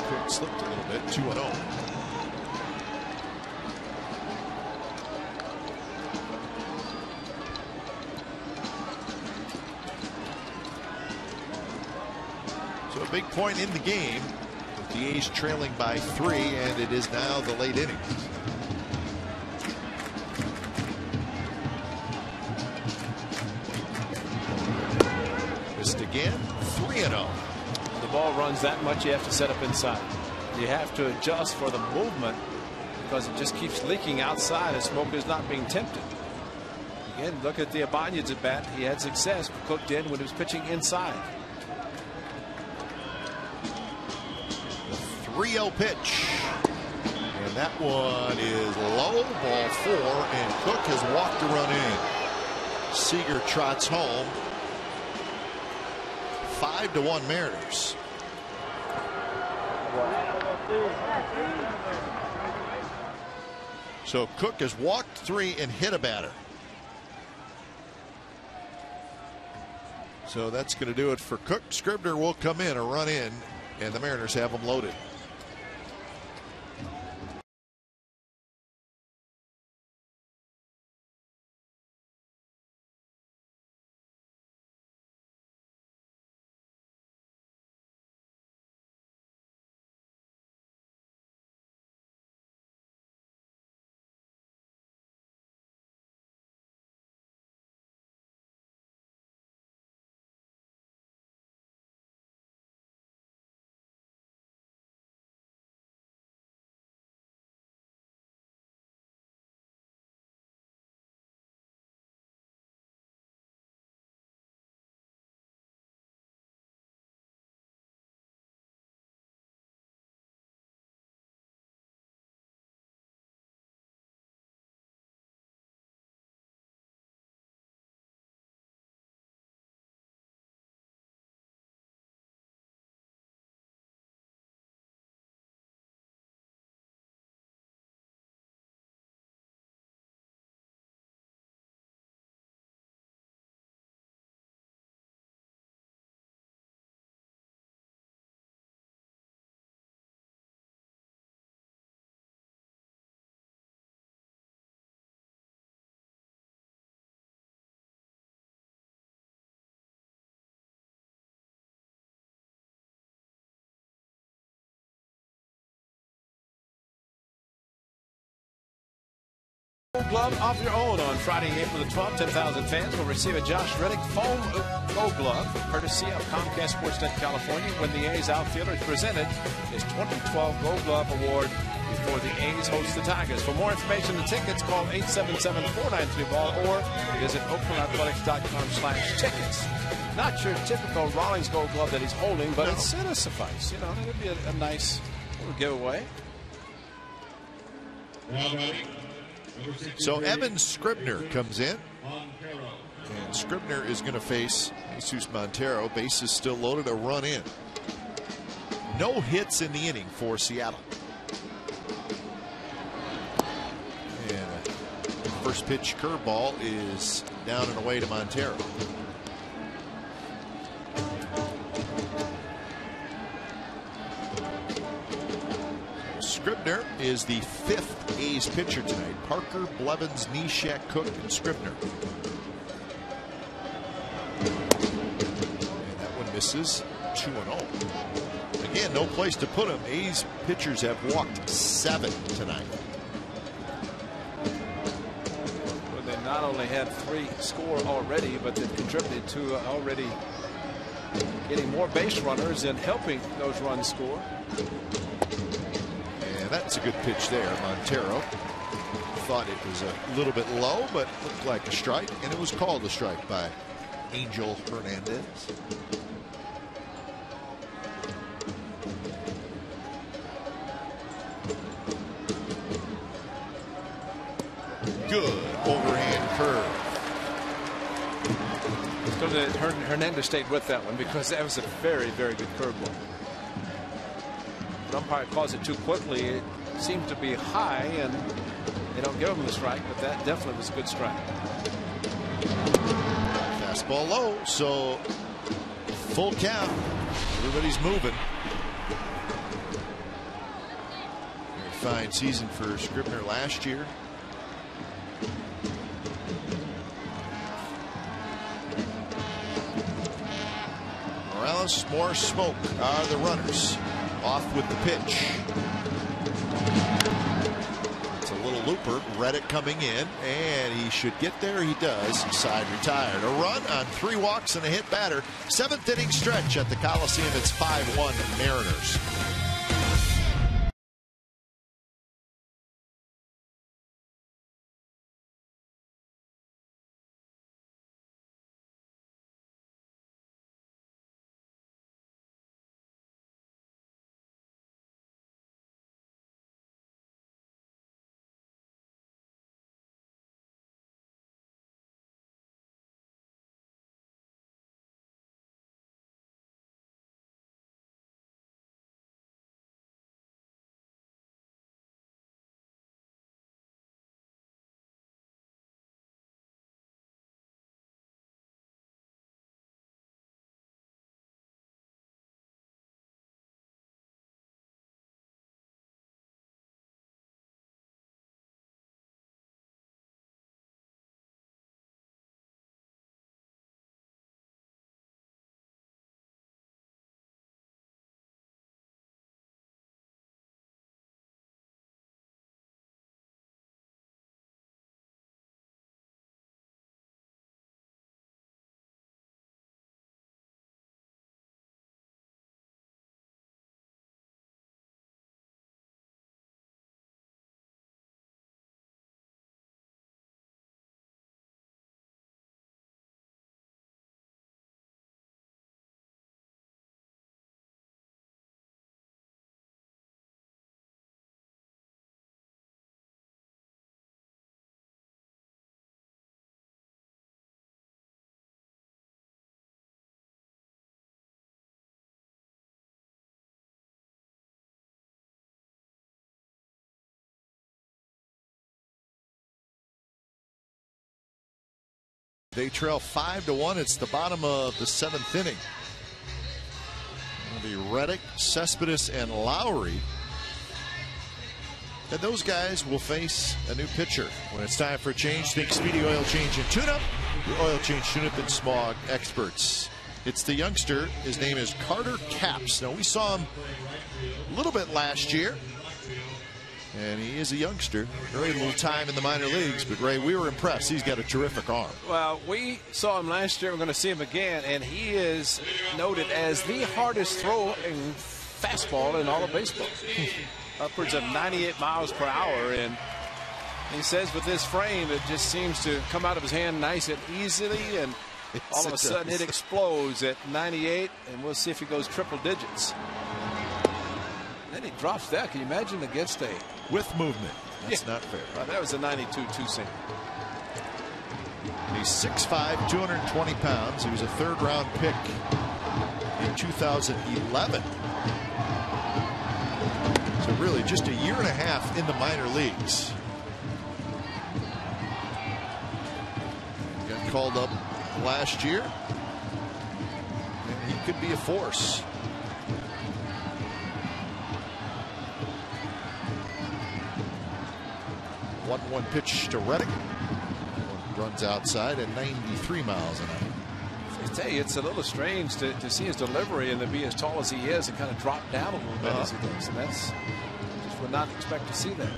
S1: Cook slipped a little bit, 2-0. Big point in the game with the A's trailing by 3, and it is now the late innings. Missed again, 3-0.
S4: The ball runs that much, you have to set up inside. You have to adjust for the movement because it just keeps leaking outside and Smoke is not being tempted. Again, look at the Ibanez at bat. He had success. Cook did when he was pitching inside.
S1: 3-0 pitch, and that one is low, ball 4, and Cook has walked a run in. Seager trots home. 5-1 Mariners. So Cook has walked 3 and hit a batter. So that's going to do it for Cook. Scribner will come in, a run in, and the Mariners have them loaded.
S4: Gold Glove of your own on Friday, April the 12th. 10,000 fans will receive a Josh Reddick foam Gold Glove, courtesy of Comcast Sportsnet California, when the A's outfielder is presented his 2012 Gold Glove Award before the A's host the Tigers. For more information and tickets, call 877-493-BALL or visit OaklandAthletics.com/tickets. Not your typical Rawlings Gold Glove that he's holding, but it's going to suffice. You know, it'll be a nice little giveaway.
S1: So Evan Scribner comes in, and Scribner is going to face Jesus Montero. Bases still loaded, a run in. No hits in the inning for Seattle. And first pitch curveball is down and away to Montero. Scribner is the 5th A's pitcher tonight. Parker, Blevins, Neshek, Cook, and Scribner. And that one misses. 2-0. Again, no place to put him. A's pitchers have walked 7 tonight.
S4: Well, they not only had 3 score already, but they've contributed to already getting more base runners and helping those runs score.
S1: That's a good pitch there. Montero thought it was a little bit low, but looked like a strike, and it was called a strike by Angel Hernandez. Good overhand curve.
S4: Hernandez stayed with that one because that was a very, very good curveball. The umpire calls it too quickly. It seemed to be high, and they don't give him the strike, but that definitely was a good strike.
S1: Fastball low, so full count. Everybody's moving. Very fine season for Scribner last year. Morales, Morse, Smoke are the runners. Off with the pitch. It's a little looper. Reddick coming in, and he should get there. He does. Side retired. A run on 3 walks and a hit batter. 7th inning stretch at the Coliseum. It's 5-1 Mariners. They trail 5-1. It's the bottom of the 7th inning. It'll be Reddick, Cespedes, and Lowry. And those guys will face a new pitcher when it's time for a change. Think Speedy Oil Change and Tune-Up. Your oil change, tune-up, and smog experts. It's the youngster. His name is Carter Capps. Now, we saw him a little bit last year. And he is a youngster. Very little time in the minor leagues, but Ray, we were impressed. He's got a terrific arm.
S4: Well, we saw him last year. We're going to see him again, and he is noted as the hardest throwing fastball in all of baseball. Upwards of 98 miles per hour, and he says with this frame, it just seems to come out of his hand nice and easily, and all of a sudden it explodes at 98, and we'll see if he goes triple digits. Then he drops that. Can you imagine against a
S1: with movement? That's not fair.
S4: Well, that was a 92 two-seam.
S1: He's 6'5", 220 pounds. He was a third-round pick in 2011. So really just a year and a half in the minor leagues. Got called up last year, and he could be a force. 1-1 pitch to Reddick. Runs outside at 93 miles an hour.
S4: I tell you, it's a little strange to see his delivery and to be as tall as he is and kind of drop down a little bit as he does. And that's just would not expect to see that.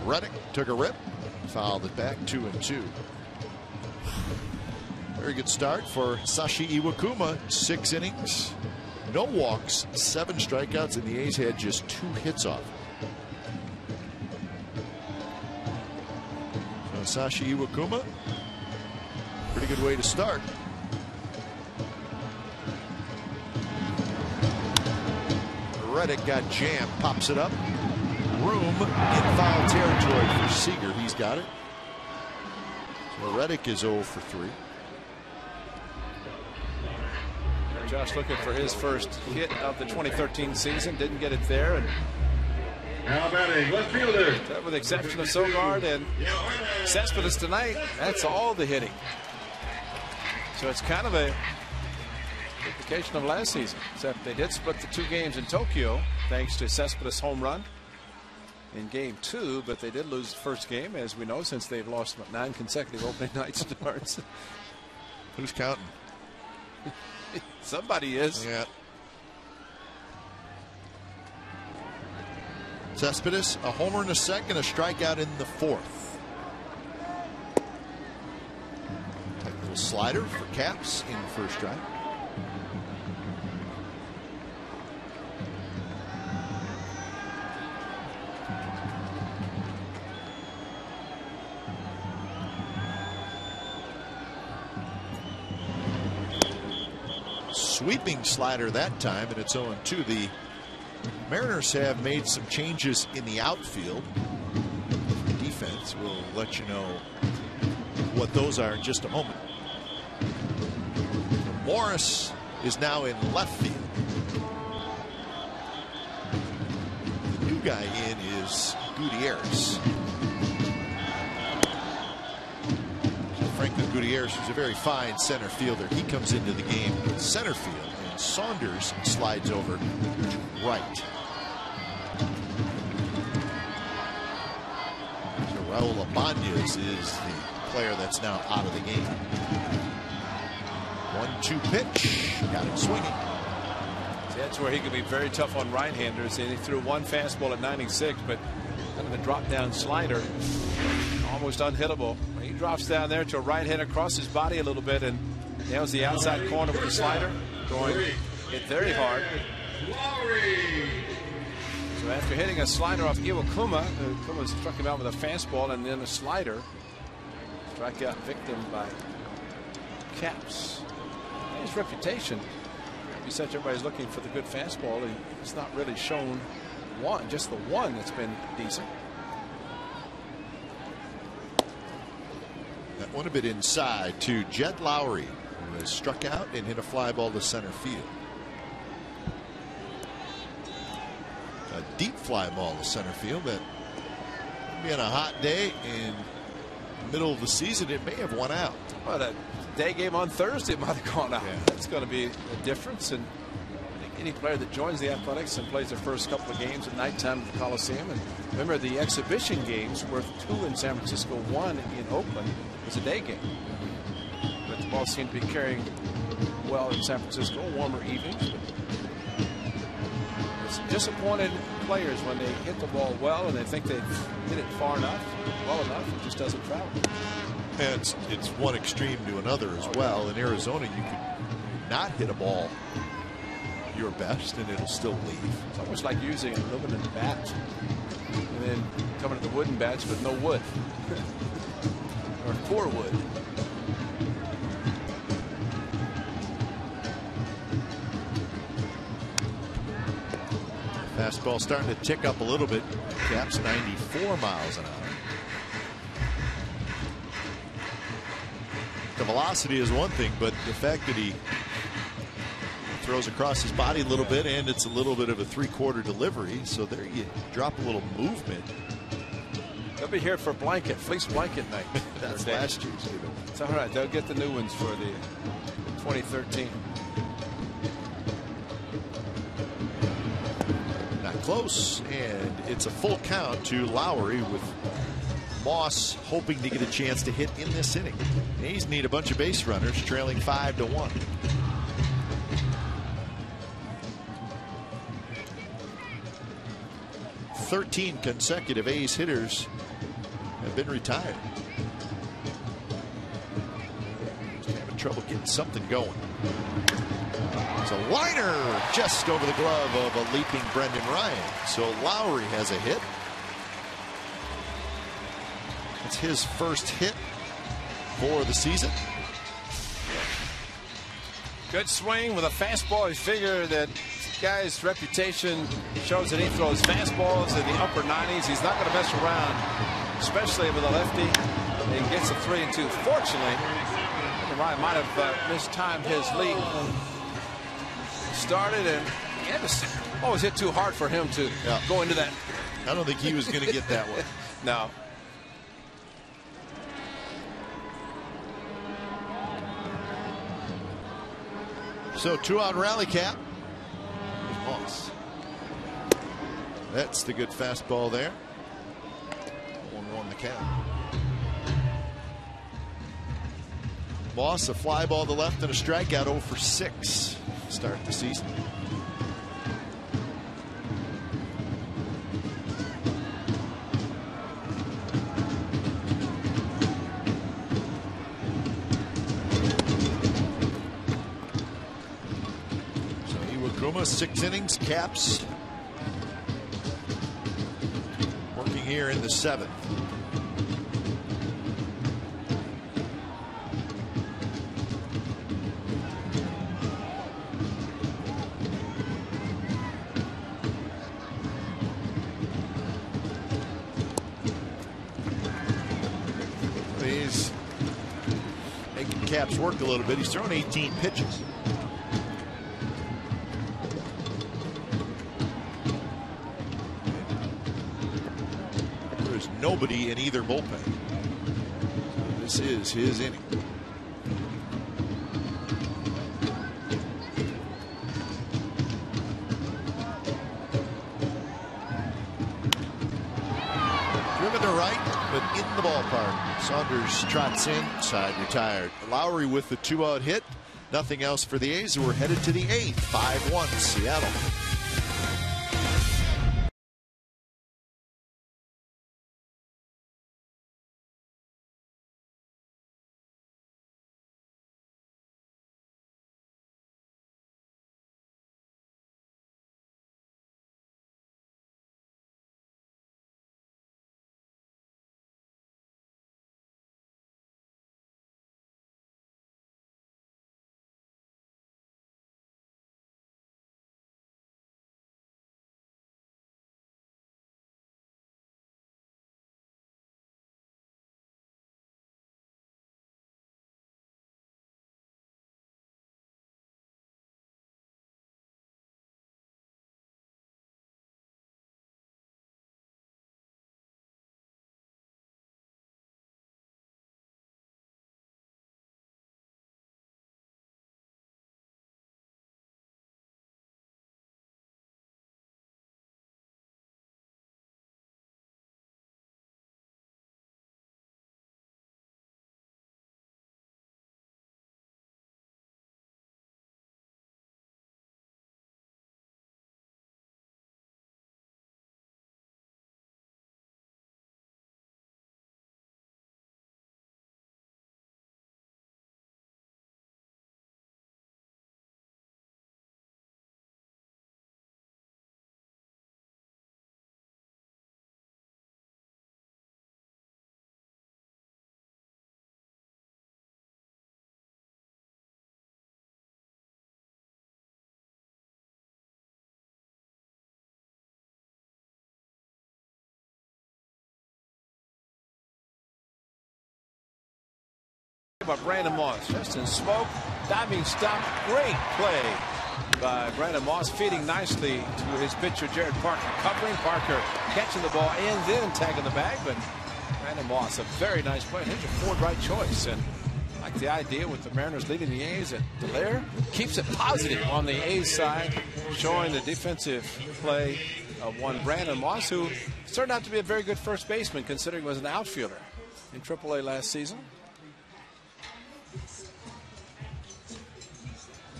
S1: Reddick took a rip, fouled it back, 2-2. Very good start for Sashi Iwakuma. 6 innings, no walks, 7 strikeouts, and the A's had just 2 hits off. So Sashi Iwakuma, pretty good way to start. Reddick got jammed, pops it up. Room in foul territory for Seager. He's got it. So Reddick is 0 for 3.
S4: Josh looking for his first hit of the 2013 season. Didn't get it there. And
S5: now batting left fielder.
S4: With the exception of Sogard and Cespedes tonight, that's all the hitting. So it's kind of a duplication of last season, except they did split the 2 games in Tokyo thanks to Cespedes' home run in game 2, but they did lose the first game, as we know, since they've lost 9 consecutive opening night starts.
S1: Who's counting?
S4: Somebody is.
S1: Yeah. Cespedes, a homer in the second, a strikeout in the 4th. A little slider for Caps in the first strike. Sweeping slider that time, and it's 0-2. The Mariners have made some changes in the outfield. Defense, we'll let you know what those are in just a moment. Morse is now in left field. The new guy in is Gutierrez. Franklin Gutierrez, who's a very fine center fielder, he comes into the game in center field, and Saunders slides over to right. So Raul Ibanez is the player that's now out of the game. 1-2 pitch, got him swinging.
S4: See, that's where he could be very tough on right-handers. He threw 1 fastball at 96, but kind of a drop-down slider, almost unhittable. He drops down there to a right hand across his body a little bit, and nails the outside corner with the slider, going hit very hard. So after hitting a slider off Iwakuma, Iwakuma struck him out with a fastball and then a slider. Strikeout victim by Caps. His reputation, such everybody's looking for the good fastball, and it's not really shown one, just the one that's been decent.
S1: That one a bit inside to Jed Lowry, who has struck out and hit a fly ball to center field. A deep fly ball to center field that, being a hot day in the middle of the season, it may have won out.
S4: Well, that day game on Thursday might have gone out. Yeah. That's going to be a difference. And I think any player that joins the Athletics and plays their first couple of games at nighttime at the Coliseum, and remember the exhibition games were 2 in San Francisco, 1 in Oakland, was a day game. But the ball seemed to be carrying well in San Francisco, warmer evenings. It's disappointed players when they hit the ball well and they think they've hit it far enough, well enough, it just doesn't travel.
S1: And it's one extreme to another as well. In Arizona, you could not hit a ball your best and it'll still leave.
S4: It's almost like using aluminum bats and then coming to the wooden bats with no wood or poor wood.
S1: Fastball starting to tick up a little bit. Caps 94 miles an hour. The velocity is one thing, but the fact that he throws across his body a little bit, and it's a little bit of a three-quarter delivery, so there you drop a little movement.
S4: They'll be here for fleece blanket night.
S1: That's last year's.
S4: It's all right. They'll get the new ones for the 2013.
S1: Not close, and it's a full count to Lowry with Moss hoping to get a chance to hit in this inning. A's need a bunch of base runners, trailing 5-1. "13 consecutive A's hitters have been retired. Just having trouble getting something going. It's a liner just over the glove of a leaping Brendan Ryan. So Lowry has a hit. It's his first hit for the season.
S4: Good swing with a fastball. You figure that this guy's reputation shows that he throws fastballs in the upper 90s. He's not going to mess around, especially with a lefty. He gets a 3-2. Fortunately, Ryan might have mistimed his lead. Started and he had to always hit too hard for him to go into that.
S1: I don't think he was going to get that one.
S4: No.
S1: So 2-out rally cap. Here's Moss. That's the good fastball there. 1-1 the count. Moss, a fly ball to left and a strikeout, 0 for 6 to start the season. So Iwakuma, 6 innings, Caps working here in the 7th. He's making Caps work a little bit. He's thrown 18 pitches. There's nobody in either bullpen. This is his inning. Driven to right, but in the ballpark. Saunders trots in, side retired. Lowry with the 2-out hit. Nothing else for the A's, who are headed to the 8th. 5-1 Seattle.
S4: By Brandon Moss, just in smoke, diving stop, great play by Brandon Moss, feeding nicely to his pitcher Jared Parker, covering Parker, catching the ball and then tagging the bag. But Brandon Moss, a very nice play. Here's a forward right choice, and I like the idea with the Mariners leading the A's that Delaire keeps it positive on the A's side, showing the defensive play of one Brandon Moss, who turned out to be a very good first baseman considering he was an outfielder in AAA last season.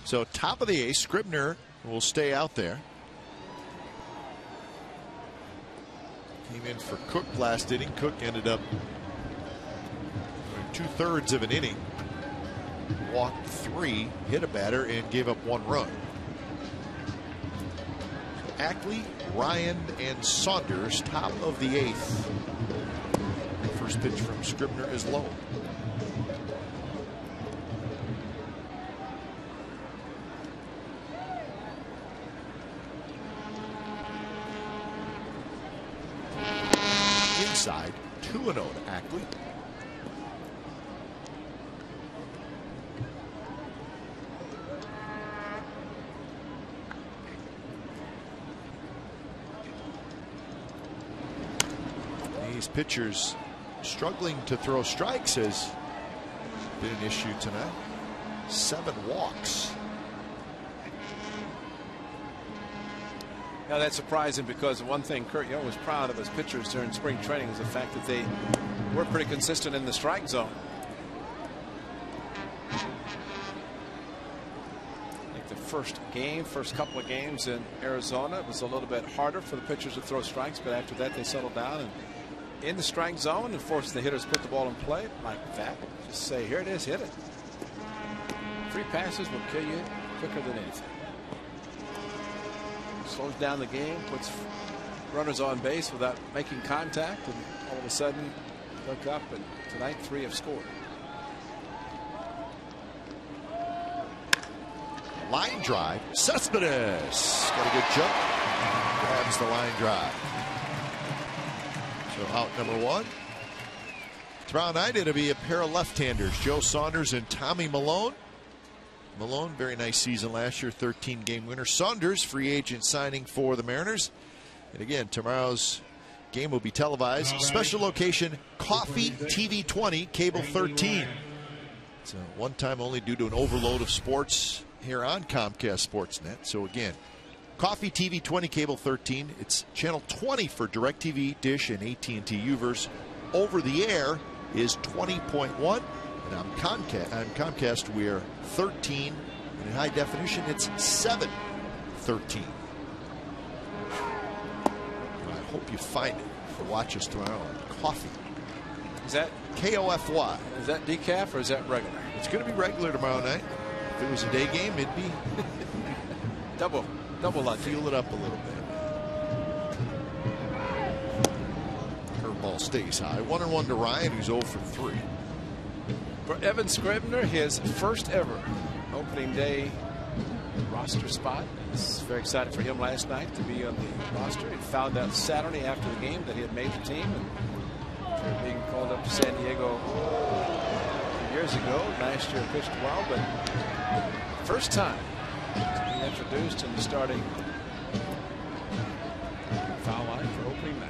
S1: So top of the eighth, Scribner will stay out there. Came in for Cook last inning. Cook ended up 2/3 of an inning. Walked 3, hit a batter, and gave up 1 run. Ackley, Ryan, and Saunders, top of the 8th. First pitch from Scribner is low. Inside, 2-0 to Ackley. These pitchers struggling to throw strikes has been an issue tonight. 7 walks.
S4: Now that's surprising because one thing Kurt Young was proud of his pitchers during spring training is the fact that they were pretty consistent in the strike zone. I think the first couple of games in Arizona, it was a little bit harder for the pitchers to throw strikes, but after that they settled down and in the strike zone and forced the hitters to put the ball in play like that. Just say, here it is, hit it. 3 passes will kill you quicker than anything. Slows down the game, puts runners on base without making contact, and all of a sudden look up, and tonight 3 have scored.
S1: Line drive, Cespedes got a good jump, grabs the line drive. So out number 1. Tomorrow night it'll be a pair of left-handers, Joe Saunders and Tommy Milone. Milone, very nice season last year, 13-game winner. Saunders, free agent signing for the Mariners. And again, tomorrow's game will be televised. Special location, Coffee TV 20, Cable 13. It's a one-time only due to an overload of sports here on Comcast Sportsnet. So again, Coffee TV 20, Cable 13. It's channel 20 for DirecTV, Dish, and AT&T U-verse. Over the air is 20.1. And on Comcast, we're 13. And in high definition, it's 713. I hope you find it for watch us tomorrow on Coffee.
S4: Is that
S1: KOFY?
S4: Is that decaf or is that regular?
S1: It's going to be regular tomorrow night. If it was a day game, it'd be
S4: double lunch.
S1: Feel it up a little bit. Curveball stays high. 1-1 to Ryan, who's 0 for 3.
S4: For Evan Scribner, his first ever opening day roster spot. It's very excited for him last night to be on the roster. He found out Saturday after the game that he had made the team, and after being called up to San Diego 2 years ago. Last year pitched well, but first time to be introduced in the starting foul line for opening night.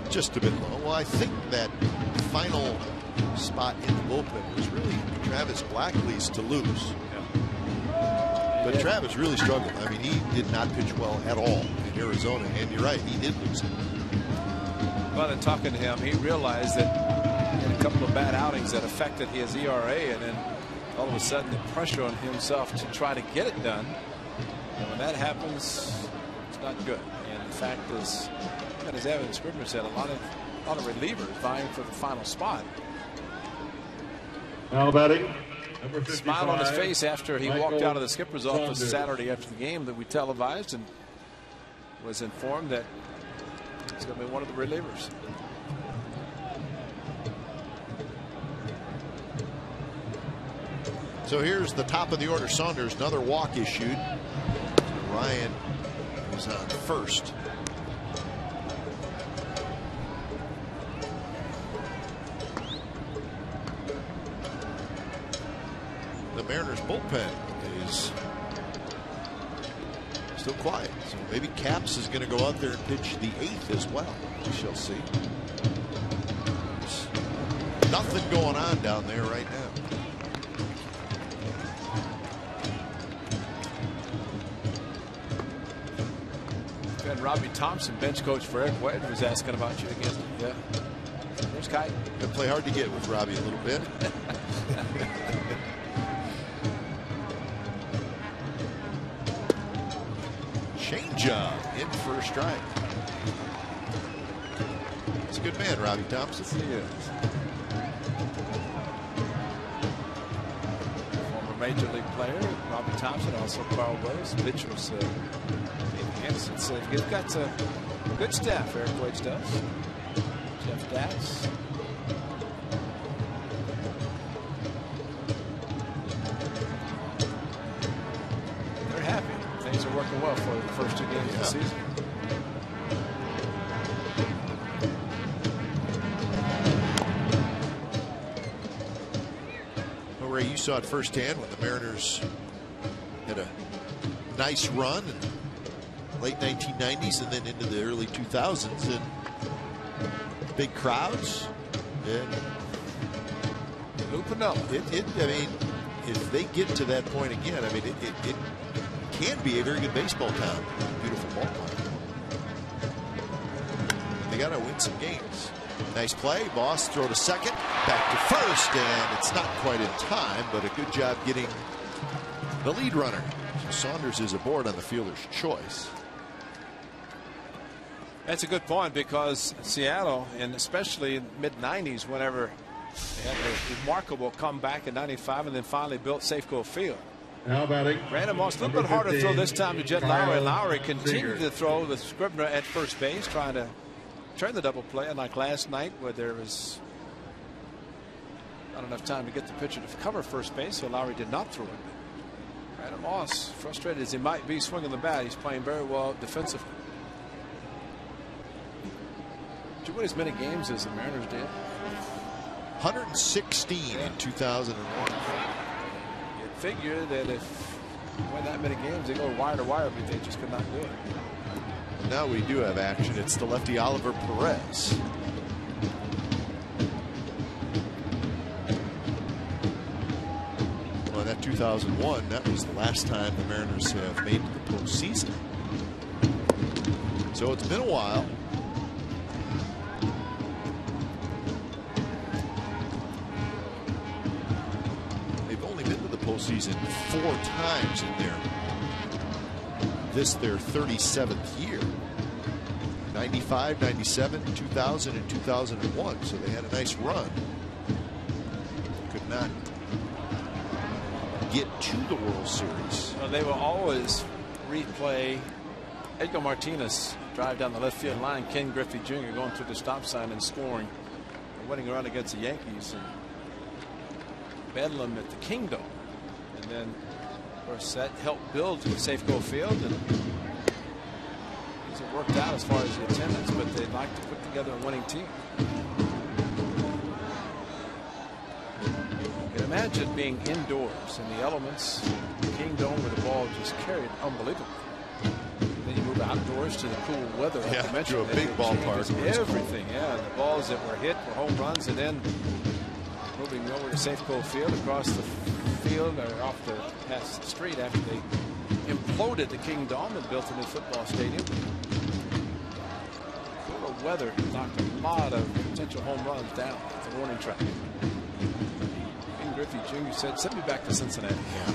S1: Just a bit low. Well, I think that final spot in the bullpen was really Travis Blackley's to lose. Yeah. But Travis really struggled. I mean, he did not pitch well at all in Arizona, and you're right, he did lose it.
S4: Well, in talking to him, he realized that he had a couple of bad outings that affected his ERA, and then all of a sudden the pressure on himself to try to get it done. And when that happens, it's not good. And the fact is, as Evan Scribner said, a lot of relievers vying for the final spot.
S5: Now batting, number 55,
S4: smile on his face after he walked out of the skipper's office Saturday after the game that we televised, and was informed that he's going to be one of the relievers.
S1: So here's the top of the order. Saunders, another walk issued. Ryan is on first. The Mariners bullpen is still quiet, so maybe Capps is going to go out there and pitch the 8th as well. We shall see. There's nothing going on down there right now.
S4: And Robbie Thompson, bench coach for Eric White, was asking about you again. Yeah. There's Kite.
S1: Gonna play hard to get with Robbie a little bit. Changeup in for a strike. He's a good man, Robbie Thompson.
S4: He is. Former major league player, Robbie Thompson, also Carl Willis, pitchers. So he's got a good staff. Eric Waits does. Jeff Datz. They're happy. Things are working well for the first 2 games of the season.
S1: Well, Ray, you saw it firsthand when the Mariners had a nice run in late 1990s and then into the early 2000s, and big crowds. And
S4: Lupinella.
S1: I mean, if they get to that point again, I mean, it can be a very good baseball town. Beautiful ballpark. They got to win some games. Nice play. Boss throw to second, back to first, and it's not quite in time, but a good job getting the lead runner. So Saunders is aboard on the fielder's choice.
S4: That's a good point, because Seattle, and especially in mid-90s, whenever they had a remarkable comeback in '95 and then finally built Safeco Field.
S5: Now batting.
S4: Brandon Moss, a little bit harder throw this time to Jed Lowry. Lowry continued to throw with Scribner at first base, trying to turn the double play, unlike last night where there was not enough time to get the pitcher to cover first base, so Lowry did not throw it. Brandon Moss, frustrated as he might be swinging the bat, he's playing very well defensively. Did you win as many games as the Mariners did?
S1: 116 in 2001.
S4: You'd figure that if you win that many games, they go wire to wire, but they just could not do it.
S1: Now we do have action. It's the lefty Oliver Perez. Well, that 2001, that was the last time the Mariners have made the postseason. So it's been a while. Postseason 4 times in their 37th year. 95, 97, 2000, and 2001. So they had a nice run. Could not get to the World Series.
S4: Well, they will always replay Edgar Martinez drive down the left field line, Ken Griffey Jr. going through the stop sign and scoring, and winning a run against the Yankees, and Bedlam at the Kingdom. And then, of course, that helped build Safeco Field, and it worked out as far as the attendance, but they'd like to put together a winning team. You can imagine being indoors in the elements, the Kingdom, where the ball just carried unbelievably. Then you move outdoors to the cool weather.
S1: Yeah, to a big ballpark.
S4: Everything, yeah. The balls that were hit were home runs, and then moving over to Safeco Field, across the field or off the past the street after they imploded the Kingdom and built a new football stadium. Cooler weather knocked a lot of potential home runs down at the warning track. Ken Griffey Jr. said, "Send me back to Cincinnati."
S1: Yeah.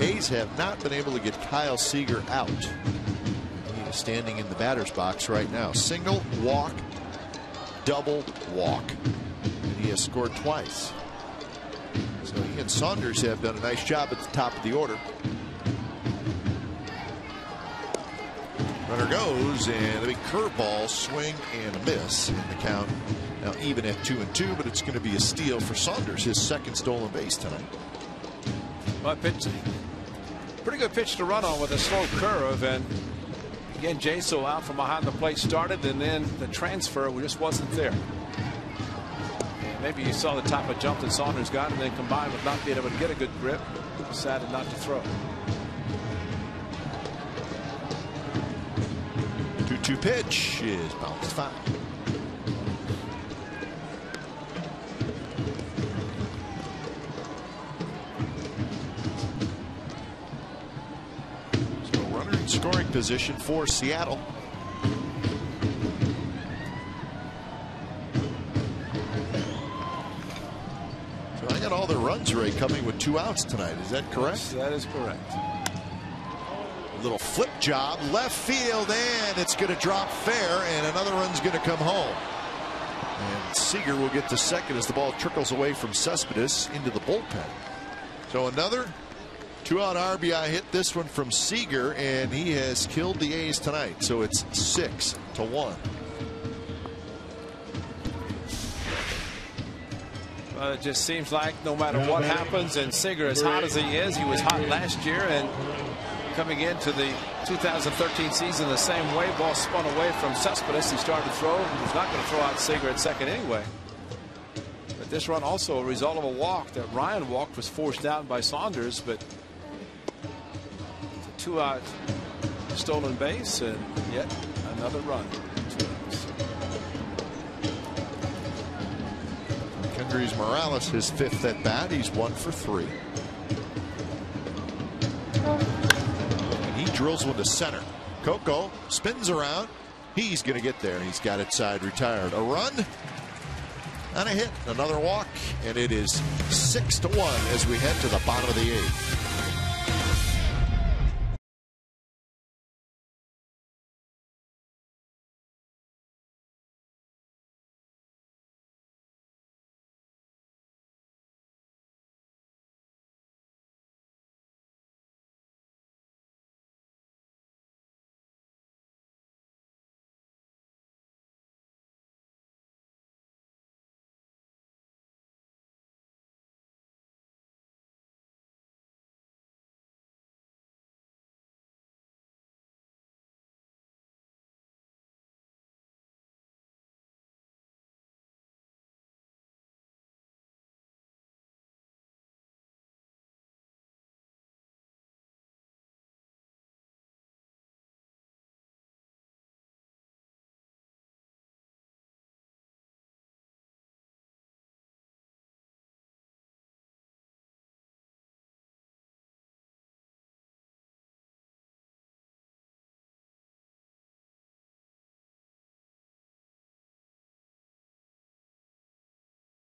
S1: A's have not been able to get Kyle Seager out. He is standing in the batter's box right now. Single, walk, double, walk. And he has scored twice. So he and Saunders have done a nice job at the top of the order. Runner goes, and a big curveball, swing and a miss in the count. Now even at 2-2, but it's going to be a steal for Saunders, his second stolen base tonight.
S4: Well, pitch, pretty good pitch to run on with a slow curve, and again, Jaso out from behind the plate started, and then the transfer just wasn't there. Maybe you saw the type of jump that Saunders got, and then combined with not being able to get a good grip, decided not to throw.
S1: 2-2 pitch is bounced foul. So runner in scoring position for Seattle. So I got all the runs, Ray, coming with 2 outs tonight. Is that correct?
S4: Yes, that is correct.
S1: Little flip job, left field, and it's going to drop fair, and another run's going to come home. And Seager will get to second as the ball trickles away from Cespedes into the bullpen. So another 2-out RBI hit, this one from Seager, and he has killed the A's tonight. So it's 6-1.
S4: Well, it just seems like no matter what happens, and Seager, as hot as he is, he was hot last year, and coming into the 2013 season the same way. Ball spun away from Cespedes. He started to throw. He was not going to throw out Seager at second anyway. But this run also a result of a walk that Ryan walked, was forced down by Saunders, but it's a 2-out stolen base, and yet another run.
S1: Kendrys Morales, his 5th at bat. He's 1 for 3. Drills one to center. Coco spins around. He's going to get there. He's got it side retired. A run and a hit. Another walk, and it is 6-1 as we head to the bottom of the 8th.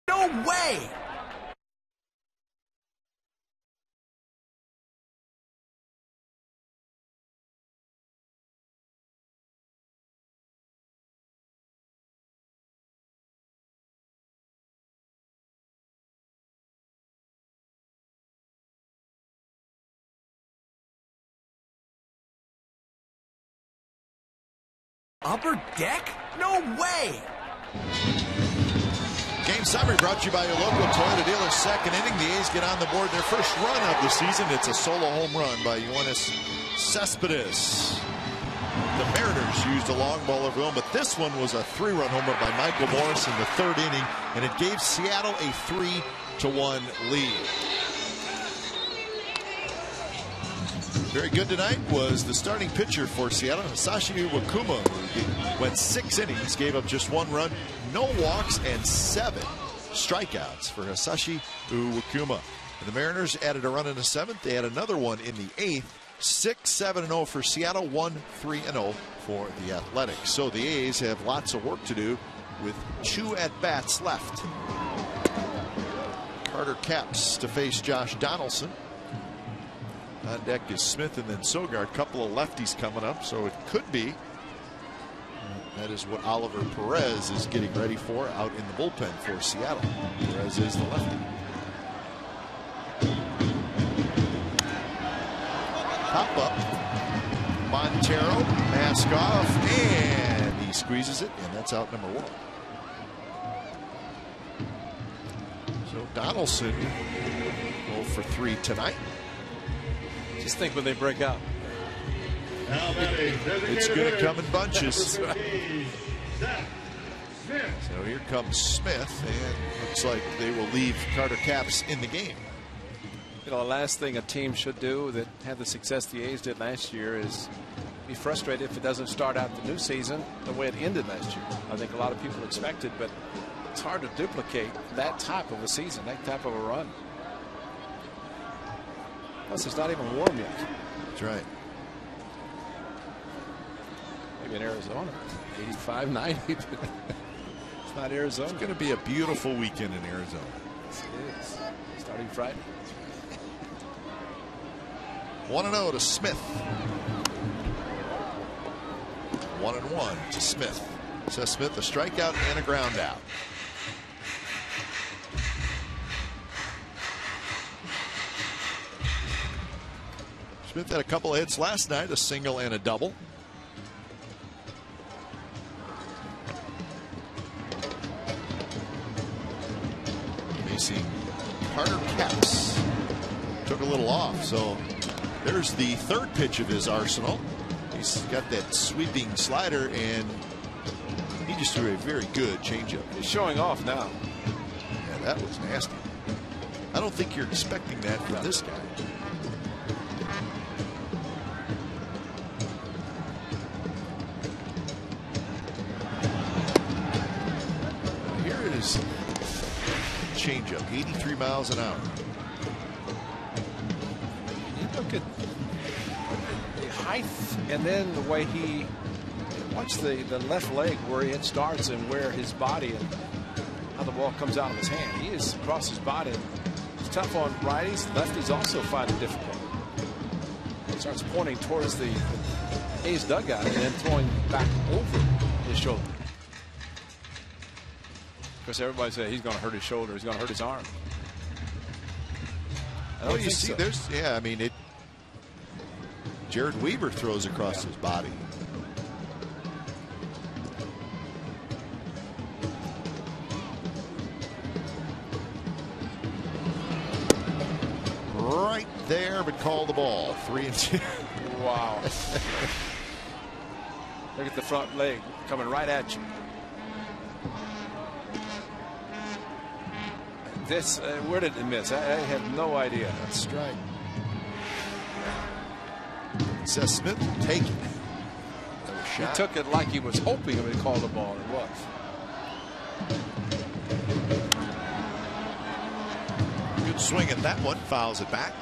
S6: No way! Upper deck? No way!
S1: Game summary brought to you by your local Toyota dealer. Second inning, the A's get on the board their first run of the season. It's a solo home run by Yoenis Cespedes. The Mariners used a long ball of home, but this one was a 3-run homer by Michael Morse in the 3rd inning, and it gave Seattle a 3-1 lead. Very good tonight was the starting pitcher for Seattle, Hisashi Iwakuma, who went 6 innings, gave up just 1 run, no walks, and 7 strikeouts for Hisashi Iwakuma. And the Mariners added a run in the 7th. They had another one in the 8th. 6-7-0 for Seattle, 1-3-0 for the Athletics. So the A's have lots of work to do with 2 at-bats left. Carter Capps to face Josh Donaldson. On deck is Smith and then Sogard. Couple of lefties coming up, so it could be. That is what Oliver Perez is getting ready for out in the bullpen for Seattle. Perez is the lefty. Pop up. Montero Mask off, and he squeezes it, and that's out number 1. So Donaldson 0 for 3 tonight.
S4: Just think when they break out.
S1: It's going to come in bunches.
S4: Right.
S1: So here comes Smith, and looks like they will leave Carter Capps in the game.
S4: You know, the last thing a team should do that had the success the A's did last year is be frustrated if it doesn't start out the new season the way it ended last year. I think a lot of people expected, but it's hard to duplicate that type of a season, that type of a run. Plus, it's not even warm yet.
S1: That's right.
S4: Maybe in Arizona, 85, 90. It's not Arizona.
S1: It's going to be a beautiful weekend in Arizona.
S4: Yes, it is. Starting Friday.
S1: 1-0 to Smith. 1-1 to Smith. Says Smith, a strikeout and a ground out. Smith had a couple of hits last night, a single and a double. Facing Carter Capps. Took a little off, so there's the third pitch of his arsenal. He's got that sweeping slider, and he just threw a very good changeup.
S4: He's showing off now.
S1: Yeah, that was nasty. I don't think you're expecting that from this guy. Here is changeup, 83 miles an hour.
S4: You look at the height and then the way he watch the left leg where it starts and where his body and how the ball comes out of his hand. He is across his body. It's tough on righties. Lefties also find it difficult. He starts pointing towards the A's dugout and then throwing back over his shoulder. Because everybody said he's going to hurt his shoulder. He's going to hurt his arm. I don't
S1: you
S4: think
S1: see,
S4: so.
S1: there's, yeah, I mean, it. Jared Weaver throws across his body. Right there, but call the ball. 3-2.
S4: Wow. Look at the front leg coming right at you. This, where did it miss? I have no idea.
S1: That's strike. Says Smith will take it.
S4: He took it like he was hoping he would call the ball. It was.
S1: Good swing at that one. Fouls it back.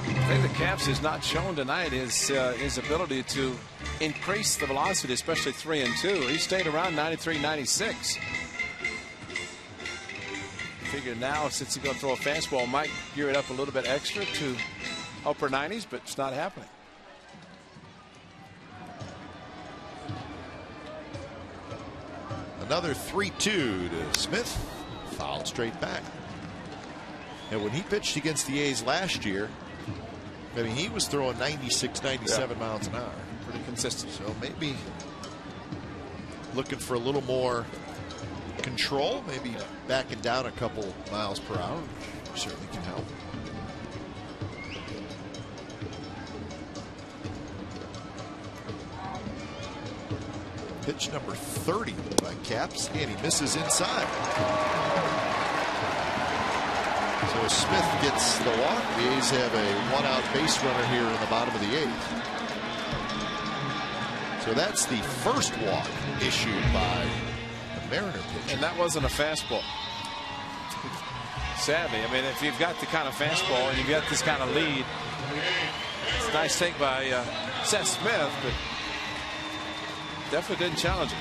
S4: The thing that Capps has not shown tonight is his ability to increase the velocity, especially 3 and 2. He stayed around 93, 96. Figure now, since he's going to throw a fastball, might gear it up a little bit extra to upper 90s, but it's not happening.
S1: Another 3-2 to Smith. Fouled straight back. And when he pitched against the A's last year, I mean, he was throwing 96, 97 miles an hour.
S4: Pretty consistent.
S1: So maybe looking for a little more control, maybe backing down a couple miles per hour. Certainly can help. Pitch number 30 by Capps, and he misses inside. So Smith gets the walk. The A's have a one-out base runner here in the bottom of the 8th. So that's the first walk issued by the Mariner pitcher.
S4: And that wasn't a fastball. Sadly, I mean, if you've got the kind of fastball and you've got this kind of lead, it's a nice take by Seth Smith, but definitely didn't challenge it.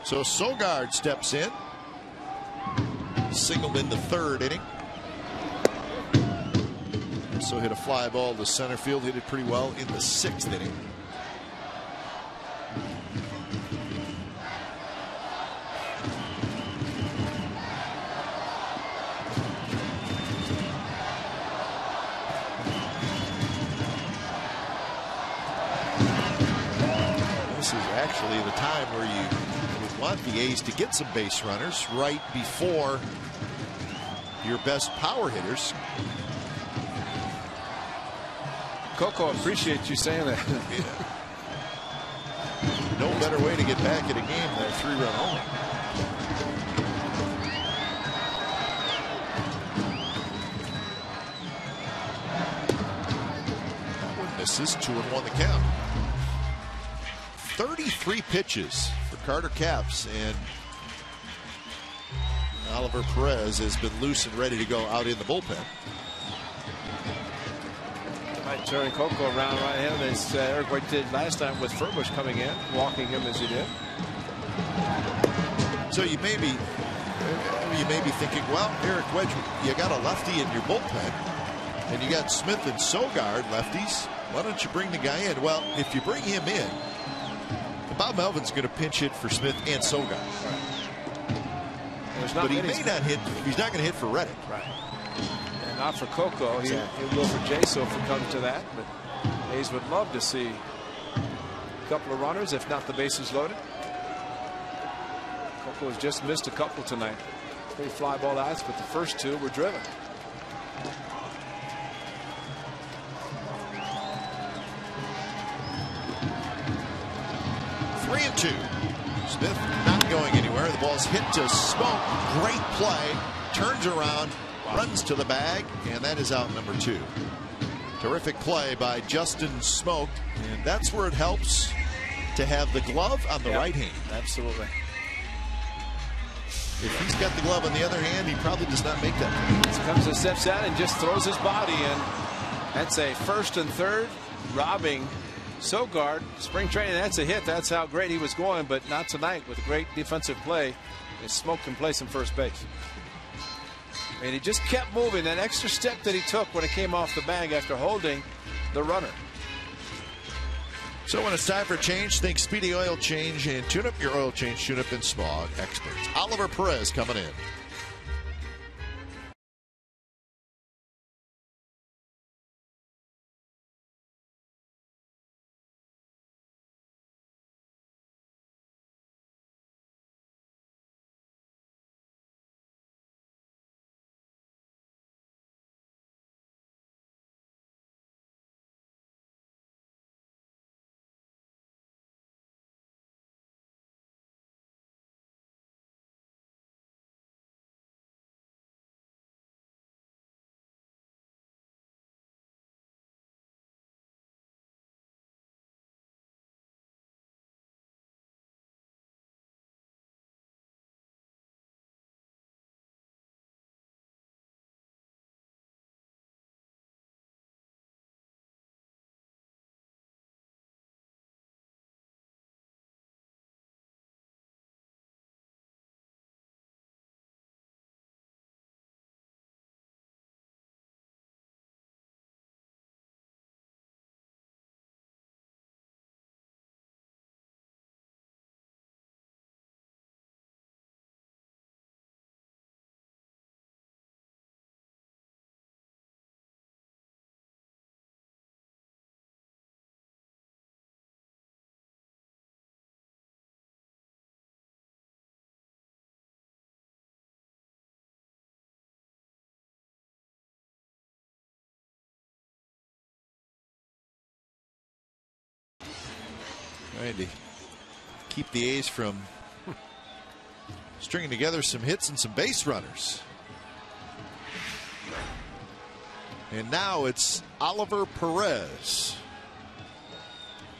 S1: So Sogard steps in. Singled in the 3rd inning. Also hit a fly ball to center field. Hit it pretty well in the 6th inning. want the A's to get some base runners right before your best power hitters.
S4: Coco, appreciate you saying that.
S1: Yeah. No better way to get back at a game than a 3-run home. Misses, 2-1 the count. 33 pitches for Carter Capps, and Oliver Perez has been loose and ready to go out in the bullpen.
S4: Might turn Coco around right-handed as Eric White did last time with Furbush coming in, walking him as he did.
S1: So you may be thinking, well, Eric Wedge, you got a lefty in your bullpen, and you got Smith and Sogard lefties. Why don't you bring the guy in? Well, if you bring him in, Bob Melvin's going to pinch hit for Smith and Sogard.
S4: Right.
S1: But he may not hit. He's not going to hit for Reddick.
S4: Right. And not for Coco.
S1: Exactly.
S4: He will for Jaso if it comes to that. But A's would love to see a couple of runners, if not the bases loaded. Coco has just missed a couple tonight. 3 fly ball outs, but the first 2 were driven.
S1: Three and 2. Smith not going anywhere. The ball's hit to Smoke. Great play. Turns around, runs to the bag, and that is out number 2. Terrific play by Justin Smoke, and that's where it helps to have the glove on the right hand.
S4: Absolutely.
S1: If he's got the glove on the other hand, he probably does not make that play.
S4: He comes and steps out and just throws his body in. That's a first and third, robbing Sogard. Spring training, that's a hit. That's how great he was going, but not tonight with a great defensive play. Smoke can play some first base. And he just kept moving. That extra step that he took when it came off the bag after holding the runner.
S1: So when it's time for a change, think Speedy Oil Change and tune up your oil change, tune up and smog experts. Oliver Perez coming in. Trying to keep the A's from stringing together some hits and some base runners. And now it's Oliver Perez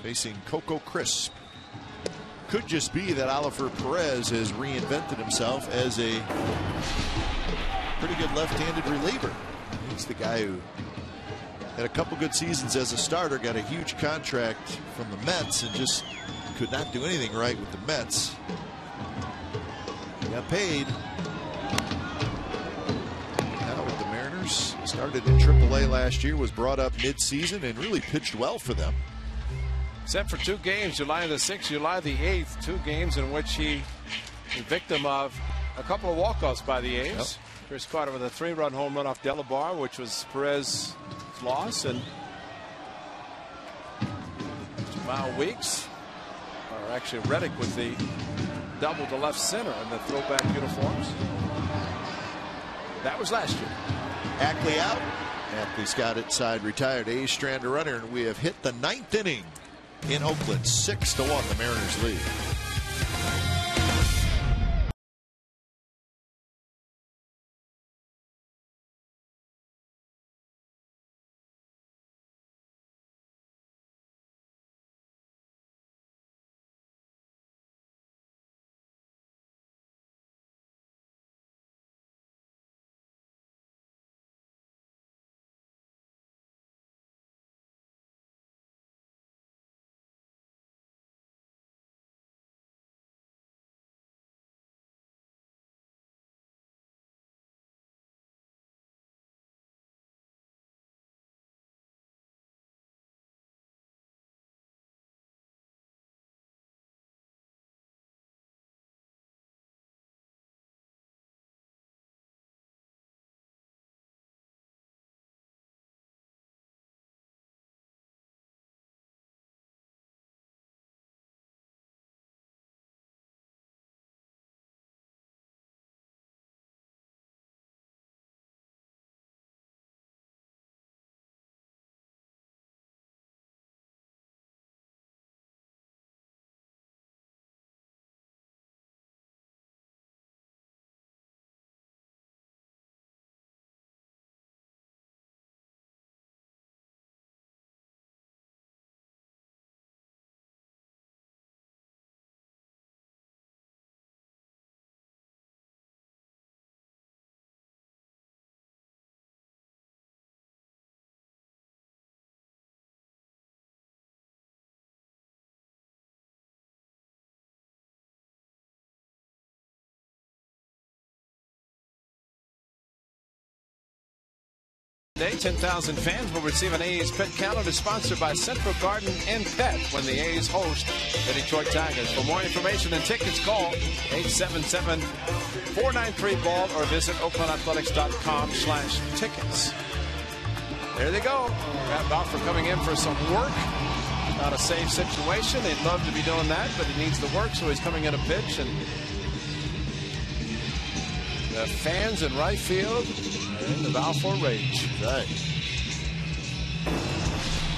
S1: facing Coco Crisp. Could just be that Oliver Perez has reinvented himself as a pretty good left-handed reliever. He's the guy who had a couple good seasons as a starter, got a huge contract from the Mets, and just could not do anything right with the Mets. He got paid. Now with the Mariners, started in AAA last year, was brought up mid-season, and really pitched well for them.
S4: Except for 2 games, July the 6th, July the 8th, 2 games in which he was victim of a couple of walkouts by the A's. Yep. Chris Carter with a 3-run home run off Delabar, which was Perez's loss, and Jamal Weeks, or actually Reddick with the double to left center in the throwback uniforms. That was last year.
S1: Ackley out. Ackley's got it, side retired. A's strand a runner, and we have hit the 9th inning in Oakland. 6-1, the Mariners lead.
S4: Today, 10,000 fans will receive an A's Pet Calendar sponsored by Central Garden and Pet when the A's host the Detroit Tigers. For more information and tickets, call 877-493-BALL or visit oaklandathletics.com/tickets. There they go. Got Balfour coming in for some work. Not a safe situation. They'd love to be doing that, but he needs the work, so he's coming in a pitch. And the fans in right field are in the Balfour rage.
S1: Right.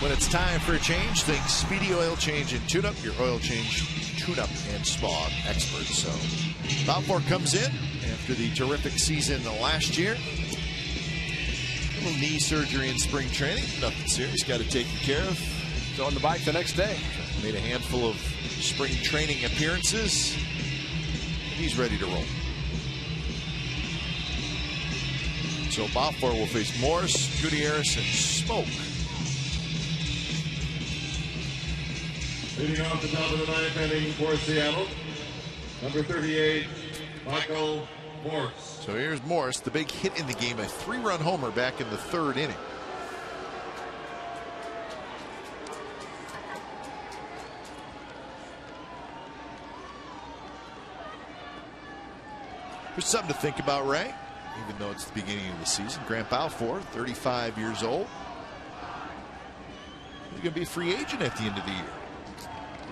S1: When it's time for a change, think Speedy Oil Change and Tune-Up, your oil change, tune-up, and smog experts. So Balfour comes in after the terrific season last year. A little knee surgery in spring training. Nothing serious. Got it taken care of.
S4: He's on the bike the next day.
S1: Made a handful of spring training appearances. He's ready to roll. So Balfour will face Morse, Gutierrez, and Smoke.
S5: Leading off the top of the 9th inning for Seattle, number 38, Michael Morse.
S1: So here's Morse, the big hit in the game, a 3-run homer back in the 3rd inning. There's something to think about, Ray. Even though it's the beginning of the season, Grant Balfour, 35 years old. He's going to be a free agent at the end of the year.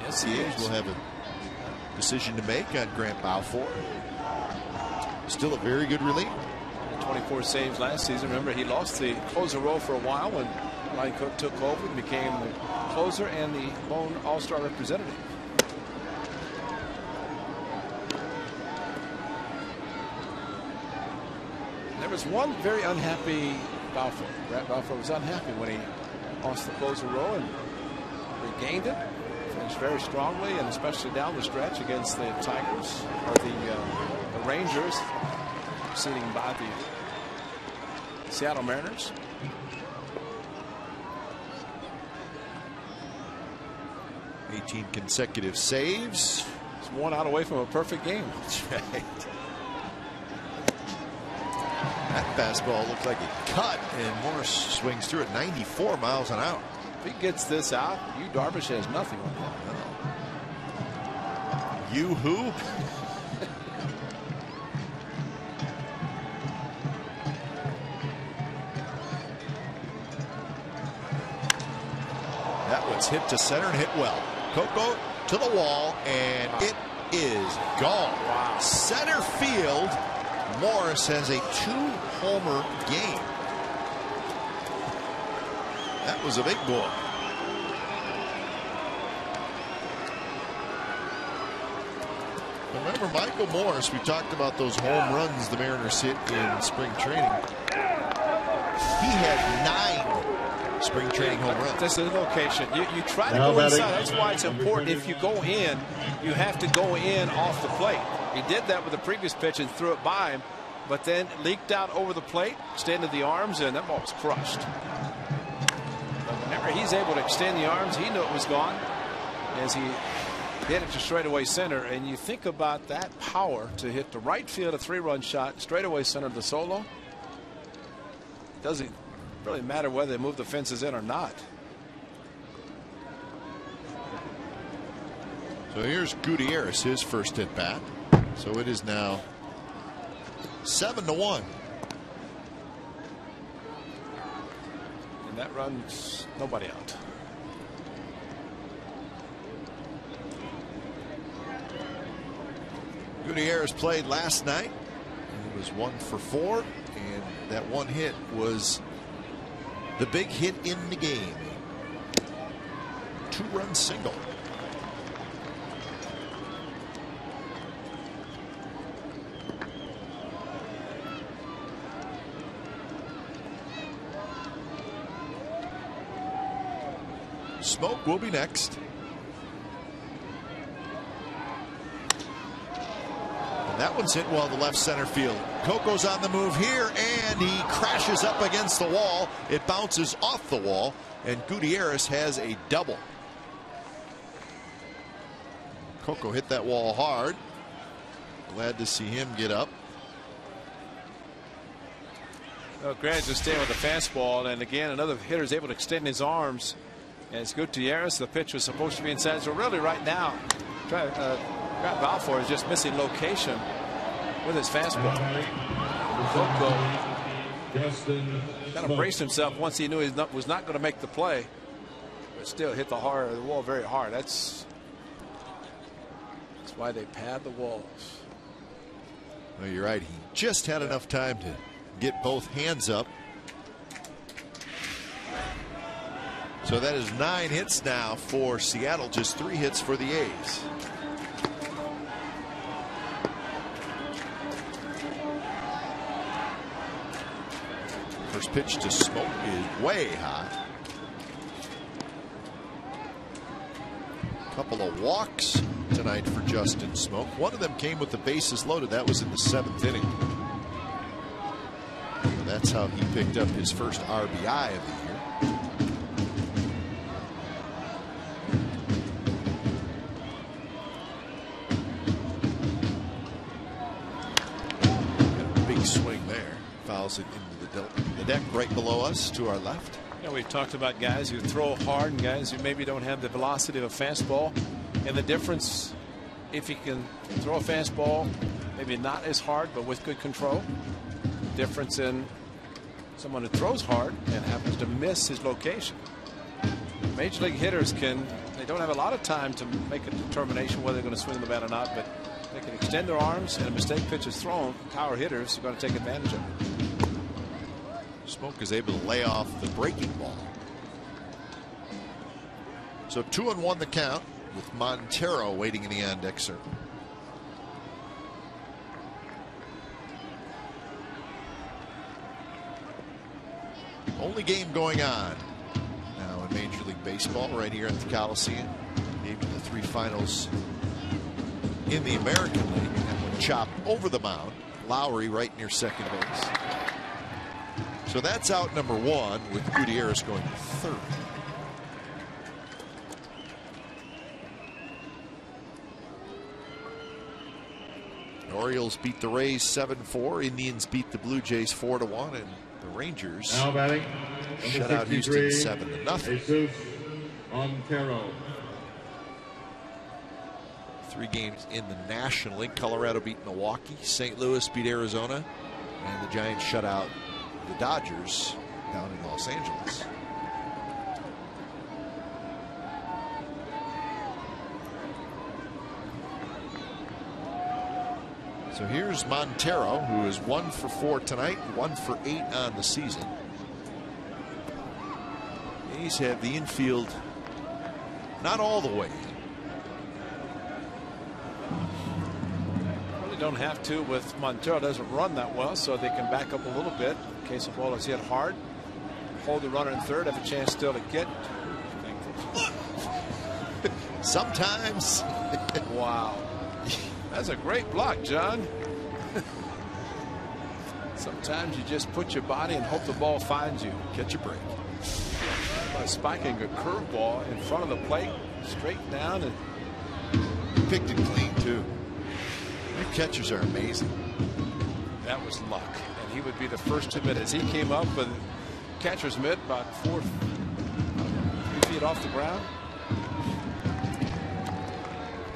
S4: Yes,
S1: the A's will have a decision to make on Grant Balfour. Still a very good reliever.
S4: 24 saves last season. Remember, he lost the closer role for a while when Ryan Cook took over and became the closer and the lone all-star representative. There was one very unhappy Balfour. Grant Balfour was unhappy when he lost the closer role and regained it. Finished very strongly, and especially down the stretch against the Tigers or the Rangers, sitting by the Seattle Mariners.
S1: '18 consecutive saves.
S4: It's 1 out away from a perfect game.
S1: That's right. That fastball looked like it cut, and Morse swings through it 94 miles an hour.
S4: If he gets this out, Yu Darvish has nothing on that.
S1: No. You who? That was hit to center and hit well. Coco to the wall, and it is gone. Wow. Center field. Morse has a 2-homer game. That was a big boy. Remember Michael Morse, we talked about those home runs the Mariners hit in spring training. He had 9 spring training home runs.
S4: This is the location. You try to go inside. That's why it's important. If you go in, you have to go in off the plate. He did that with the previous pitch and threw it by him, but then leaked out over the plate, extended the arms, and that ball was crushed. But whenever he's able to extend the arms, he knew it was gone as he hit it to straightaway center. And you think about that power to hit the right field, a 3-run shot, straightaway center, the solo. Doesn't really matter whether they move the fences in or not.
S1: So here's Gutierrez, his first at bat. So it is now 7-1.
S4: And that runs nobody out.
S1: Gutierrez played last night. He was 1 for 4, and that one hit was the big hit in the game. 2-run single. Smoke will be next. And that one's hit well to left center field. Coco's on the move here, and he crashes up against the wall. It bounces off the wall, and Gutierrez has a double. Coco hit that wall hard. Glad to see him get up.
S4: Well, Grant's just staying with the fastball, and again another hitter is able to extend his arms. And it's Gutierrez. The pitch was supposed to be inside. So really right now, Grant Balfour is just missing location with his fastball. Coco kind of braced himself once he knew he was not going to make the play, but still hit the wall very hard. That's why they pad the walls.
S1: Well, you're right. He just had enough time to get both hands up. So that is 9 hits now for Seattle, just 3 hits for the A's. First pitch to Smoke is way high. Couple of walks tonight for Justin Smoke. One of them came with the bases loaded. That was in the 7th inning. So that's how he picked up his first RBI of the year. Swing there, fouls it into the deck right below us to our left.
S4: Yeah, we've talked about guys who throw hard and guys who maybe don't have the velocity of a fastball, and the difference if he can throw a fastball maybe not as hard but with good control. Difference in someone who throws hard and happens to miss his location. Major league hitters they don't have a lot of time to make a determination whether they're going to swing the bat or not, but they can extend their arms, and a mistake pitch is thrown. Power hitters are going to take advantage of it.
S1: Smoke is able to lay off the breaking ball. So 2-1 the count with Montero waiting in the on deck circle. Only game going on now in Major League Baseball right here at the Coliseum. Game to the 3 finals in the American League, and that one chopped over the mound. Lowry right near second base. So that's out number 1 with Gutierrez going to third. The Orioles beat the Rays 7-4. Indians beat the Blue Jays 4-1, and the Rangers
S5: now batting,
S1: shut out Houston 7-0.
S5: Jesus Montero.
S1: 3 games in the National League. Colorado beat Milwaukee. St. Louis beat Arizona. And the Giants shut out the Dodgers down in Los Angeles. So here's Montero, who is 1 for 4 tonight, 1 for 8 on the season. A's have the infield not all the way.
S4: Really don't have to with Montero. Doesn't run that well, so they can back up a little bit in case the ball is hit hard. Hold the runner in third, have a chance still to get.
S1: Sometimes.
S4: Wow. That's a great block, John. Sometimes you just put your body and hope the ball finds you.
S1: Catch a break.
S4: By spiking a curveball in front of the plate, straight down, and
S1: picked it clean too. Your catchers are amazing.
S4: That was luck, and he would be the first to admit as he came up with catcher's mitt about 3 feet off the ground.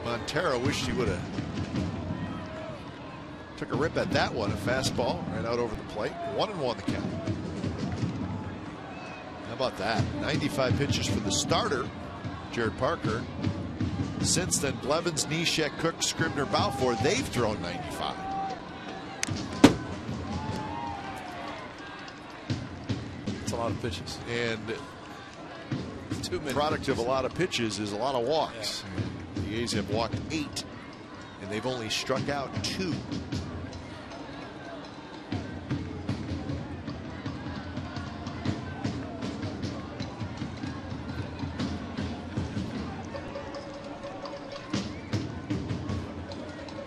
S1: Montero wished he would have took a rip at that one. A fastball right out over the plate. 1-1 the count. How about that? 95 pitches for the starter, Jared Parker. Since then, Blevins, Neshek, Cook, Scribner, Balfour, they've thrown 95.
S4: That's a lot of pitches.
S1: And
S4: Too many
S1: product
S4: pitches.
S1: of a lot of pitches is a lot of walks.
S4: Yeah.
S1: The A's have walked 8, and they've only struck out 2.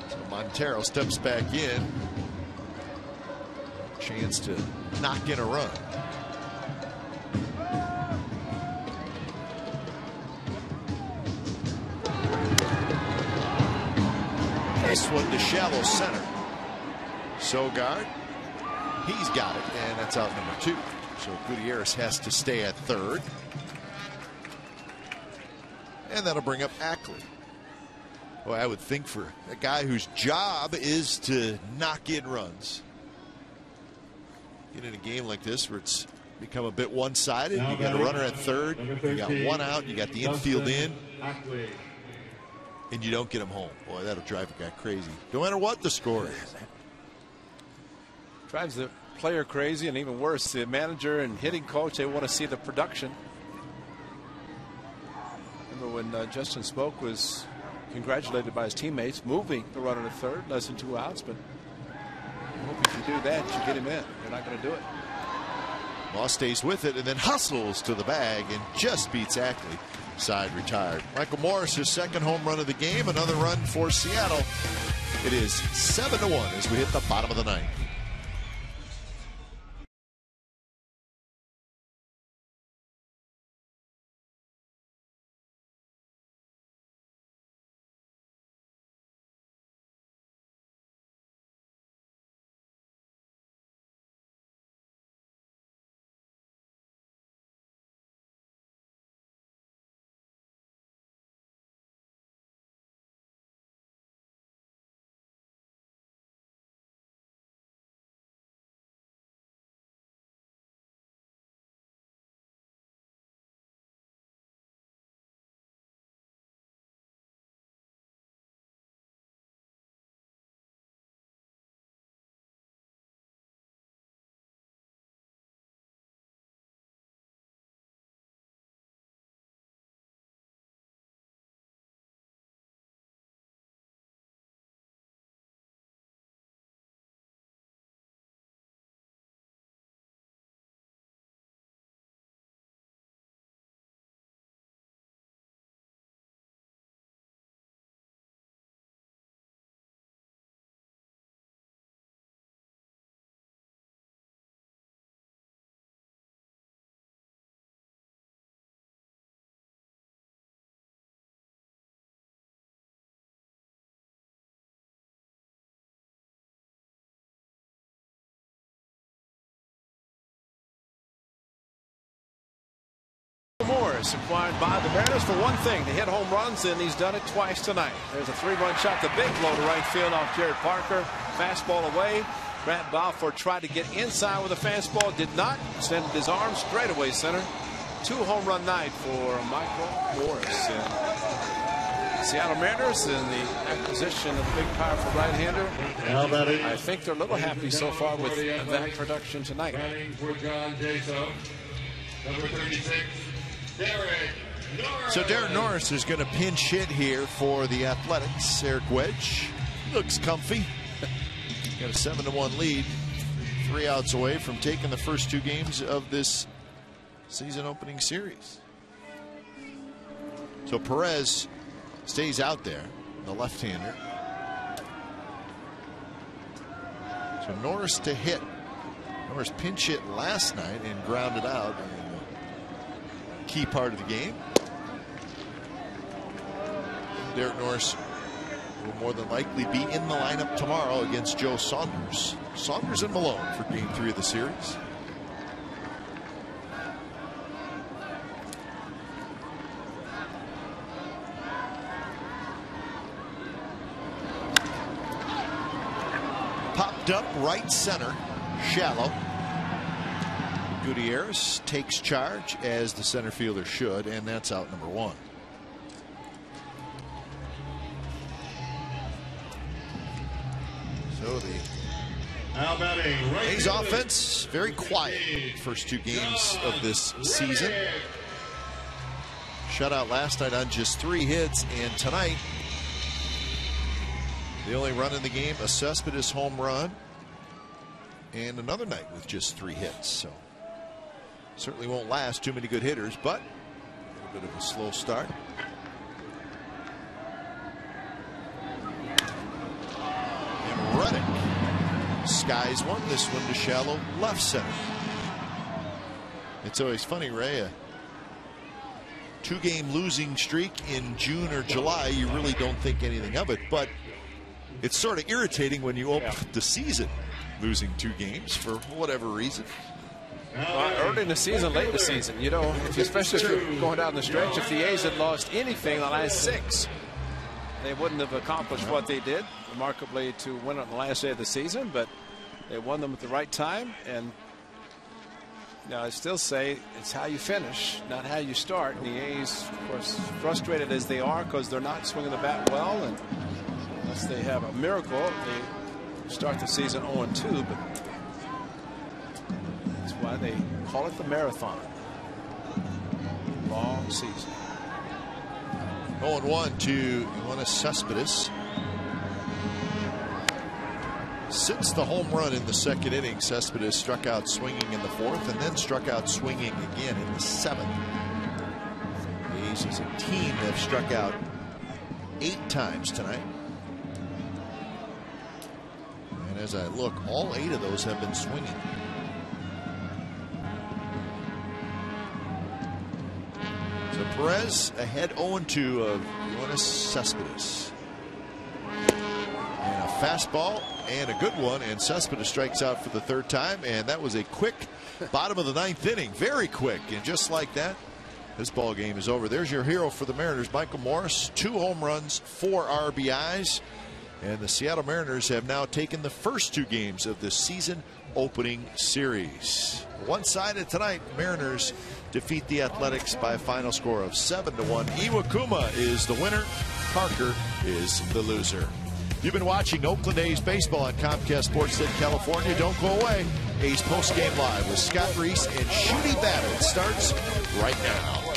S1: So Montero steps back in. Chance to knock in a run. This one to shallow center. Sogard, he's got it, and that's out number 2. So Gutierrez has to stay at third. And that'll bring up Ackley. Well, I would think for a guy whose job is to knock in runs. Get in a game like this where it's become a bit one-sided. You got a runner at third, you got 1 out, you got the infield in. And you don't get him home. Boy, that'll drive a guy crazy. No matter what the score is.
S4: Drives the player crazy, and even worse, the manager and hitting coach, they want to see the production. Remember when Justin Smoke was congratulated by his teammates, moving the runner to third, less than 2 outs, but I hope if you do that, you get him in. They're not going to do it.
S1: Moss stays with it and then hustles to the bag and just beats Ackley. Side retired. Michael Morse, his 2nd home run of the game. Another run for Seattle. It is 7-1 as we hit the bottom of the 9th.
S4: Morse acquired by the Mariners for one thing, to hit home runs, and he's done it twice tonight. There's a 3-run shot, the big blow to right field off Jared Parker. Fastball away. Brad Balfour tried to get inside with a fastball, did not. Sent his arm straight away center. 2-home run night for Michael Morse. And Seattle Mariners in the acquisition of the big, powerful right-hander. I think they're a little happy so far with that production tonight.
S5: For John Jaso, number 36, Derek Norris.
S1: So Derek Norris is going to pinch hit here for the Athletics. Eric Wedge looks comfy. Got a 7-1 lead. 3 outs away from taking the first 2 games of this season opening series. So Perez stays out there, the left-hander. So Norris to hit. Norris pinch hit last night and grounded out in the key part of the game. Derek Norris will more than likely be in the lineup tomorrow against Joe Saunders. Saunders and Malone for game 3 of the series. Popped up right center, shallow. Gutierrez takes charge as the center fielder should, and that's out number 1. So the A's offense very quiet first 2 games of this season. Shutout last night on just 3 hits, and tonight the only run in the game, a Cespedes home run, and another night with just 3 hits. So certainly won't last too many good hitters, but a little bit of a slow start. And Reddick skies one. This one to shallow left center. It's always funny, Ray. A 2-game losing streak in June or July, you really don't think anything of it, but it's sort of irritating when you open the season losing 2 games for whatever reason.
S4: Early in the season, late in the season, you know, especially if you're going down the stretch. If the A's had lost anything the last 6, they wouldn't have accomplished what they did, remarkably, to win on the last day of the season. But they won them at the right time, and I still say it's how you finish, not how you start. And the A's, of course, frustrated as they are because they're not swinging the bat well, and unless they have a miracle, they start the season 0-2. But that's why they call it the marathon. Long season.
S1: 0-1 to Cespedes. Since the home run in the 2nd inning, Cespedes struck out swinging in the 4th and then struck out swinging again in the 7th. The A's as a team have struck out 8 times tonight. And as I look, all 8 of those have been swinging. So Perez ahead 0-2 of Cespedes. And a fastball and a good one, and Cespedes strikes out for the 3rd time, and that was a quick bottom of the 9th inning. Very quick, and just like that, this ball game is over. There's your hero for the Mariners, Michael Morse. 2 home runs, 4 RBIs, and the Seattle Mariners have now taken the first 2 games of the season opening series. One-sided tonight, Mariners defeat the Athletics by a final score of 7-1. Iwakuma is the winner. Parker is the loser. You've been watching Oakland A's baseball on Comcast Sportsnet California. Don't go away. A's Postgame Live with Scott Reese and Shooty Babbitt starts right now.